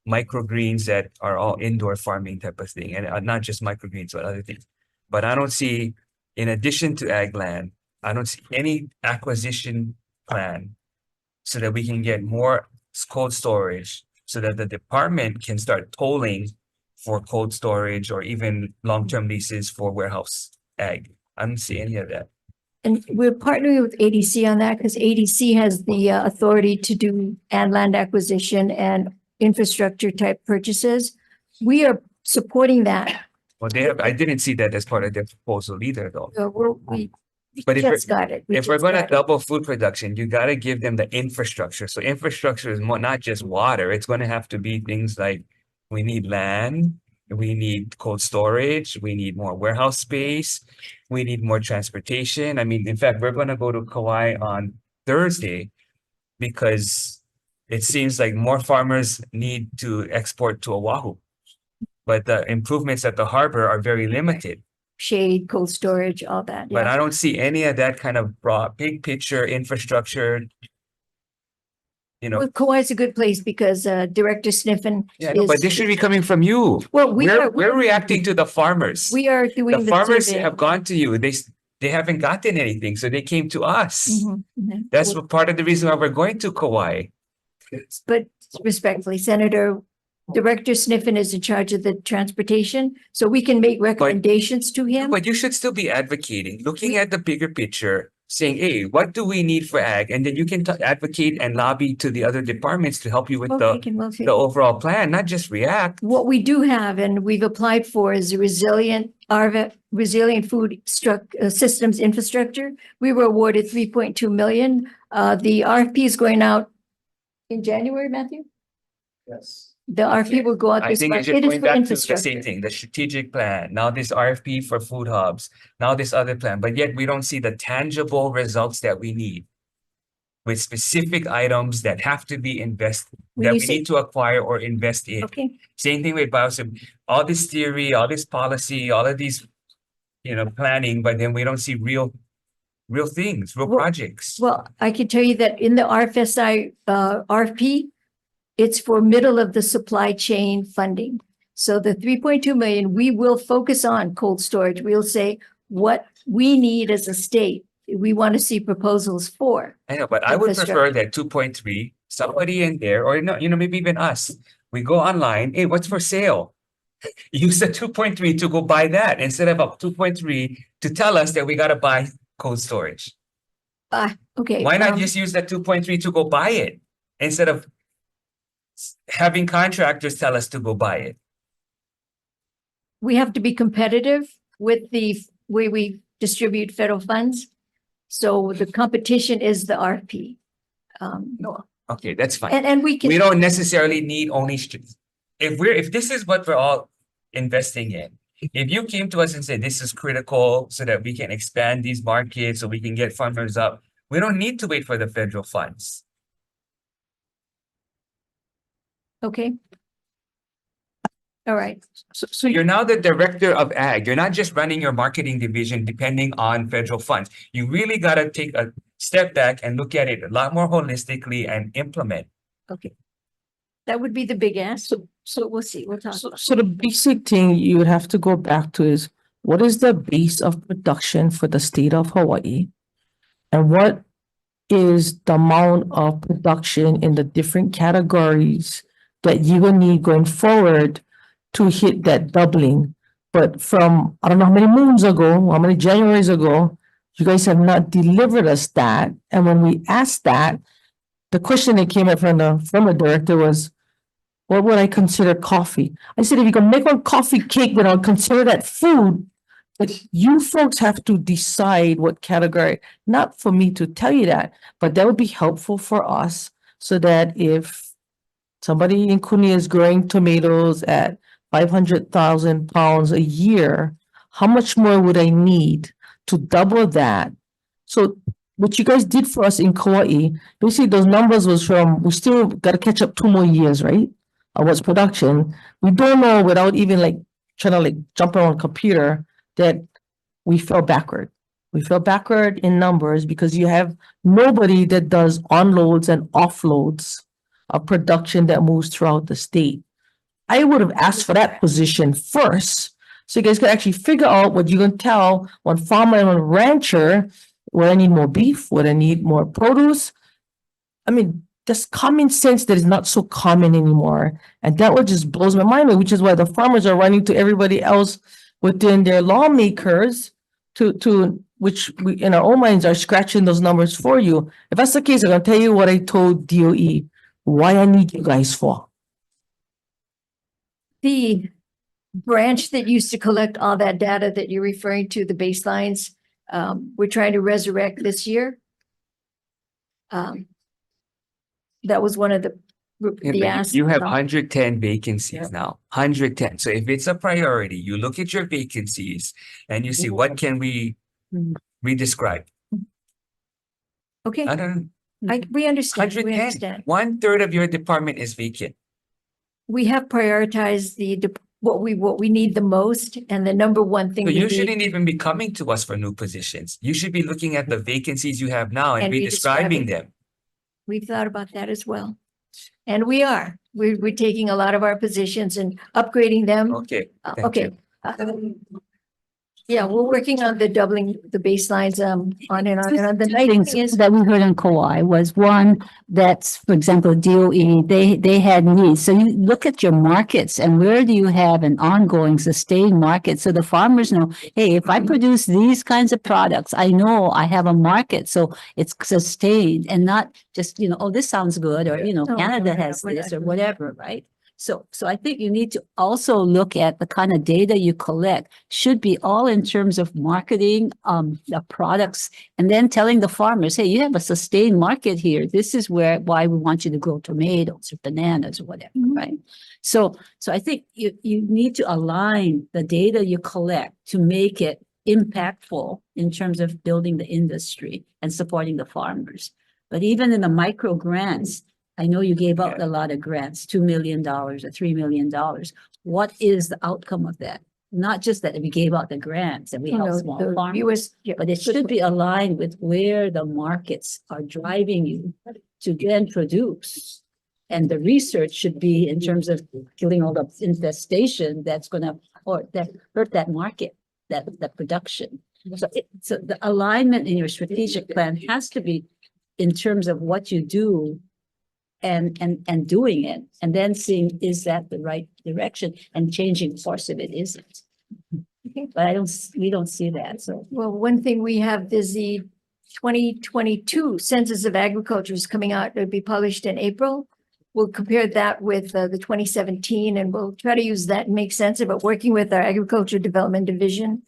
microgreens that are all indoor farming type of thing, and not just microgreens, but other things. But I don't see, in addition to ag land, I don't see any acquisition plan so that we can get more cold storage, so that the department can start tolling for cold storage or even long-term leases for warehouse ag. I don't see any of that. And we're partnering with ADC on that, because ADC has the authority to do land acquisition and infrastructure type purchases. We are supporting that. Well, I didn't see that as part of their proposal either, though. We But if just got it. We If we're just gonna got it. double food production, you gotta give them the infrastructure. So infrastructure is more, not just water. It's gonna have to be things like, we need land, we need cold storage, we need more warehouse space, we need more transportation. I mean, in fact, we're gonna go to Kauai on Thursday because it seems like more farmers need to export to Oahu. but the improvements at the harbor are very limited. Shade, cold storage, all that, But yeah. I don't see any of that kind of broad, big picture infrastructure. You know, Well, Kauai is a good place because Director Sniffen yeah, no, but is, this should be coming from you. well, We're reacting to the farmers. we are The doing the farmers survey. have gone to you. They haven't gotten anything, so they came to us. Mhm, mhm. That's what part of the reason why we're going to Kauai. But respectfully, Senator, Director Sniffen is in charge of the transportation, so we can make recommendations to him. But you should still be advocating, looking at the bigger picture, saying, hey, what do we need for ag? And then you can advocate and lobby to the other departments to help you with the overall plan, not just react. What we do have and we've applied for is a resilient food systems infrastructure. We were awarded 3.2 million. The RFP is going out in January, Matthew? Yes. The RFP will go out I this think month. it's It is going for back to the infrastructure. same thing, the strategic plan, now this RFP for food hubs, now this other plan, but yet we don't see the tangible results that we need with specific items that have to be invested, that we need to acquire or invest in. Okay, Same thing with biosim, all this theory, all this policy, all of these, planning, but then we don't see real things, real projects. well, I can tell you that in the RFSI RFP, it's for middle of the supply chain funding. So the 3.2 million, we will focus on cold storage. We'll say what we need as a state. We want to see proposals for. I know, but I would prefer that 2.3, somebody in there, or no, maybe even us. We go online, hey, what's for sale? Use the 2.3 to go buy that instead of up 2.3 to tell us that we gotta buy cold storage. Okay. Why not just use that 2.3 to go buy it instead of having contractors tell us to go buy it? We have to be competitive with the way we distribute federal funds. So the competition is the RFP. No, okay, that's fine. And we can. We don't necessarily need only if this is what we're all investing in. If you came to us and said this is critical so that we can expand these markets, so we can get farmers up, we don't need to wait for the federal funds. Okay. All right. So you're now the director of ag. You're not just running your marketing division depending on federal funds. You really got to take a step back and look at it a lot more holistically and implement. Okay. That would be the big ask. So we'll see. We'll talk. So the basic thing you would have to go back to is, what is the base of production for the state of Hawaii? And what is the amount of production in the different categories that you will need going forward to hit that doubling? But from, I don't know how many moons ago, how many Januaries ago, you guys have not delivered us that. And when we asked that, the question that came up from the former director was, what would I consider coffee? I said, if you can make one coffee cake, then I'll consider that food. But you folks have to decide what category, not for me to tell you that, but that would be helpful for us so that if somebody in Kunia is growing tomatoes at 500,000 pounds a year, how much more would I need to double that? So what you guys did for us in Kauai, basically those numbers was from, we still got to catch up 2 more years, right? Of what's production. We don't know without even trying to jump on a computer that we fell backward. We fell backward in numbers because you have nobody that does onloads and offloads of production that moves throughout the state. I would have asked for that position first, so you guys could actually figure out what you're gonna tell one farmer and one rancher, where I need more beef, where I need more produce. I mean, just common sense that is not so common anymore. And that what just blows my mind, which is why the farmers are running to everybody else within their lawmakers to which we in our own minds are scratching those numbers for you. If that's the case, I'm gonna tell you what I told DOE, why I need you guys for. The branch that used to collect all that data that you're referring to, the baselines, we're trying to resurrect this year. That was one of the asks. You have 110 vacancies now, 110. So if it's a priority, you look at your vacancies and you see what can we redescribe. Okay, I don't we understand, we 110. understand. 1/3 of your department is vacant. We have prioritized the what we need the most, and the number one thing So we you need. shouldn't even be coming to us for new positions. You should be looking at the vacancies you have now and And redescribing redescribing. them. We've thought about that as well. And we're taking a lot of our positions and upgrading them. Okay, thank Okay. you. Yeah, we're working on the doubling the baselines, on and on. And on. The nice Things thing is, that we heard in Kauai was one that's, for example, DOE, they had needs. So you look at your markets and where do you have an ongoing sustained market? So the farmers know, hey, if I produce these kinds of products, I know I have a market. So it's sustained and not just, oh, this sounds good, or, No, Canada no, has we're this not or doing whatever, right? So I think you need to also look at the kind of data you collect should be all in terms of marketing, the products, and then telling the farmers, hey, you have a sustained market here. This is why we want you to grow tomatoes or bananas or whatever, right? So I think you need to align the data you collect to make it impactful in terms of building the industry and supporting the farmers. But even in the micro grants, I know you gave out a lot of grants, $2 million or $3 million. What is the outcome of that? Not just that we gave out the grants and we help small the farmers, but it should be aligned with where the markets are driving you to then produce. And the research should be in terms of killing all the infestation that's gonna, or that hurt that market, that production. So the alignment in your strategic plan has to be in terms of what you do and doing it, and then seeing, is that the right direction, and changing course if it isn't. But we don't see that, so. well, one thing we have is the 2022 Census of Agriculture is coming out. It'll be published in April. We'll compare that with the 2017, and we'll try to use that and make sense of it, working with our Agriculture Development Division,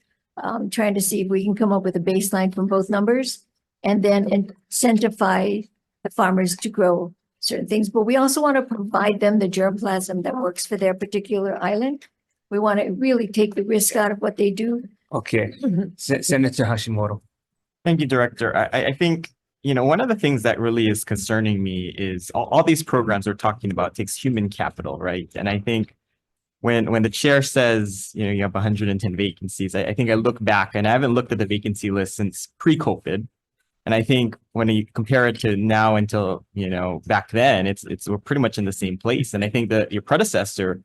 trying to see if we can come up with a baseline from both numbers, and then incentivize the farmers to grow certain things. But we also want to provide them the germplasm that works for their particular island. We want to really take the risk out of what they do. Okay, Senator Hashimoto. Thank you, Director. I think, one of the things that really is concerning me is all these programs we're talking about takes human capital, right? And I think when the chair says, you have 110 vacancies, I think I look back, and I haven't looked at the vacancy list since pre-COVID. And I think when you compare it to now until, back then, we're pretty much in the same place. And I think that your predecessor,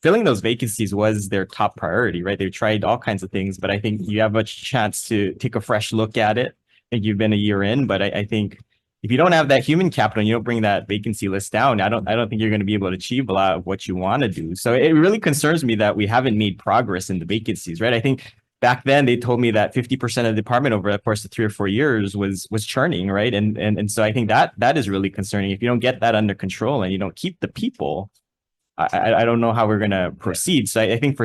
filling those vacancies was their top priority, right? They tried all kinds of things, but I think you have a chance to take a fresh look at it. I think you've been a year in, but I think if you don't have that human capital and you don't bring that vacancy list down, I don't think you're going to be able to achieve a lot of what you want to do. So it really concerns me that we haven't made progress in the vacancies, right? I think back then they told me that 50% of the department over the course of 3 or 4 years was churning, right? And so I think that is really concerning. If you don't get that under control and you don't keep the people, I don't know how we're going to proceed. So I think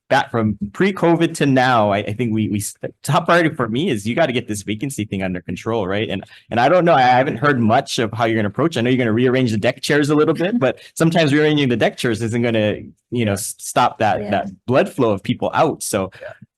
back from pre-COVID to now, I think we top priority for me is you got to get this vacancy thing under control, right? And I don't know, I haven't heard much of how you're going to approach it. I know you're going to rearrange the deck chairs a little bit, but sometimes rearranging the deck chairs isn't going to, stop that blood flow of people out. So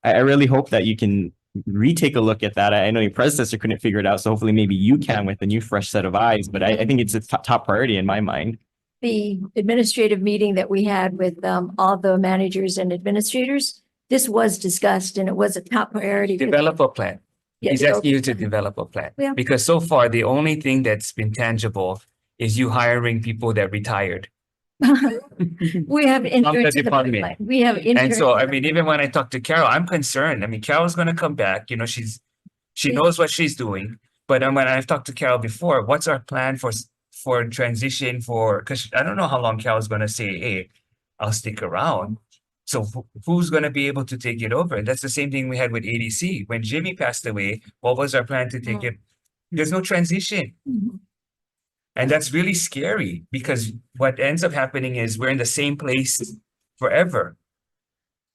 I really hope that you can retake a look at that. I know your predecessor couldn't figure it out, so hopefully maybe you can with a new fresh set of eyes. But I think it's a top priority in my mind. The administrative meeting that we had with all the managers and administrators, this was discussed and it was a top priority. Develop a plan. Yeah, He's asking you to develop a plan. Yeah. Because so far, the only thing that's been tangible is you hiring people that retired. We have interns in the department. pipeline. We have And interns. so, I mean, even when I talk to Carol, I'm concerned. I mean, Carol's going to come back, she knows what she's doing. But when I've talked to Carol before, what's our plan for transition because I don't know how long Carol's going to say, hey, I'll stick around. So who's going to be able to take it over? And that's the same thing we had with ADC. When Jimmy passed away, what was our plan to take it? There's no transition. And that's really scary because what ends up happening is we're in the same place forever.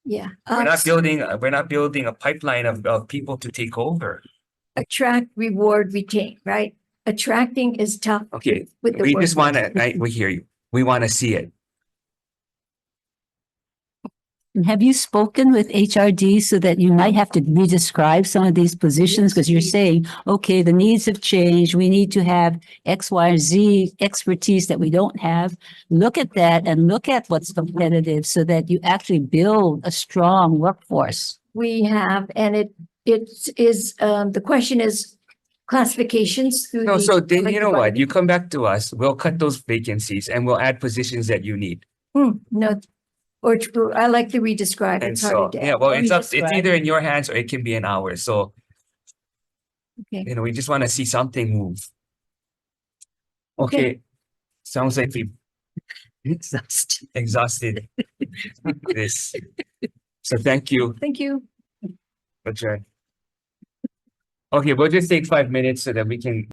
Yeah. We're not building a pipeline of people to take over. Attract, reward, retain, right? Attracting is tough. Okay, With the we work. just want to, we hear you. We want to see it. Have you spoken with HRD so that you might have to re-describe some of these positions? Because you're saying, okay, the needs have changed. We need to have X, Y, or Z expertise that we don't have. Look at that and look at what's competitive so that you actually build a strong workforce. We have, and it is, the question is classifications through No, the so then you know what? collective You come back to us, we'll cut those vacancies and we'll add positions that you need. No, or I like the redescribe. And It's so, harder to yeah, add. well, it's Redescribe. either in your hands or it can be in ours. So, Okay. you know, we just want to see something move. Okay. Okay. Sounds like we exhausted this. So thank you. Thank you. Adjourn. Okay, we'll just take 5 minutes so that we can